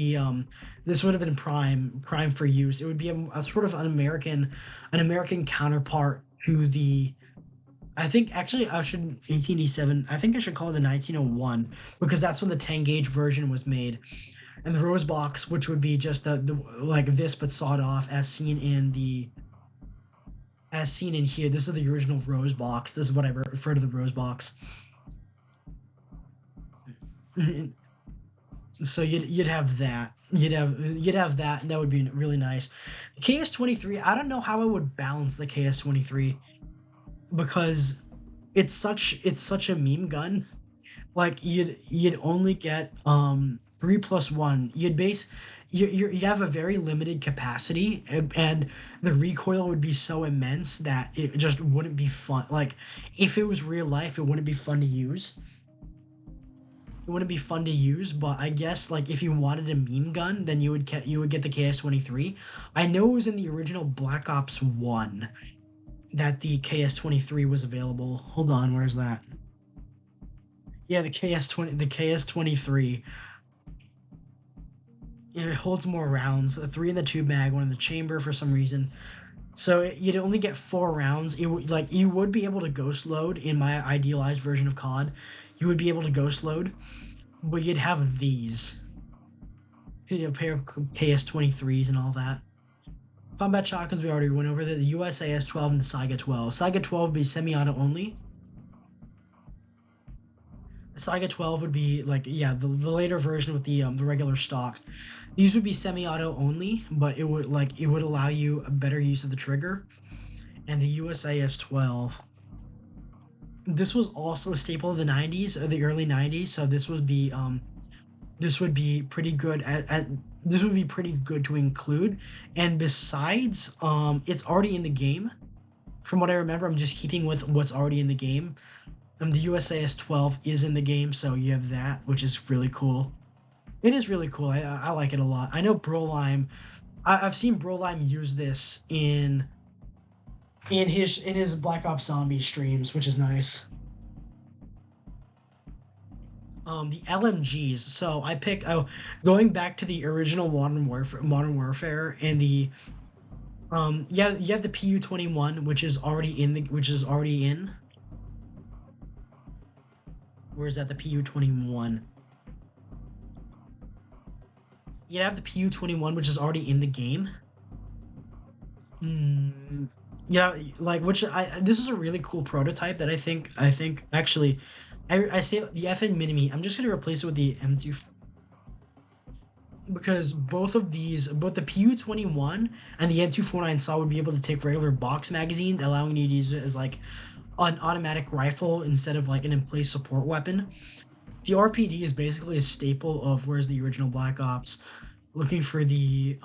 prime for use. It would be a sort of an American counterpart to the, I think actually I should 1887. I think I should call it the 1901 because that's when the 10 gauge version was made. And the Rose Box, which would be just the like this but sawed off as seen in here. This is the original Rose Box. This is what I refer to the Rose Box. So you'd have that. You'd have that, and that would be really nice. KS23. I don't know how I would balance the KS23 because it's such a meme gun. Like you'd only get 3+1. You have a very limited capacity, and the recoil would be so immense that it just wouldn't be fun. Like if it was real life, it wouldn't be fun to use. It wouldn't be fun to use, but I guess like if you wanted a meme gun, then you would get the KS23. I know it was in the original Black Ops 1 that the KS23 was available. Hold on, where's that? Yeah, the KS23. It holds more rounds. Three in the tube mag, one in the chamber for some reason. So you'd only get 4 rounds. You would be able to ghost load in my idealized version of COD. You would be able to ghost load, but you'd have these. You'd have a pair of KS23s and all that. Combat shotguns we already went over. The USAS 12 and the Saiga 12. Saiga 12 would be semi-auto only. The Saiga 12 would be like, yeah, the later version with the regular stock. These would be semi-auto only, but it would allow you a better use of the trigger. And the USAS 12. This was also a staple of the 90s, or the early 90s, so this would be pretty good this would be pretty good to include. And besides, it's already in the game. From what I remember, I'm just keeping with what's already in the game. The USAS 12 is in the game, so you have that, which is really cool. It is really cool. I like it a lot. I know Brolime. I've seen Brolime use this in his Black Ops Zombie streams, which is nice. The LMGs. So I pick going back to the original Modern Warfare, and the yeah, you have the PU-21, which is already in. Where is that? The PU-21. You have the PU-21, which is already in the game. Yeah, like which this is a really cool prototype that I think actually I say the FN Mini-Me. I'm just gonna replace it with the M2 because both of these, both the PU-21 and the M249 saw would be able to take regular box magazines, allowing you to use it as like an automatic rifle instead of like an in-place support weapon. The RPD is basically a staple of where's the original Black Ops. Looking for the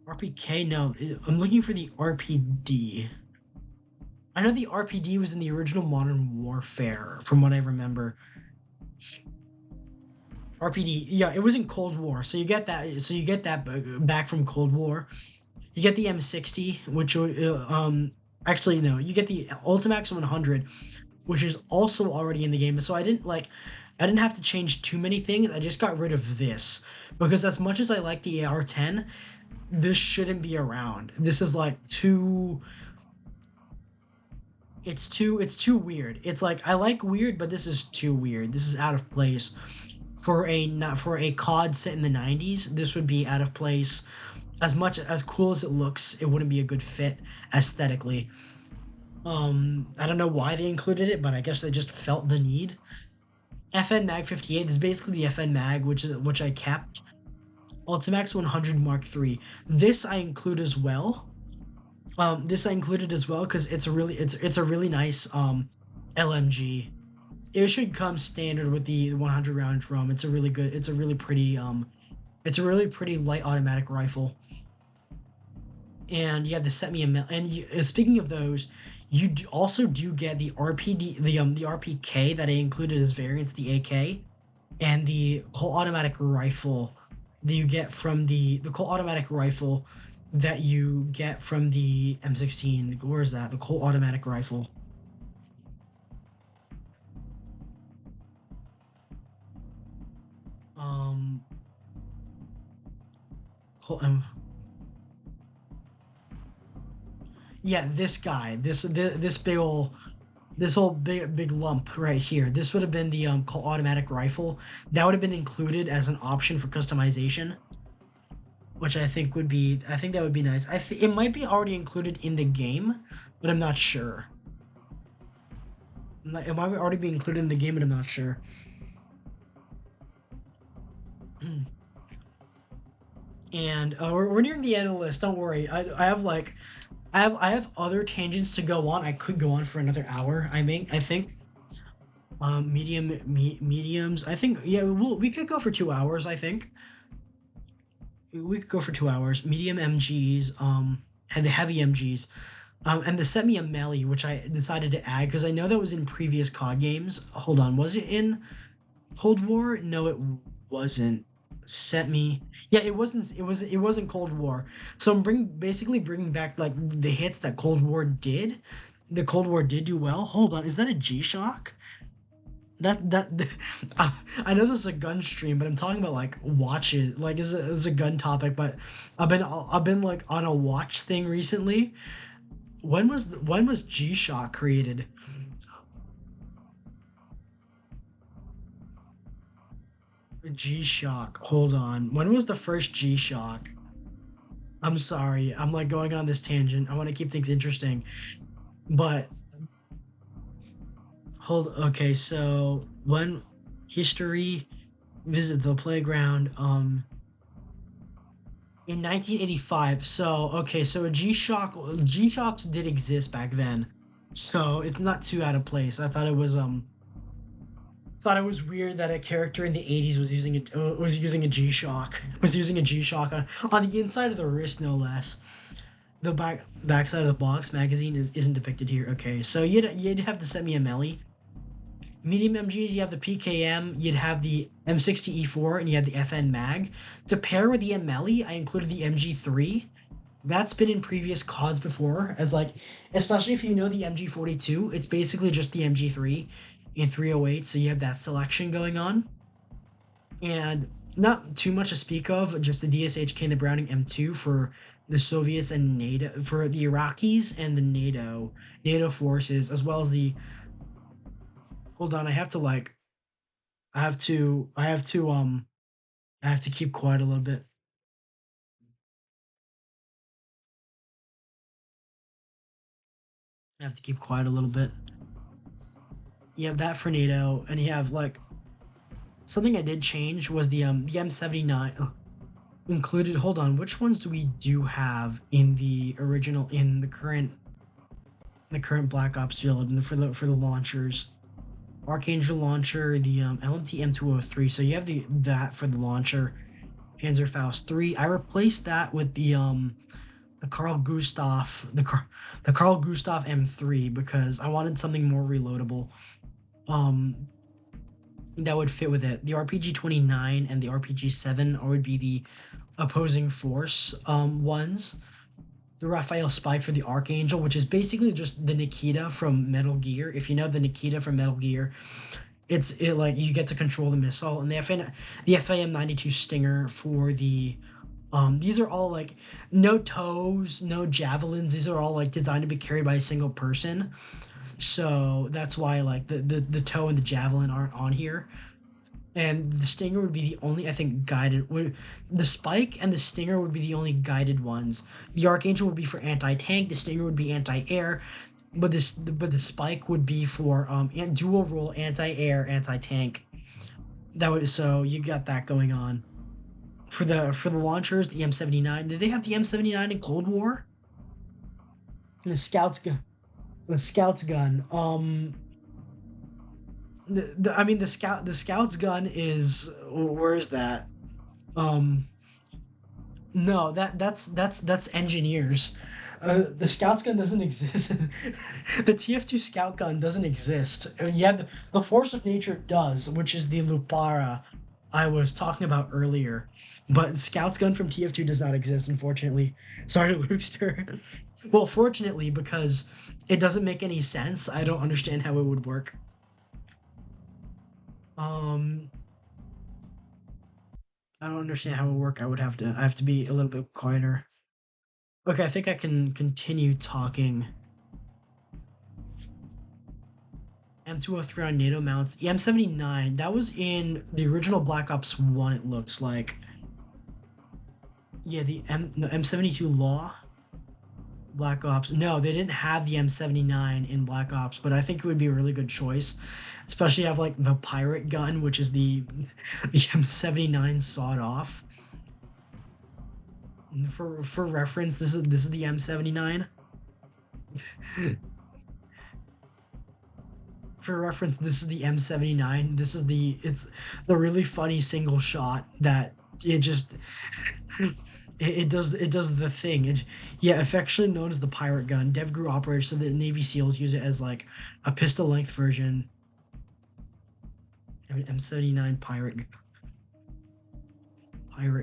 RPK. No, I'm looking for the RPD. I know the RPD was in the original Modern Warfare, from what I remember. RPD, yeah, it was in Cold War, so you get that. So you get that back from Cold War. You get the M60, which actually no, you get the Ultimax 100, which is also already in the game. So I didn't have to change too many things. I just got rid of this because as much as I like the AR-10, this shouldn't be around. This is like too. It's too weird. It's like I like weird, but this is too weird. This is out of place for a not for a COD set in the 90s. This would be out of place. As much as cool as it looks, it wouldn't be a good fit aesthetically. I don't know why they included it, but I guess they just felt the need. FN Mag 58 is basically the FN Mag, which I kept. Ultimax 100 Mark III. This I include as well. This I included as well because it's a really nice LMG. It should come standard with the 100 round drum. It's a really pretty light automatic rifle. And you have the set me a mil- and speaking of those, also do get the RPD, the RPK that I included as variants, the AK, and the Colt automatic rifle that you get from the Colt automatic rifle that you get from the M16. Where is that? The Colt automatic rifle. Um, Colt, yeah, this guy, this big ol' this whole big lump right here. This would have been the Colt automatic rifle. That would have been included as an option for customization, which I think that would be nice. It might be already included in the game, but I'm not sure. It might already be included in the game, but I'm not sure. And we're nearing the end of the list. Don't worry. I have like I have other tangents to go on. I could go on for another hour. I think mediums. I think yeah. We could go for 2 hours. I think we could go for 2 hours. Medium MGs. And the heavy MGs. And the semi a melee, which I decided to add because I know that was in previous COD games. Hold on, was it in Cold War? No, it wasn't. Set me. Yeah, it wasn't. It wasn't Cold War. So I'm basically bringing back like the hits that Cold War did. The Cold War did do well. Hold on, is that a G Shock? That I know this is a gun stream, but I'm talking about like watches. Like is a gun topic, but I've been like on a watch thing recently. When was G Shock created? G Shock. Hold on. When was the first G Shock? I'm sorry. I'm like going on this tangent. I want to keep things interesting. But hold okay, so when history visit the playground in 1985. So okay, so a G Shocks did exist back then. So it's not too out of place. I thought it was weird that a character in the 80s was using a G-Shock. Was using a G-Shock on the inside of the wrist, no less. The backside of the box magazine isn't depicted here. Okay, so you'd have to send me a melee. Medium MGs, you have the PKM, you'd have the M60E4, and you have the FN Mag. To pair with the melee, I included the MG3. That's been in previous CODs before, as like, especially if you know the MG42, it's basically just the MG3 in 308, so you have that selection going on. And not too much to speak of, just the DSHK and the Browning M2 for the Soviets and NATO, for the Iraqis and the NATO forces, as well as the. Hold on, I have to like, I have to keep quiet a little bit. I have to keep quiet a little bit. You have that for NATO, and you have like something I did change was the M79 included. Hold on, which ones do have in the original in the current Black Ops build and for the launchers? Archangel launcher, the LMT M203. So you have that for the launcher. Panzerfaust 3. I replaced that with the Carl Gustav the Carl Gustav M3 because I wanted something more reloadable. That would fit with it. The RPG 29 and the RPG 7 would be the opposing force ones. The Raphael Spike for the Archangel, which is basically just the Nikita from Metal Gear. If you know the Nikita from Metal Gear, it like you get to control the missile, and the FAM 92 Stinger for the these are all like no toes, no javelins. These are all like designed to be carried by a single person. So that's why like the toe and the javelin aren't on here. And the Stinger would be the only, I think, guided. The Spike and the Stinger would be the only guided ones. The Archangel would be for anti-tank. The Stinger would be anti-air, but the Spike would be for dual role anti-air, anti-tank. So you got that going on. For the launchers, the M79. Did they have the M79 in Cold War? And the Scouts gun. The Scouts gun. The Scouts gun is, where is that? No, that's engineers. The Scouts gun doesn't exist. The TF2 Scout gun doesn't exist. Yeah, the Force of Nature does, which is the Lupara I was talking about earlier. But Scout's gun from TF2 does not exist, unfortunately. Sorry, Lukester. Well, fortunately, because it doesn't make any sense. I don't understand how it would work. I don't understand how it would work. I have to be a little bit quieter. Okay, I think I can continue talking. M203 on NATO mounts. The M79, that was in the original Black Ops 1, it looks like. Yeah, the M72 Law. Black Ops. No, they didn't have the M79 in Black Ops, but I think it would be a really good choice. Especially have like the pirate gun, which is the M79 sawed off. For reference, this is the M79. For reference, this is the M79. It's the really funny single shot that it just it does the thing. Affectionately known as the pirate gun. DevGru operator, so the Navy SEALs use it as like a pistol length version. M79 pirate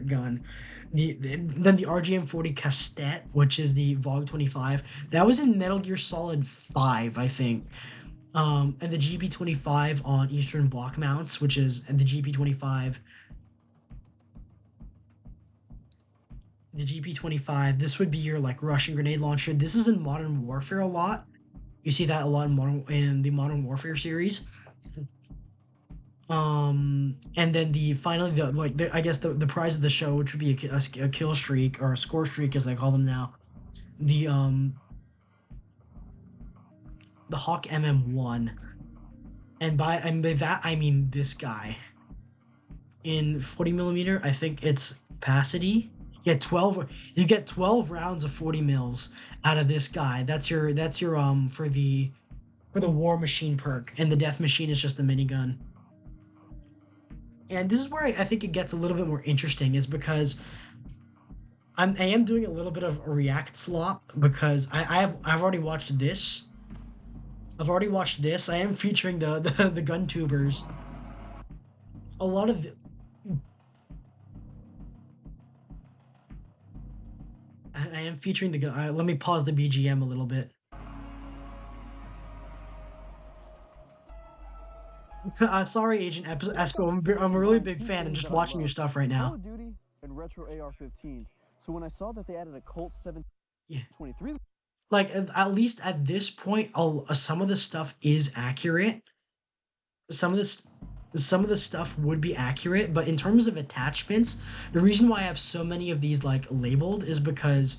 gun. Then the RGM-40 Castet, which is the VOG 25. That was in Metal Gear Solid 5, I think. And the GP25 on Eastern Bloc mounts, which is the GP25. The GP25, this would be your like Russian grenade launcher. This is in Modern Warfare a lot. You see that a lot in the Modern Warfare series. And then I guess the prize of the show, which would be a kill streak or a score streak as I call them now. The Hawk MM1, and by that I mean this guy. In 40mm, I think it's capacity. You get 12 rounds of 40 mils out of this guy. That's your for the War Machine perk, and the Death Machine is just the minigun. And this is where I think it gets a little bit more interesting, is because I am doing a little bit of a react slop because I've already watched this. I am featuring the gun tubers. A lot of I am featuring the gun. Let me pause the BGM a little bit. Sorry, Agent Espo. I'm a really big fan. I'm just watching your stuff right now. Call of Duty and retro AR-15s. So when I saw that they added a Colt 723, like at least at this point, some of the stuff is accurate. Some of the stuff would be accurate, but in terms of attachments, the reason why I have so many of these like labeled is because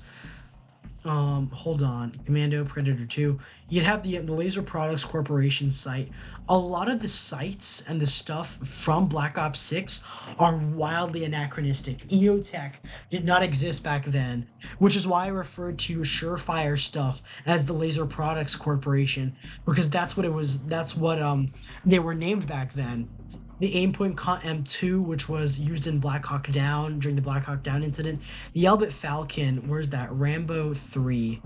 Hold on, Commando, Predator 2. You'd have the Laser Products Corporation site. A lot of the sites and the stuff from Black Ops 6 are wildly anachronistic. EOTech did not exist back then, which is why I referred to Surefire stuff as the Laser Products Corporation, because that's what it was, that's what they were named back then. The Aimpoint Cont M2, which was used in Black Hawk Down during the Black Hawk Down incident. The Elbit Falcon, where's that? Rambo 3.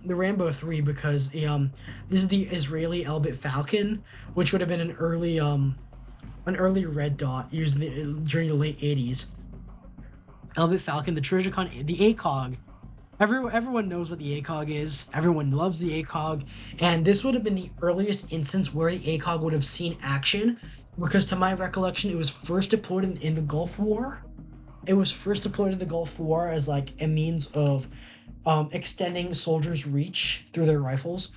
The Rambo 3, because this is the Israeli Elbit Falcon, which would have been an early red dot used during the late 80s. Elbit Falcon, the Trijicon, the ACOG. Everyone knows what the ACOG is. Everyone loves the ACOG. And this would have been the earliest instance where the ACOG would have seen action, because to my recollection, it was first deployed in the Gulf War. It was first deployed in the Gulf War as like a means of extending soldiers' reach through their rifles.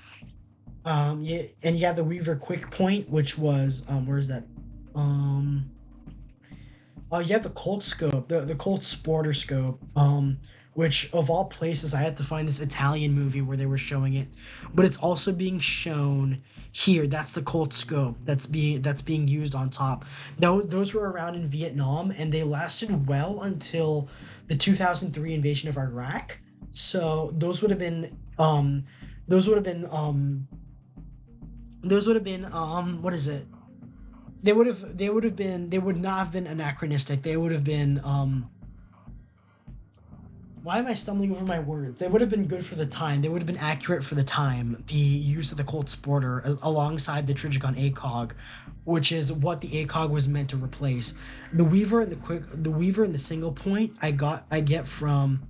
Yeah, and you have the Weaver Quick Point, which was where's that? Oh, you have the Colt scope, the Colt Sporter scope. Which of all places, I had to find this Italian movie where they were showing it, but it's also being shown here. That's the Colt scope that's being used on top. Now, those were around in Vietnam, and they lasted well until the 2003 invasion of Iraq. So what is it? They would not have been anachronistic. They would have been why am I stumbling over my words? They would have been good for the time. They would have been accurate for the time. The use of the Colt Sporter alongside the Trijicon ACOG, which is what the ACOG was meant to replace. The Weaver and the single point I get from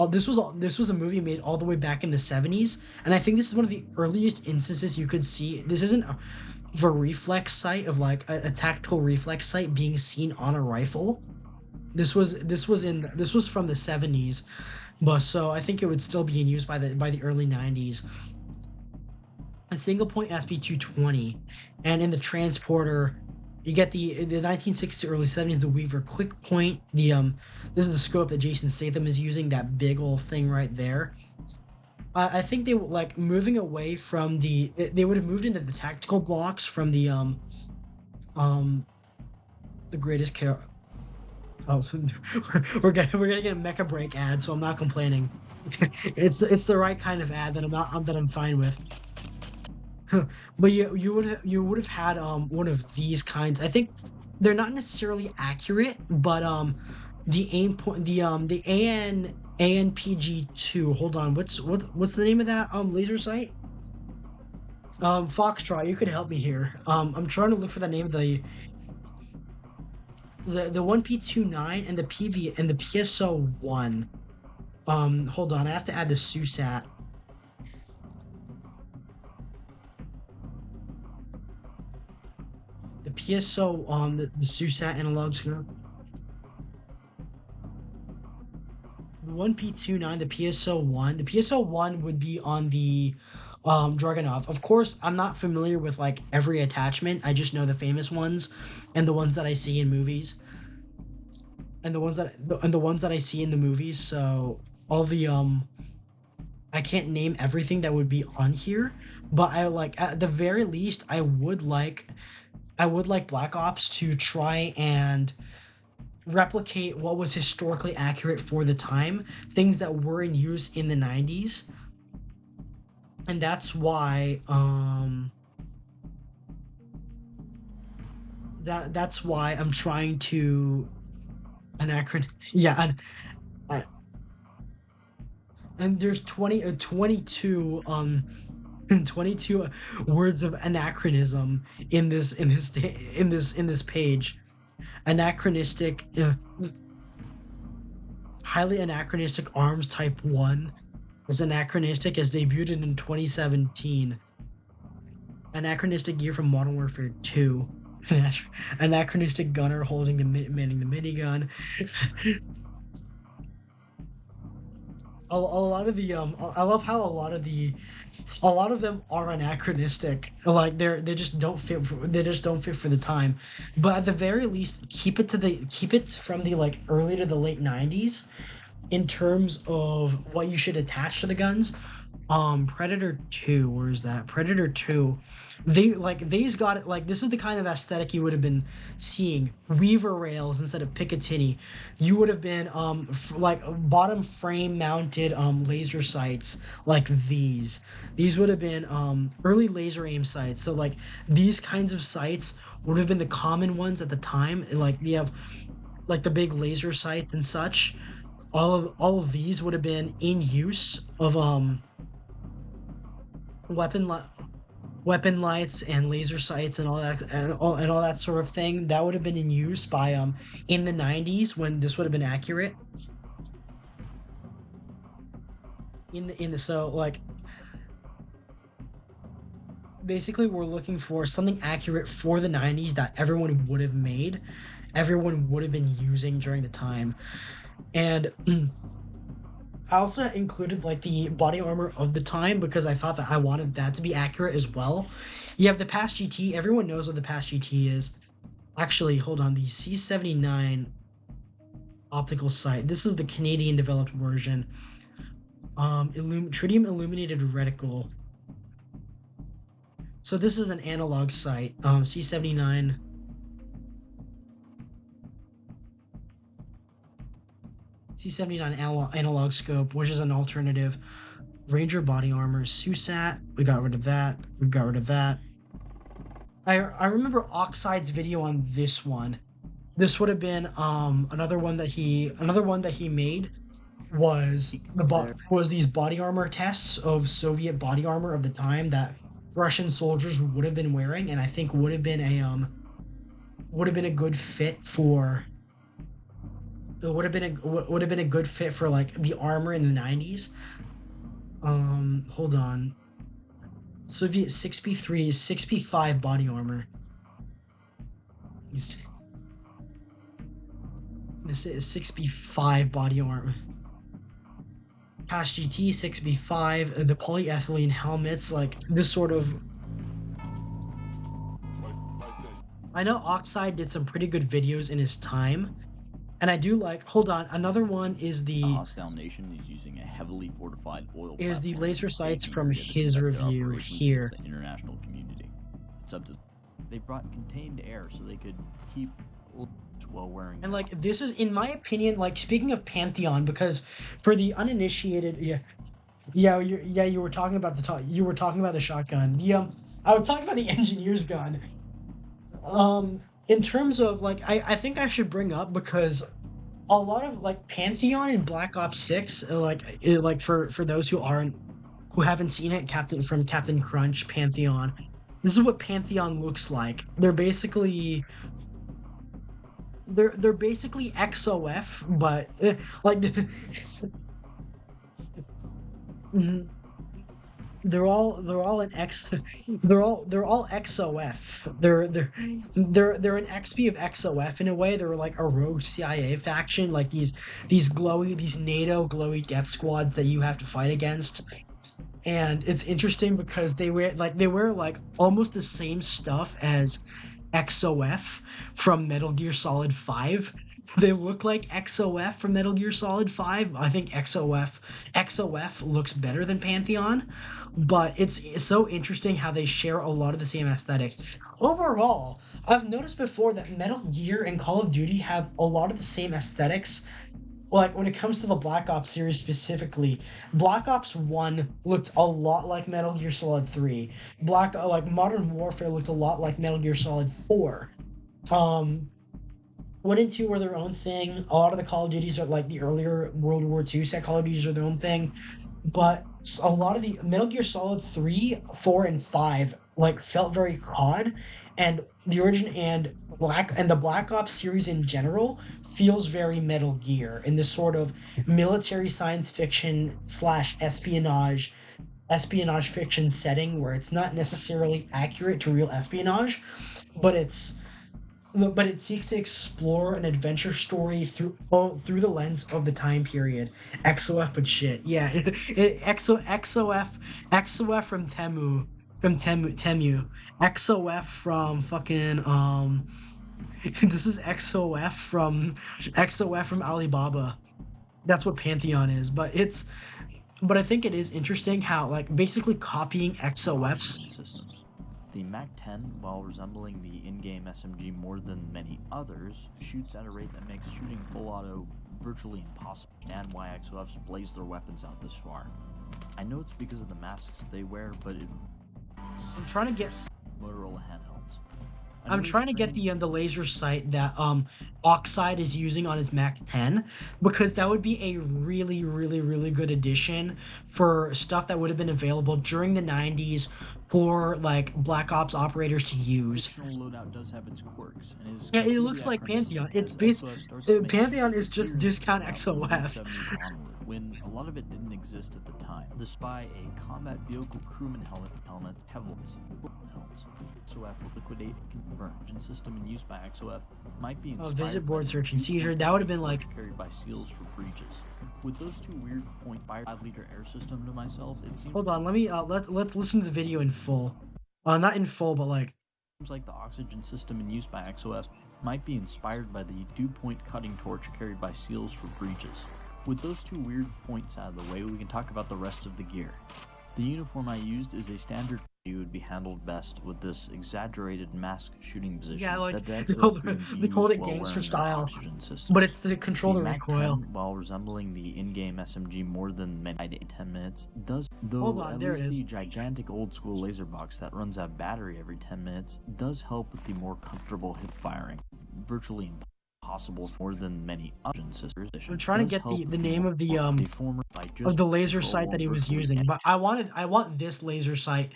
this was a movie made all the way back in the 70s, and I think this is one of the earliest instances you could see. This isn't a reflex sight of like a tactical reflex sight being seen on a rifle. This was from the 70s, but so I think it would still be in use by the early 90s. A single point SP220, and in the transporter, you get the 1960s to early 70s, the Weaver Quick Point. This is the scope that Jason Statham is using. That big old thing right there. I think they like moving away from they would have moved into the tactical blocks from the greatest care. Oh, we're gonna get a Mecha Break ad, so I'm not complaining. It's the right kind of ad that I'm fine with. But you would have had one of these kinds. I think they're not necessarily accurate, but the aim point the ANPG2. Hold on, what's the name of that laser sight? Foxtrot, you could help me here. I'm trying to look for the name of the 1P29 and the PV and the PSO1. Hold on, I have to add the SUSAT. The PSO the SUSAT analog scope. The 1P29, the PSO1. The PSO1 would be on the Dragunov. Of course, I'm not familiar with like every attachment. I just know the famous ones and the ones that I see in movies. And the ones that I see in the movies, so all the I can't name everything that would be on here, but I like at the very least I would like Black Ops to try and replicate what was historically accurate for the time, things that were in use in the 90s. And that's why that's why I'm trying to and there's 22 22 words of anachronism in this page. Anachronistic, highly anachronistic arms type 1 is anachronistic, as debuted in 2017. Anachronistic gear from Modern Warfare 2. Anachronistic gunner holding manning the minigun. a lot of the I love how a lot of them are anachronistic. Like they just don't fit they just don't fit for the time. But at the very least, keep it from the like early to the late 90s in terms of what you should attach to the guns. Predator 2, where is that? Predator 2. They's got it, like this is the kind of aesthetic you would have been seeing. Weaver rails instead of Picatinny. You would have been like bottom frame mounted laser sights like these. These would have been early laser aim sights. So like these kinds of sights would have been the common ones at the time. Like we have like the big laser sights and such. All of these would have been in use of weapon li- weapon lights and laser sights and all that and all that sort of thing that would have been in use by in the 90s when this would have been accurate in the so like basically we're looking for something accurate for the 90s that everyone would have been using during the time. And I also included like the body armor of the time because I thought that I wanted that to be accurate as well. You have the past GT. Everyone knows what the past GT is. Actually, hold on. The C79 optical sight. This is the Canadian developed version. Tritium illuminated reticle. So this is an analog sight. C79. C79 analog scope, which is an alternative. Ranger body armor, SUSAT. We got rid of that. We got rid of that. I remember Oxide's video on this one. This would have been another one that he made was these body armor tests of Soviet body armor of the time that Russian soldiers would have been wearing, and I think would have been a good fit for it would have been a good fit for like the armor in the 90s. Hold on. Soviet 6B3 is 6B5 body armor. This is 6B5 body armor. Past GT 6B5, the polyethylene helmets, like this sort of. I know Oxide did some pretty good videos in his time. And I do like. Hold on. Another one is The hostile nation is using a heavily fortified oil. Is the platform laser in a sights staging from area to his conduct their review operations here. against the international community. It's up to. They brought contained air so they could keep while wearing. And like this is, in my opinion, like speaking of Pantheon, because for the uninitiated, you were talking about the shotgun. I was talking about the engineer's gun. In terms of like, I think I should bring up because a lot of like Pantheon in Black Ops 6, like for those who haven't seen it, Captain Crunch, Pantheon. This is what Pantheon looks like. They're basically XOF, but like mhm. they're all an X they're all XOF. They're an XP of XOF in a way. They're like a rogue CIA faction, like these NATO glowy death squads that you have to fight against. And it's interesting because they wear like almost the same stuff as XOF from Metal Gear Solid 5. They look like XOF from Metal Gear Solid 5. I think XOF looks better than Pantheon, but it's so interesting how they share a lot of the same aesthetics. Overall, I've noticed before that Metal Gear and Call of Duty have a lot of the same aesthetics. Like when it comes to the Black Ops series specifically, Black Ops 1 looked a lot like Metal Gear Solid 3. Modern Warfare looked a lot like Metal Gear Solid 4. Um 1 and 2 were their own thing. A lot of the Call of Duties are like the earlier World War II set Call of Duties are their own thing. But a lot of the Metal Gear Solid 3, 4, and 5 like felt very COD, and the origin and the Black Ops series in general feels very Metal Gear in this sort of military science fiction slash espionage fiction setting where it's not necessarily accurate to real espionage, but but it seeks to explore an adventure story through the lens of the time period. XOF, but shit, yeah, XOF from Temu, XOF from fucking this is XOF from Alibaba. That's what Pantheon is, but I think it is interesting how like basically copying XOFs. Systems. The MAC-10, while resembling the in-game SMG more than many others, shoots at a rate that makes shooting full auto virtually impossible, and why XOFs blaze their weapons out this far. I know it's because of the masks they wear, but I'm trying to get Motorola handhelds. I'm trying to get the laser sight that Oxide is using on his Mac 10, because that would be a really really good addition for stuff that would have been available during the 90s for like Black Ops operators to use. Additional loadout does have its quirks, and is Yeah, it looks like Pantheon. It's Pantheon is just discount XOF. When a lot of it didn't exist at the time. The Spy, a combat vehicle crewman helmet, Kevlar's helmets. XOF will liquidate a conversion system in use by XOF might be inspired visit board search and seizure. That would have been like carried by SEALs for breaches. With those two weird point 5-liter air system to myself, it seems. Hold on, let me let's listen to the video in full. Not in full, but like. Seems like the oxygen system in use by XOF might be inspired by the dew point cutting torch carried by SEALs for breaches. With those two weird points out of the way, we can talk about the rest of the gear. The uniform I used is a standard. You would be handled best with this exaggerated mask shooting position. Yeah, like that they call it gangster style, but it's to control the recoil. While resembling the in-game SMG more than many 10 minutes, does though Hold on, at there least it is. the gigantic old-school laser box that runs out battery every 10 minutes does help with the more comfortable hip firing. Virtually impossible for more than many option sisters. I'm trying to get the name of the laser sight that he was using, but I want this laser sight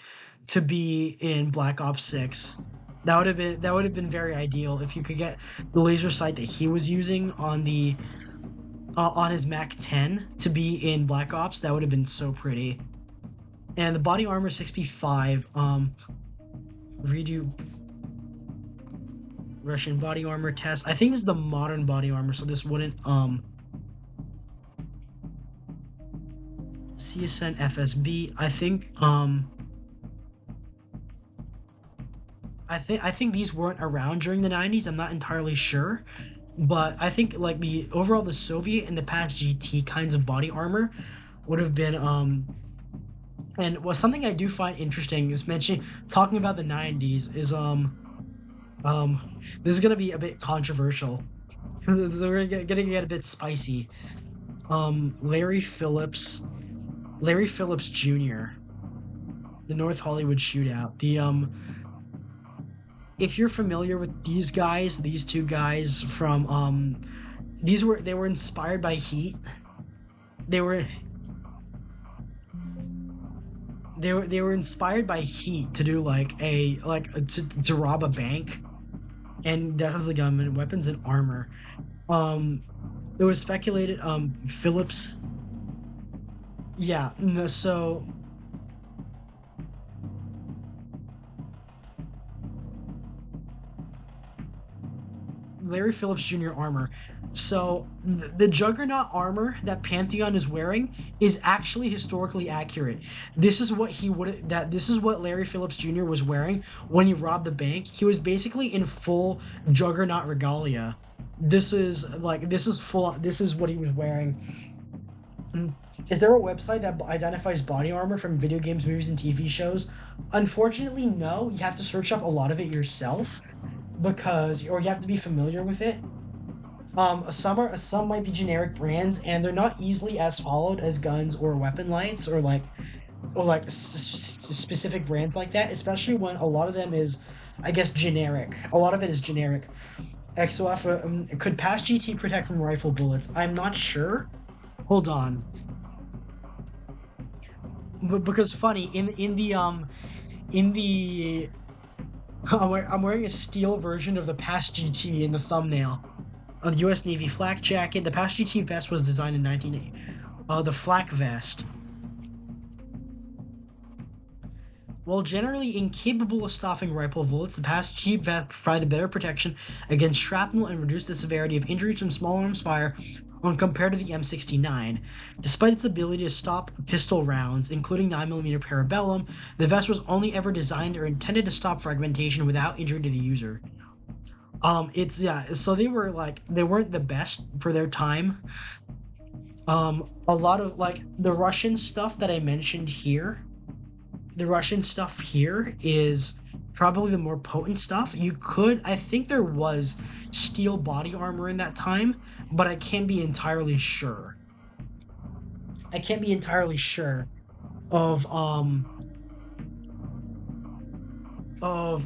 to be in Black Ops 6. That would have been very ideal if you could get the laser sight that he was using on the on his Mac 10 to be in Black Ops. That would have been so pretty. And the body armor 6P5 redo Russian body armor test. I think this is the modern body armor, so this wouldn't CSN FSB. I think these weren't around during the 90s. I'm not entirely sure, but I think like the Soviet and the past GT kinds of body armor would have been and was something I do find interesting is talking about the 90s is this is gonna be a bit controversial. We're gonna get a bit spicy. Larry Phillips Jr. The North Hollywood Shootout. If you're familiar with these two guys from they were inspired by Heat. They were inspired by Heat to do to rob a bank, and that has like weapons and armor. It was speculated Phillips. Yeah, no, so Larry Phillips Jr. armor. So the Juggernaut armor that Pantheon is wearing is actually historically accurate. This is what Larry Phillips Jr. was wearing when he robbed the bank. He was basically in full Juggernaut regalia. This is what he was wearing. Is there a website that identifies body armor from video games, movies, and TV shows? Unfortunately, no. You have to search up a lot of it yourself, or you have to be familiar with it. Some might be generic brands, and they're not easily as followed as guns or weapon lights or specific brands like that. Especially when a lot of them is, I guess, generic. A lot of it is generic. XOF could past GT protect from rifle bullets? I'm not sure. Hold on. But because funny in the I'm wearing a steel version of the past GT in the thumbnail. On the U.S. Navy flak jacket, the past GT vest was designed in 1980. The flak vest. While generally incapable of stopping rifle bullets, the Apache vest provided better protection against shrapnel and reduced the severity of injuries from small arms fire when compared to the M69. Despite its ability to stop pistol rounds, including 9mm parabellum, the vest was only ever designed or intended to stop fragmentation without injury to the user. So they weren't the best for their time. A lot of like the Russian stuff that I mentioned here, the Russian stuff here is probably the more potent stuff. I think there was steel body armor in that time, but I can't be entirely sure. I can't be entirely sure of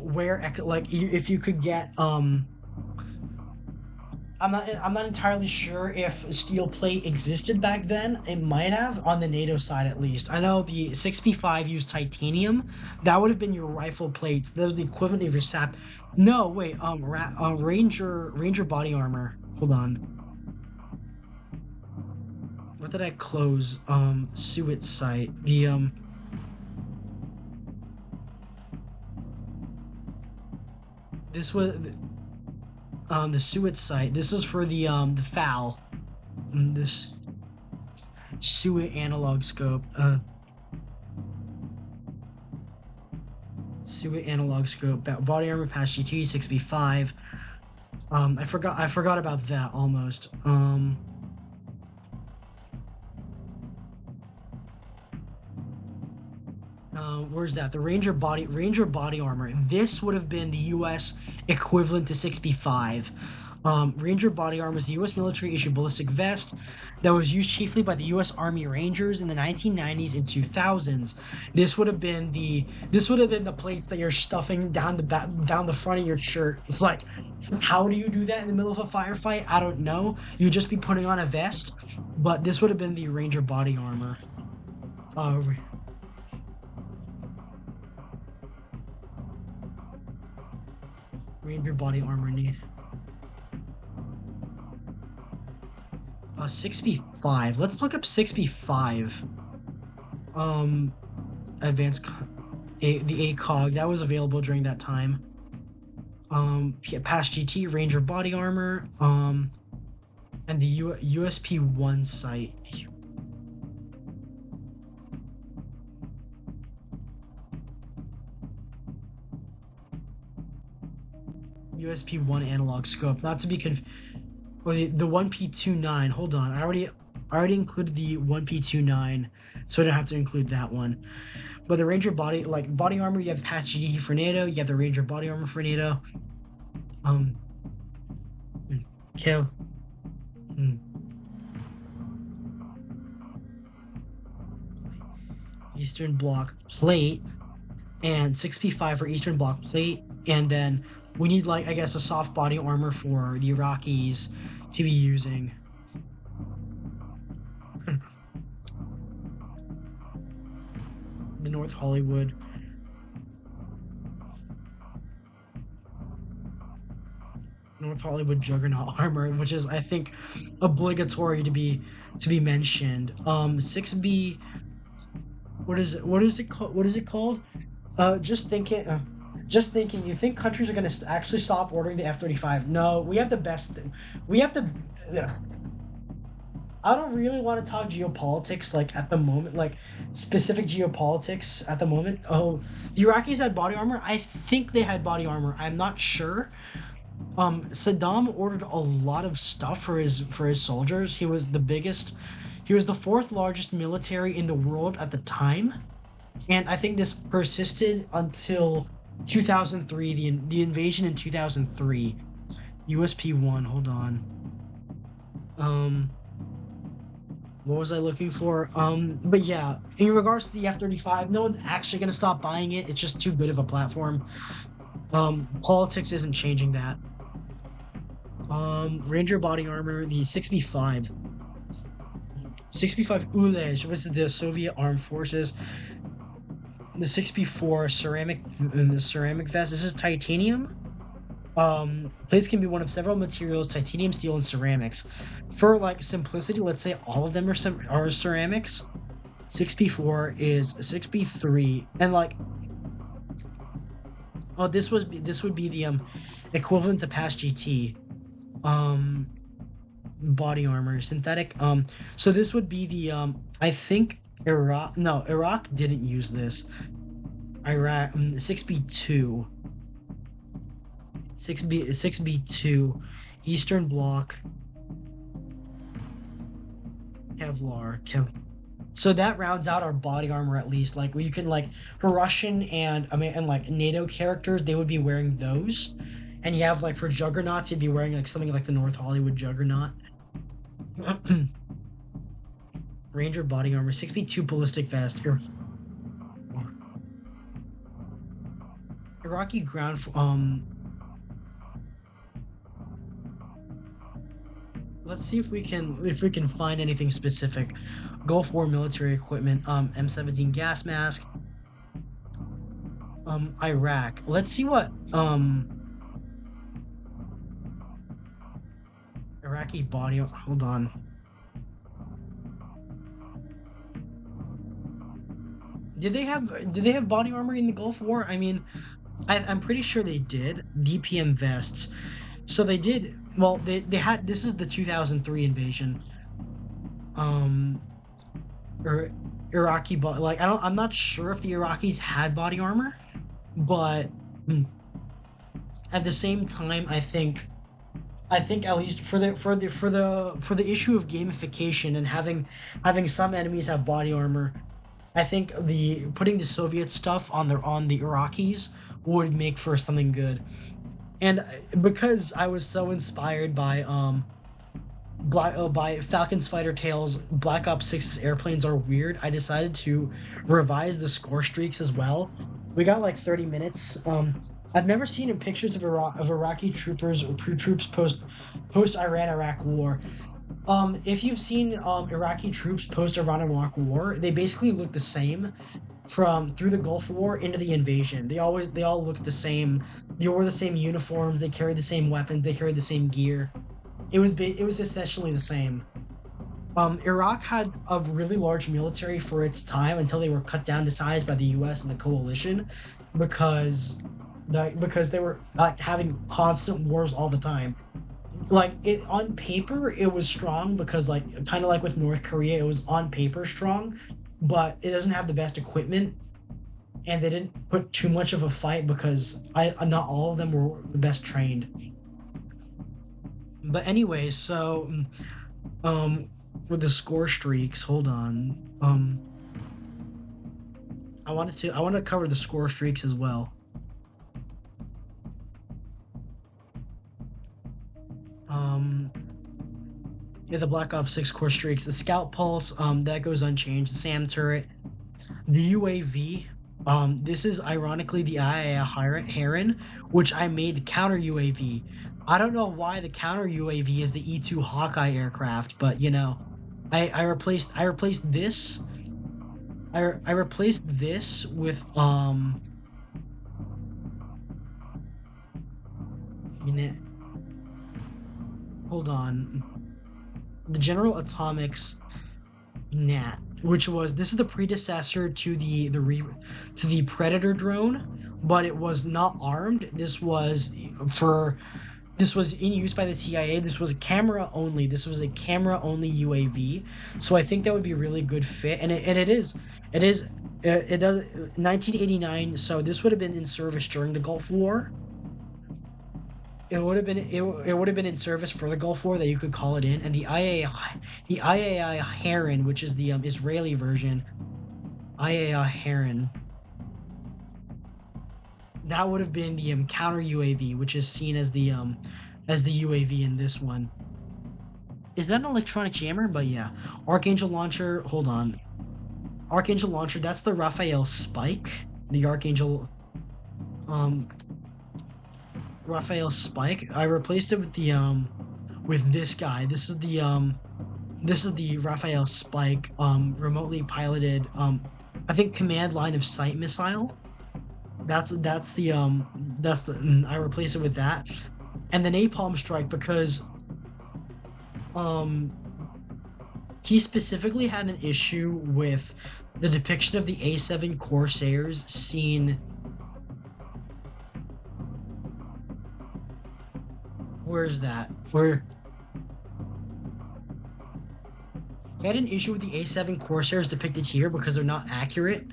where if you could get I'm not entirely sure if steel plate existed back then. It might have, on the NATO side at least. I know the 6P5 used titanium. That would have been your rifle plates. That was the equivalent of your sap. No, wait. Ranger body armor. Hold on. What did I close? Suet site. This was the Suet site. This is for the FAL. This Suet analog scope. Suet analog scope. Body armor patch GT 6B5. I forgot about that almost. Where's that? The Ranger body armor. This would have been the U.S. equivalent to 6B5. Ranger body armor is a U.S. military issued ballistic vest that was used chiefly by the U.S. Army Rangers in the 1990s and 2000s. This would have been the plates that you're stuffing down the front of your shirt. It's like, how do you do that in the middle of a firefight? I don't know. You'd just be putting on a vest, but this would have been the Ranger body armor. Ranger body armor need. 6B5. Let's look up 6B5. Advanced the ACOG that was available during that time. Past GT Ranger body armor. And the USP1 site. USP1 analog scope, not to be or the 1P29. Hold on, I already included the 1P29, so I don't have to include that one. But the Ranger body armor, you have patch GT for NATO, you have the Ranger body armor for NATO. Kill. Eastern Bloc plate and 6P5 for Eastern Bloc plate, and then we need, like, I guess, a soft body armor for the Iraqis to be using. The North Hollywood. North Hollywood Juggernaut armor, which is, I think, obligatory to be mentioned. 6B. What is it called? Just thinking. You think countries are going to actually stop ordering the F-35? No, we have the best. We have the. I don't really want to talk geopolitics, like, at the moment, like, specific geopolitics at the moment. Oh, the Iraqis had body armor? I think they had body armor. I'm not sure. Saddam ordered a lot of stuff for his soldiers. He was the fourth largest military in the world at the time. And I think this persisted until 2003, the invasion in 2003. USP1, hold on. What was I looking for? But yeah, in regards to the F-35, no one's actually gonna stop buying it. It's just too good of a platform. Politics isn't changing that. Ranger body armor, the 6B5. 6B5 Ulej was the Soviet Armed Forces. The 6B4 ceramic vest. This is titanium. Plates can be one of several materials: titanium, steel, and ceramics. For, like, simplicity, let's say all of them are ceramics. 6B4 is 6B3, and, like, Oh, this would be the equivalent to past GT. Um, body armor, synthetic. So this would be the I think Iraq. No, Iraq didn't use this. Iraq 6B2, 6B2, Eastern Bloc, Kevlar. So that rounds out our body armor at least. Like you can like Russian and I mean and like NATO characters, they would be wearing those. And you have like for Juggernauts, you'd be wearing like something like the North Hollywood Juggernaut. Ranger body armor, 6B2 ballistic vest. Iraqi ground. Let's see if we can find anything specific. Gulf War military equipment. M17 gas mask. Iraq. Let's see what Iraqi body. Hold on. Did they have body armor in the Gulf War? I mean, I'm pretty sure they did. DPM vests. So they did. Well, they had. This is the 2003 invasion. Or Iraqi, but like I'm not sure if the Iraqis had body armor, but at the same time, I think at least for the issue of gamification and having some enemies have body armor, I think the putting the Soviet stuff on the Iraqis would make for something good. And because I was so inspired by by Falcon's Fighter Tales, Black Ops 6's airplanes are weird, I decided to revise the score streaks as well. We got like 30 minutes. I've never seen in pictures of Iraqi troopers or troops post Iran-Iraq war. If you've seen Iraqi troops post Iran-Iraq war, they basically look the same from through the Gulf War into the invasion. They all look the same. They wore the same uniforms. They carried the same weapons. They carried the same gear. It was essentially the same. Iraq had a really large military for its time until they were cut down to size by the U.S. and the coalition, because they were like having constant wars all the time. Like it on paper, it was strong because like kind of like with North Korea, it was on paper strong, but it doesn't have the best equipment, and they didn't put too much of a fight because not all of them were the best trained. But anyway, so with the score streaks, hold on. I want to cover the score streaks as well. Yeah, the Black Ops 6 core streaks, the Scout Pulse, that goes unchanged. The SAM turret, the UAV. This is ironically the IAA Heron, which I made the counter UAV. I don't know why the counter UAV is the E2 Hawkeye aircraft, but you know, I replaced this. I replaced this with you know, hold on. The General Atomics Nat, which was this is the predecessor to the Predator drone, but it was not armed. This was in use by the CIA. This was camera only. This was a camera only UAV. So I think that would be a really good fit, and it does 1989. So this would have been in service during the Gulf War. It would have been in service for the Gulf War that you could call it in, and the IAI Heron, which is the Israeli version, IAI Heron, that would have been the counter UAV, which is seen as the UAV in this one. Is that an electronic jammer? But yeah, Archangel launcher. Hold on, Archangel launcher. That's the Raphael Spike. The Archangel. Raphael Spike. I replaced it with this guy. This is the Raphael Spike remotely piloted I think command line of sight missile. That's the I replaced it with that. And the napalm strike because he specifically had an issue with the depiction of the A7 Corsairs seen Where is that? Where I had an issue with the A7 Corsairs depicted here because they're not accurate,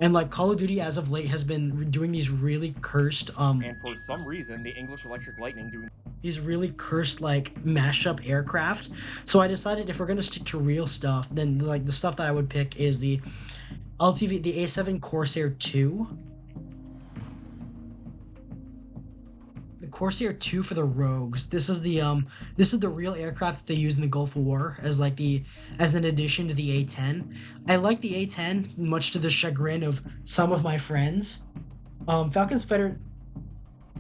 and like Call of Duty as of late has been doing these really cursed And for some reason, the English Electric Lightning doing these really cursed like mashed up aircraft. So I decided if we're gonna stick to real stuff, then like the stuff that I would pick is the LTV, the A7 Corsair 2. The Corsair 2 for the Rogues. This is the real aircraft that they use in the Gulf War as like as an addition to the A10. I like the A10 much to the chagrin of some of my friends. Falcon's Fighter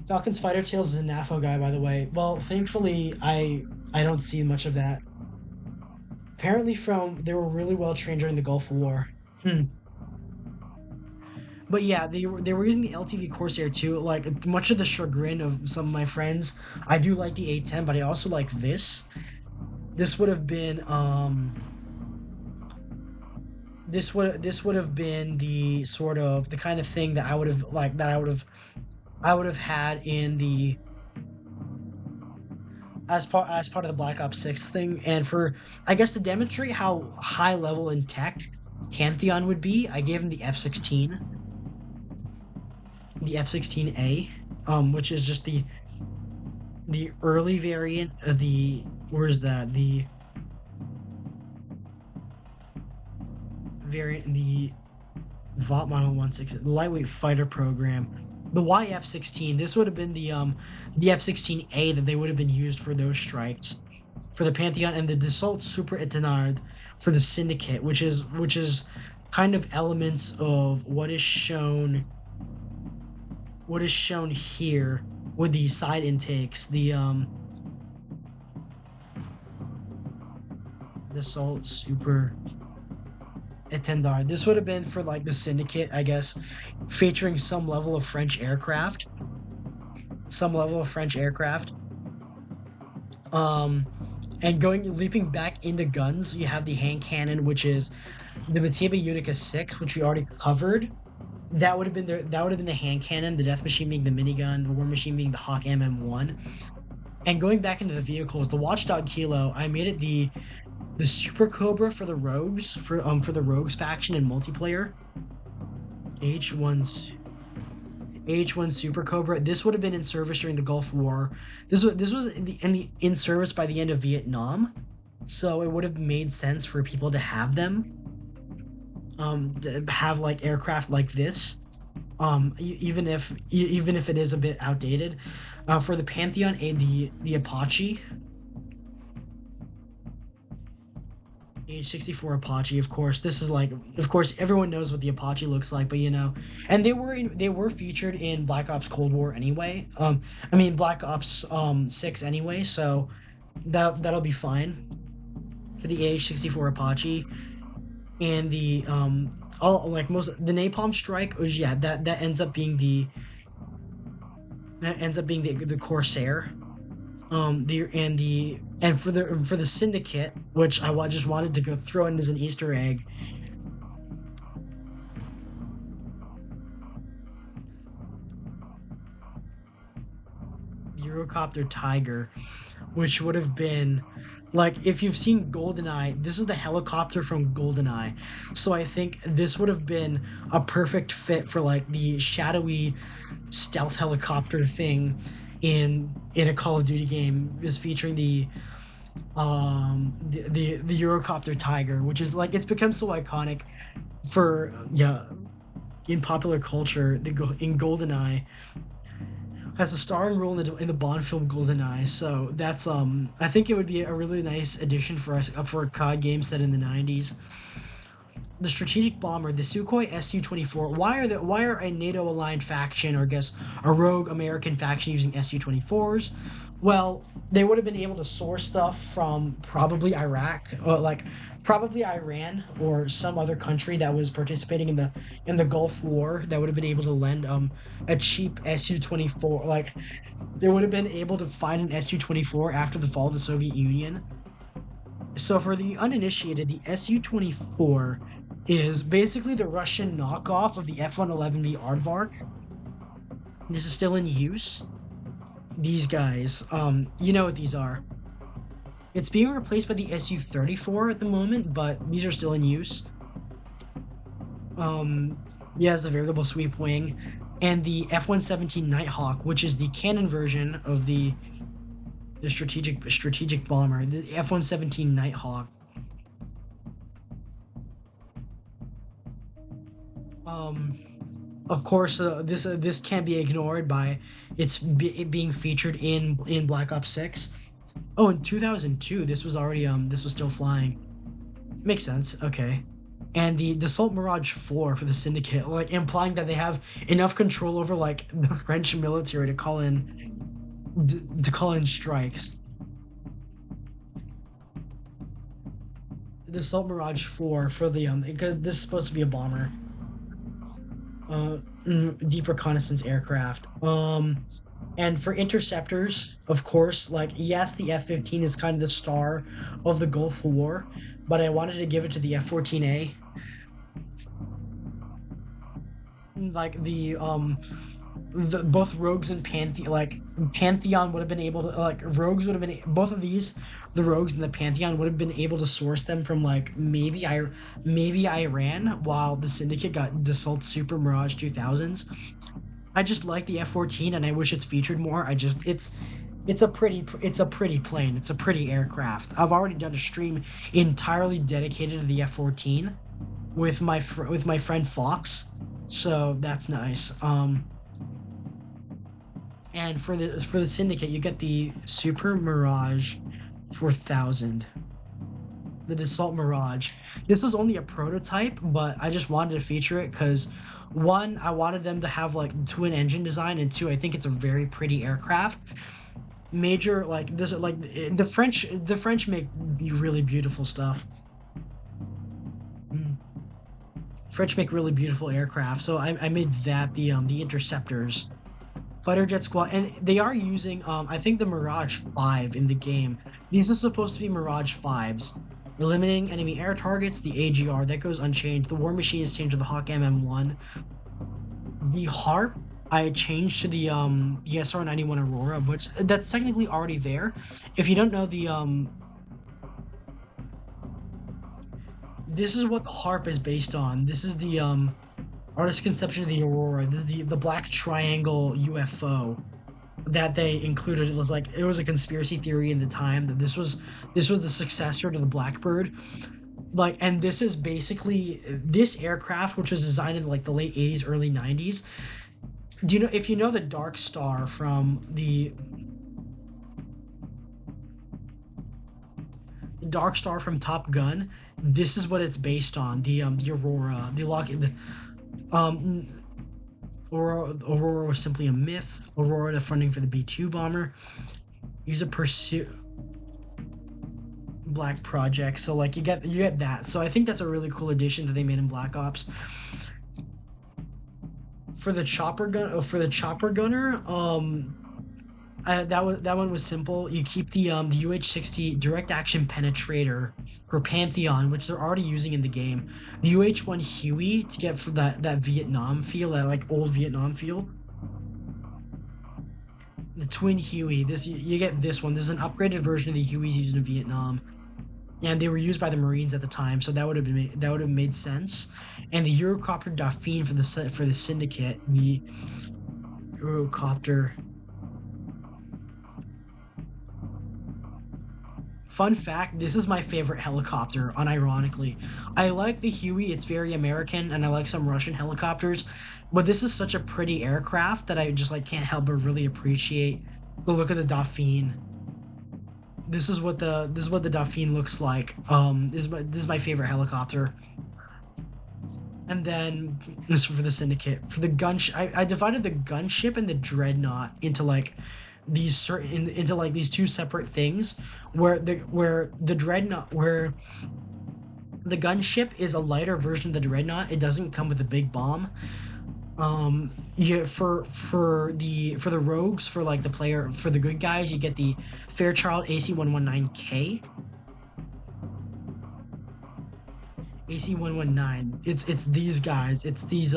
Tails is a NAFO guy, by the way. Well, thankfully I don't see much of that. Apparently they were really well trained during the Gulf War. But yeah, they were using the LTV Corsair 2, like much of the chagrin of some of my friends. I do like the A10, but I also like this. This would have been this would have been the sort of the kind of thing that I would have had in the as part of the Black Ops 6 thing. And for, I guess, to demonstrate how high level in tech Pantheon would be, I gave him the F-16. The F-16A, which is just the early variant of the, where is that, the variant, the VOT Model 16, the Lightweight Fighter Program, the YF-16. This would have been the F-16A that they would have been used for those strikes for the Pantheon, and the Dassault Super Étenard for the Syndicate, which is kind of elements of what is shown here with the side intakes, the Dassault Super Étendard. This would have been for like the Syndicate, I guess, featuring some level of French aircraft. And leaping back into guns, you have the hand cannon, which is the Mateba Unica 6, which we already covered. That would have been the hand cannon, the Death Machine being the minigun, the War Machine being the Hawk MM1. And going back into the vehicles, the Watchdog Kilo, I made it the Super Cobra for the Rogues, for the Rogues faction in multiplayer. AH-1 Super Cobra. This would have been in service during the Gulf War. This was in service by the end of Vietnam, so it would have made sense for people to have them. To have like aircraft like this, even if it is a bit outdated. For the Pantheon, the Apache, H-64 Apache, of course. This is like, of course, everyone knows what the Apache looks like, but you know, and they were featured in Black Ops Cold War anyway. Black Ops 6 anyway, so that'll be fine for the H-64 Apache. And the the Napalm Strike, that ends up being the Corsair. And for the Syndicate, which I just wanted to go throw in as an Easter egg. Eurocopter Tiger, which would have been, like, if you've seen GoldenEye, this is the helicopter from GoldenEye. So I think this would have been a perfect fit for like the shadowy stealth helicopter thing in a Call of Duty game, is featuring the Eurocopter Tiger, which is like, it's become so iconic for in popular culture. In GoldenEye has a starring role in the Bond film GoldenEye, so that's I think it would be a really nice addition for us for a COD game set in the 90s. The strategic bomber, the Sukhoi Su-24. Why are a NATO-aligned faction, or I guess a rogue American faction, using Su-24s? Well, they would have been able to source stuff from probably Iraq, or probably Iran, or some other country that was participating in the Gulf War, that would have been able to lend a cheap Su-24. Like, they would have been able to find an Su-24 after the fall of the Soviet Union. So for the uninitiated, the Su-24 is basically the Russian knockoff of the F-111B Aardvark. This is still in use. these guys. You know what these are. It's being replaced by the Su-34 at the moment, but these are still in use. Yeah, it's the variable sweep wing, and the F-117 Nighthawk, which is the cannon version of the strategic bomber, the F-117 Nighthawk. Of course, this can't be ignored by it being featured in Black Ops 6. Oh, in 2002, this was already this was still flying. Makes sense. Okay. And the Dassault Mirage 4 for the Syndicate, like implying that they have enough control over like the French military to call in strikes. The Dassault Mirage 4 for the because this is supposed to be a bomber. Deep reconnaissance aircraft. And for interceptors, of course, like, yes, the F-15 is kind of the star of the Gulf War, but I wanted to give it to the F-14A. Like both Rogues and Pantheon would have been able to, like, Rogues would have been, both of these, the Rogues and the Pantheon would have been able to source them from, like, maybe Iran, while the Syndicate got Dassault Super Mirage 2000s. I just like the F-14 and I wish it's featured more. It's a pretty plane. It's a pretty aircraft. I've already done a stream entirely dedicated to the F-14 with my friend Fox, so that's nice. And for the Syndicate, you get the Super Mirage 4000. The Dassault Mirage. This was only a prototype, but I just wanted to feature it because, one, I wanted them to have like twin engine design, and two, I think it's a very pretty aircraft. Major, like, this, like, the French make really beautiful stuff. French make really beautiful aircraft, so I made that the Interceptors. Fighter jet squad, and they are using I think the Mirage 5 in the game. These are supposed to be Mirage 5s. Eliminating enemy air targets, the AGR, that goes unchanged. The War Machine is changed to the Hawk MM1. The Harp, I changed to the SR-91 Aurora, which that's technically already there. If you don't know this is what the Harp is based on. This is the artist's conception of the Aurora. This is the black triangle UFO that they included. It was like, it was a conspiracy theory in the time that this was the successor to the Blackbird. Like, and this is basically this aircraft, which was designed in like the late 80s, early 90s. Do you know, if you know the Dark Star from Dark Star from Top Gun, this is what it's based on. The Aurora, Aurora was simply a myth. Aurora, the funding for the B-2 bomber. Use a pursuit Black Project. So like you get that. So I think that's a really cool addition that they made in Black Ops. For the chopper gunner, that one was simple. You keep the UH-60 direct action penetrator for Pantheon, which they're already using in the game. The UH-1 Huey to get for that Vietnam feel, that like old Vietnam feel. The twin Huey, you get this one. This is an upgraded version of the Hueys used in Vietnam, and they were used by the Marines at the time, so that would have made sense. And the Eurocopter Dauphine for the Syndicate, the Eurocopter. Fun fact, this is my favorite helicopter, unironically. I like the Huey, it's very American, and I like some Russian helicopters, but this is such a pretty aircraft that I just like can't help but really appreciate the look of the Dauphine. This is what the Dauphine looks like. This is my favorite helicopter. And then this is for the Syndicate. For the I divided the gunship and the dreadnought into like these these two separate things, where the dreadnought, where the gunship is a lighter version of the dreadnought. It doesn't come with a big bomb. For the rogues, for like for the good guys, you get the Fairchild AC-119K. AC-119. It's these guys. It's these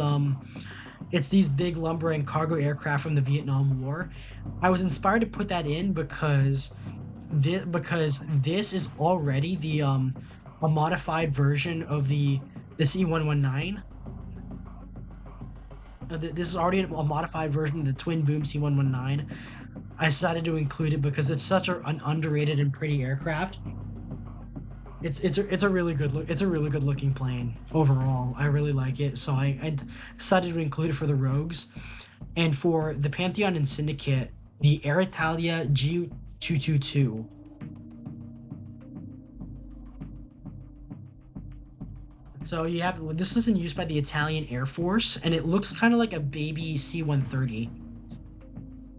It's these big lumbering cargo aircraft from the Vietnam War. I was inspired to put that in because this is already a modified version of the C119. This is already a modified version of the twin boom C119. I decided to include it because it's such an underrated and pretty aircraft. It's a really good look. It's a really good looking plane overall. I really like it, so I decided to include it for the Rogues, and for the Pantheon and Syndicate, the Air Italia G222. So you have this is in use by the Italian Air Force, and it looks kind of like a baby C-130.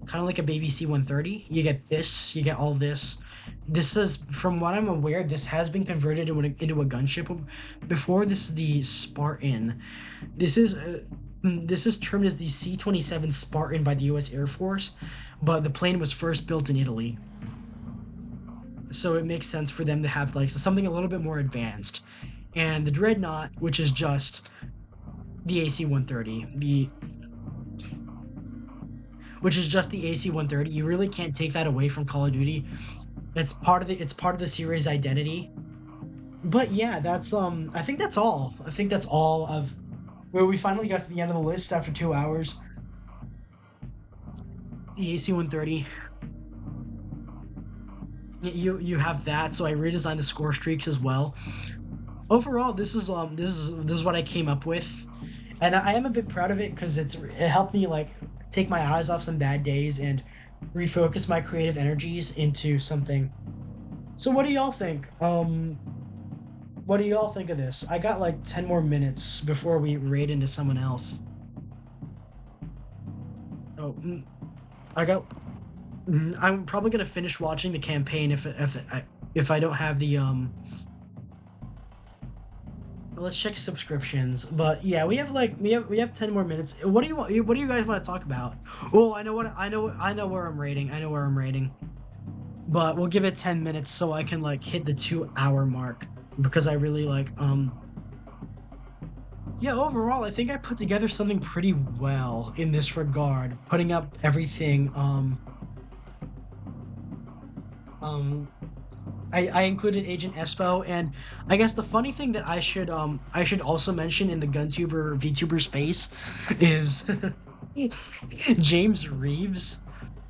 Kind of like a baby C-130. You get this, you get all this. This is, from what I'm aware, this has been converted into a gunship before. This is the Spartan. This is termed as the C-27 Spartan by the U.S. Air Force, but the plane was first built in Italy. So it makes sense for them to have like something a little bit more advanced. And the Dreadnought, which is just the AC-130, which is just the AC-130. You really can't take that away from Call of Duty. It's part of the series identity. But yeah, that's I think that's all. I think that's all of where we finally got to the end of the list after 2 hours. The AC-130. You have that, so I redesigned the score streaks as well. Overall, this is what I came up with, and I am a bit proud of it because it helped me like take my eyes off some bad days and refocus my creative energies into something. So what do y'all think? What do y'all think of this? I got like 10 more minutes before we raid into someone else. Oh, I'm probably gonna finish watching the campaign if I don't have the Let's check subscriptions. But yeah, we have 10 more minutes. What do you guys want to talk about? Oh, I know where I'm rating. I know where I'm rating. But we'll give it 10 minutes so I can like hit the 2-hour mark, because I really like yeah, overall I think I put together something pretty well in this regard, putting up everything I included Agent Espo, and I guess the funny thing that I should also mention in the GunTuber VTuber space is James Reeves.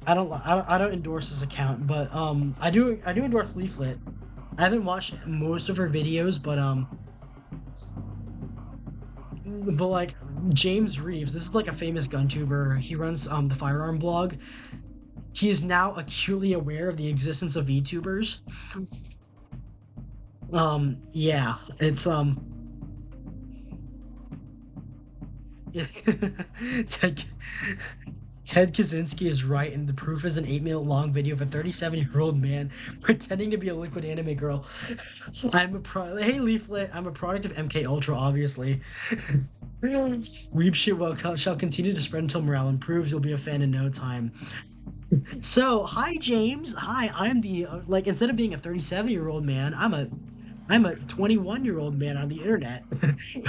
I don't endorse his account, but I do endorse Leaflet. I haven't watched most of her videos, but like James Reeves, this is like a famous GunTuber. He runs the Firearm blog. He is now acutely aware of the existence of VTubers. Yeah, it's Ted Kaczynski is right, and the proof is an 8-minute long video of a 37-year-old man pretending to be a liquid anime girl. Hey Leaflet, I'm a product of MK Ultra, obviously. Weeb shit shall continue to spread until morale improves. You'll be a fan in no time. So, hi James. Hi, I'm the like, instead of being a 37-year-old man, I'm a 21-year-old man on the internet.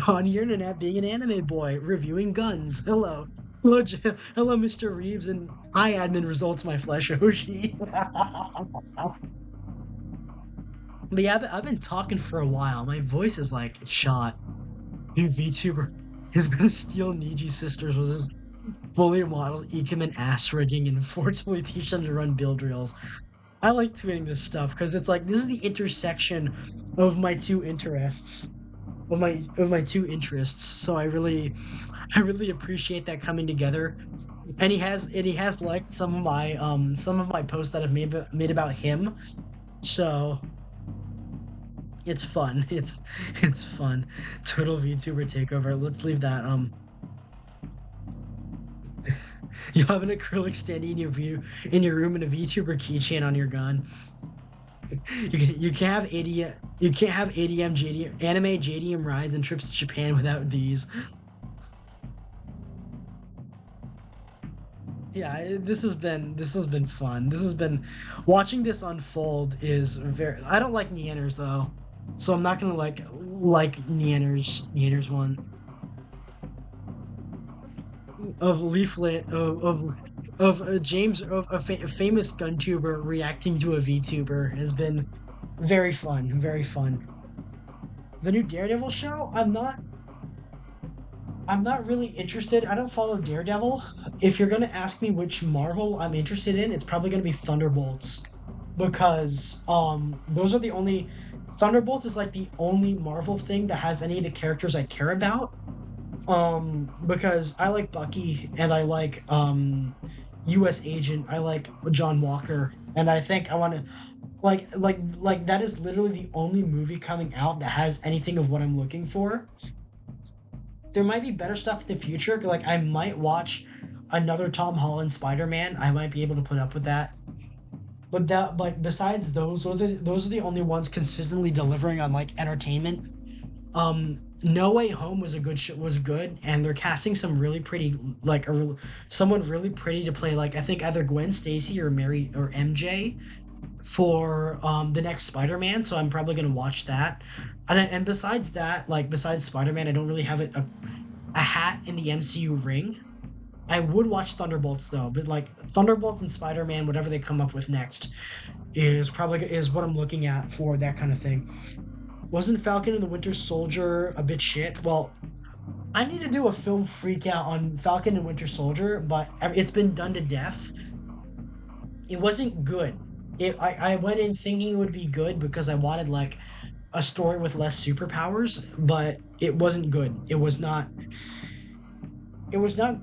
On the internet, being an anime boy, reviewing guns. Hello. Hello, Mr. Reeves, and hi, admin results, my flesh Oshi. But yeah, I've been talking for a while. My voice is like shot. New VTuber is gonna steal Niji Sisters was his fully modeled Ikemen ass rigging and forcibly teach them to run build reels. I like tweeting this stuff because it's like, this is the intersection of my two interests. Of my two interests. So I really appreciate that coming together. And he has liked some of my posts that I've made about him. So it's fun. It's fun. Total VTuber takeover. Let's leave that. You have an acrylic standee in your room and a VTuber keychain on your gun. You can't have anime JDM rides and trips to Japan without these. Yeah, this has been fun. This has been, watching this unfold is very. I don't like Neanners though, so I'm not gonna like Neanners one. of leaflet of James of a famous gun tuber reacting to a VTuber has been very fun, very fun. The new Daredevil show, I'm not really interested. I don't follow Daredevil. If you're gonna ask me which Marvel I'm interested in, it's probably gonna be Thunderbolts, because those are the only Thunderbolts is like the only Marvel thing that has any of the characters I care about. Because I like Bucky and I like US Agent. I like John Walker, and I think I want to like that is literally the only movie coming out that has anything of what I'm looking for. There might be better stuff in the future. Like I might watch another Tom Holland Spider-Man. I might be able to put up with that. But that like besides those are the only ones consistently delivering on like entertainment. No Way Home was a good was good, and they're casting some really pretty like someone really pretty to play like I think either Gwen Stacy or Mary or MJ for the next Spider-Man. So I'm probably gonna watch that. And besides that, like besides Spider-Man, I don't really have a hat in the MCU ring. I would watch Thunderbolts though, but like Thunderbolts and Spider-Man, whatever they come up with next, is what I'm looking at for that kind of thing. Wasn't Falcon and the Winter Soldier a bit shit? Well, I need to do a film freak out on Falcon and Winter Soldier, but it's been done to death. It wasn't good. I went in thinking it would be good because I wanted like a story with less superpowers, but it wasn't good. It was not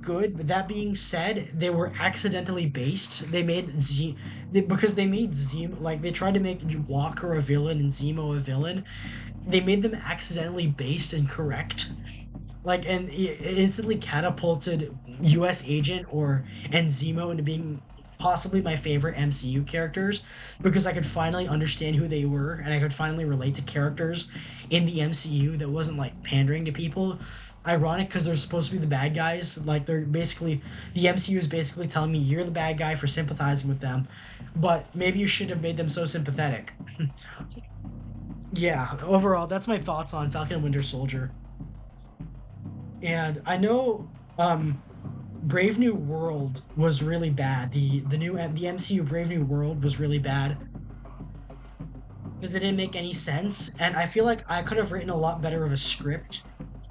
good, but that being said, they were accidentally based. Because they made Zemo, like they tried to make Walker a villain and Zemo a villain. They made them accidentally based and correct. Like, and it instantly catapulted US Agent and Zemo into being possibly my favorite MCU characters, because I could finally understand who they were and I could finally relate to characters in the MCU that wasn't like pandering to people. Ironic because they're supposed to be the bad guys. Like they're basically the MCU is basically telling me you're the bad guy for sympathizing with them, but maybe you should have made them so sympathetic. Yeah, overall, that's my thoughts on Falcon and Winter Soldier. And I know Brave New World was really bad. The MCU Brave New World was really bad because it didn't make any sense, and I feel like I could have written a lot better of a script.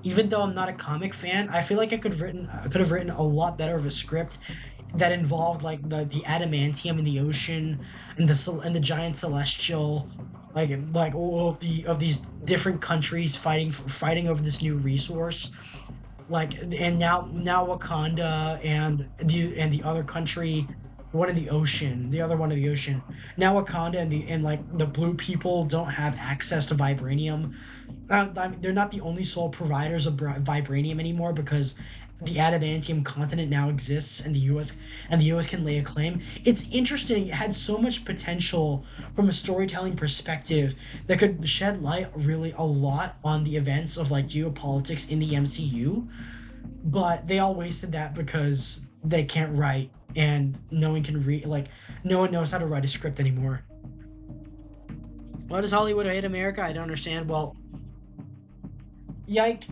Even though I'm not a comic fan, I feel like I could have written a lot better of a script that involved like the adamantium in the ocean and the giant celestial, like all of these different countries fighting over this new resource, like, and now Wakanda and the other country, one in the ocean, the other one in the ocean. Now Wakanda and like the blue people don't have access to vibranium. I mean, they're not the only sole providers of vibranium anymore because the adamantium continent now exists, and the US can lay a claim. It's interesting. It had so much potential from a storytelling perspective that could shed light really a lot on the events of like geopolitics in the MCU, but they all wasted that because they can't write and no one can read, like no one knows how to write a script anymore. Why does Hollywood hate America? I don't understand. Well, yike,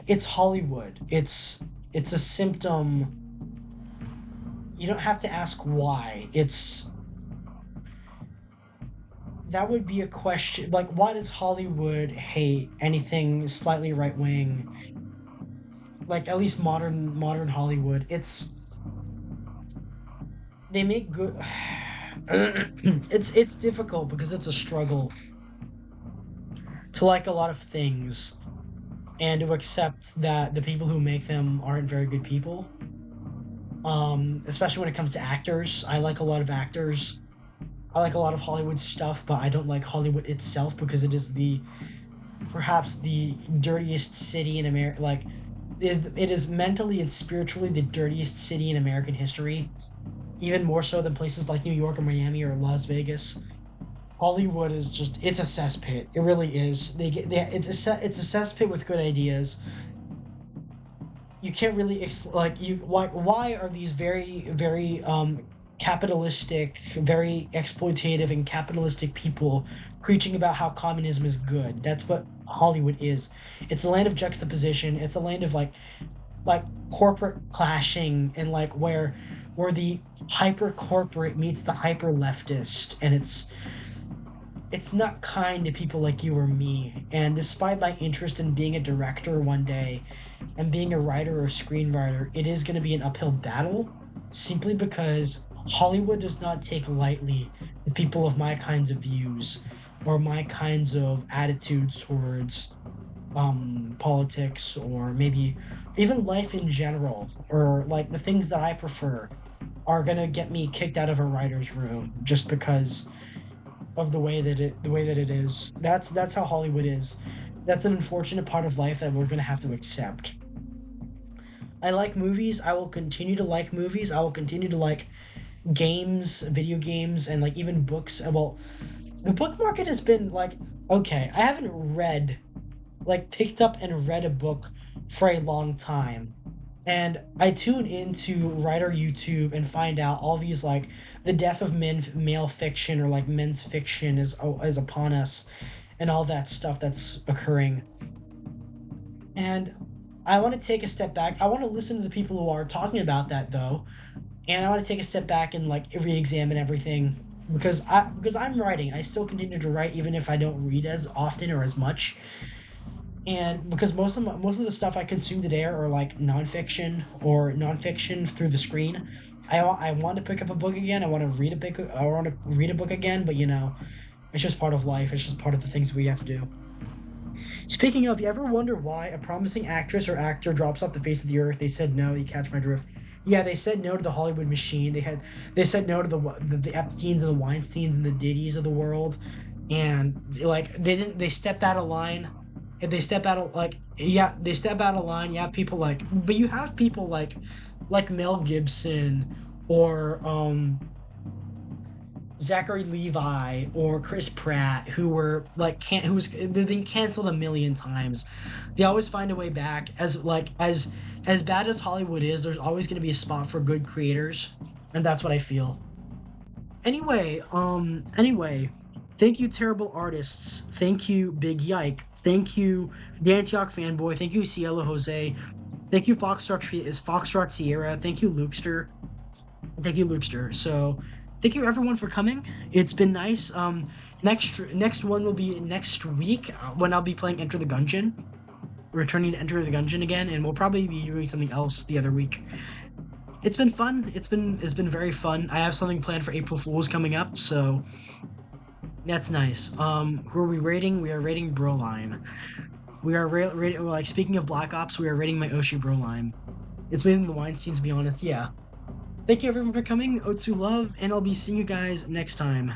it's Hollywood. It's a symptom. You don't have to ask why. That would be a question. Like, why does Hollywood hate anything slightly right wing? Like, at least modern Hollywood. They make good. It's difficult because it's a struggle to like a lot of things, and to accept that the people who make them aren't very good people. Especially when it comes to actors. I like a lot of actors. I like a lot of Hollywood stuff, but I don't like Hollywood itself because it is perhaps the dirtiest city in America. Like, it is mentally and spiritually the dirtiest city in American history, even more so than places like New York or Miami or Las Vegas. Hollywood is it's a cesspit. It really is. It's a cesspit with good ideas. You can't really why are these very very capitalistic, very exploitative and capitalistic people preaching about how communism is good? That's what Hollywood is. It's a land of juxtaposition. It's a land of like corporate clashing, and like where the hyper corporate meets the hyper leftist, and it's not kind to people like you or me. And despite my interest in being a director one day and being a writer or screenwriter, it is going to be an uphill battle, simply because Hollywood does not take lightly the people of my kinds of views or my kinds of attitudes towards politics, or maybe even life in general, or like the things that I prefer are gonna get me kicked out of a writer's room just because of the way that it is. That's how Hollywood is. That's an unfortunate part of life that we're gonna have to accept. I like movies. I will continue to like movies. I will continue to like games, video games, and like even books. Well, the book market has been like, okay, I haven't picked up and read a book for a long time. And I tune into writer YouTube and find out all these like the death of male fiction, or like men's fiction is upon us, and all that stuff that's occurring. And I want to take a step back. I want to listen to the people who are talking about that, though, and I want to take a step back and like re-examine everything, because I'm writing. I still continue to write even if I don't read as often or as much. And because most of the stuff I consume today are like nonfiction, or nonfiction through the screen. I want to pick up a book again. I want to read a book. I want to read a book again. But it's just part of life. It's just part of the things we have to do. Speaking of, you ever wonder why a promising actress or actor drops off the face of the earth? They said no. You catch my drift. Yeah, they said no to the Hollywood machine. They said no to the Epsteins and the Weinsteins and the Diddy's of the world, and like they stepped out of line. If they step out of they step out of line. You have people but you have people like Mel Gibson, or Zachary Levi, or Chris Pratt, who were they've been canceled a million times. They always find a way back. As bad as Hollywood is, there's always going to be a spot for good creators, and that's what I feel. Anyway, thank you, terrible artists. Thank you, Big Yike. Thank you, the Antioch fanboy. Thank you, Cielo Jose. Thank you, Foxtrot Sierra. Thank you, Lukester. Thank you, Lukester. So, thank you everyone for coming. It's been nice. Next one will be next week, when I'll be playing Enter the Gungeon, returning to Enter the Gungeon again, and we'll probably be doing something else the other week. It's been fun. It's been very fun. I have something planned for April Fools coming up, so that's nice. Who are we rating? We are rating Broline. We are rating, speaking of Black Ops, we are rating my Oshi Broline. It's made in the Weinsteins, to be honest. Yeah. Thank you everyone for coming. Otsu love, and I'll be seeing you guys next time.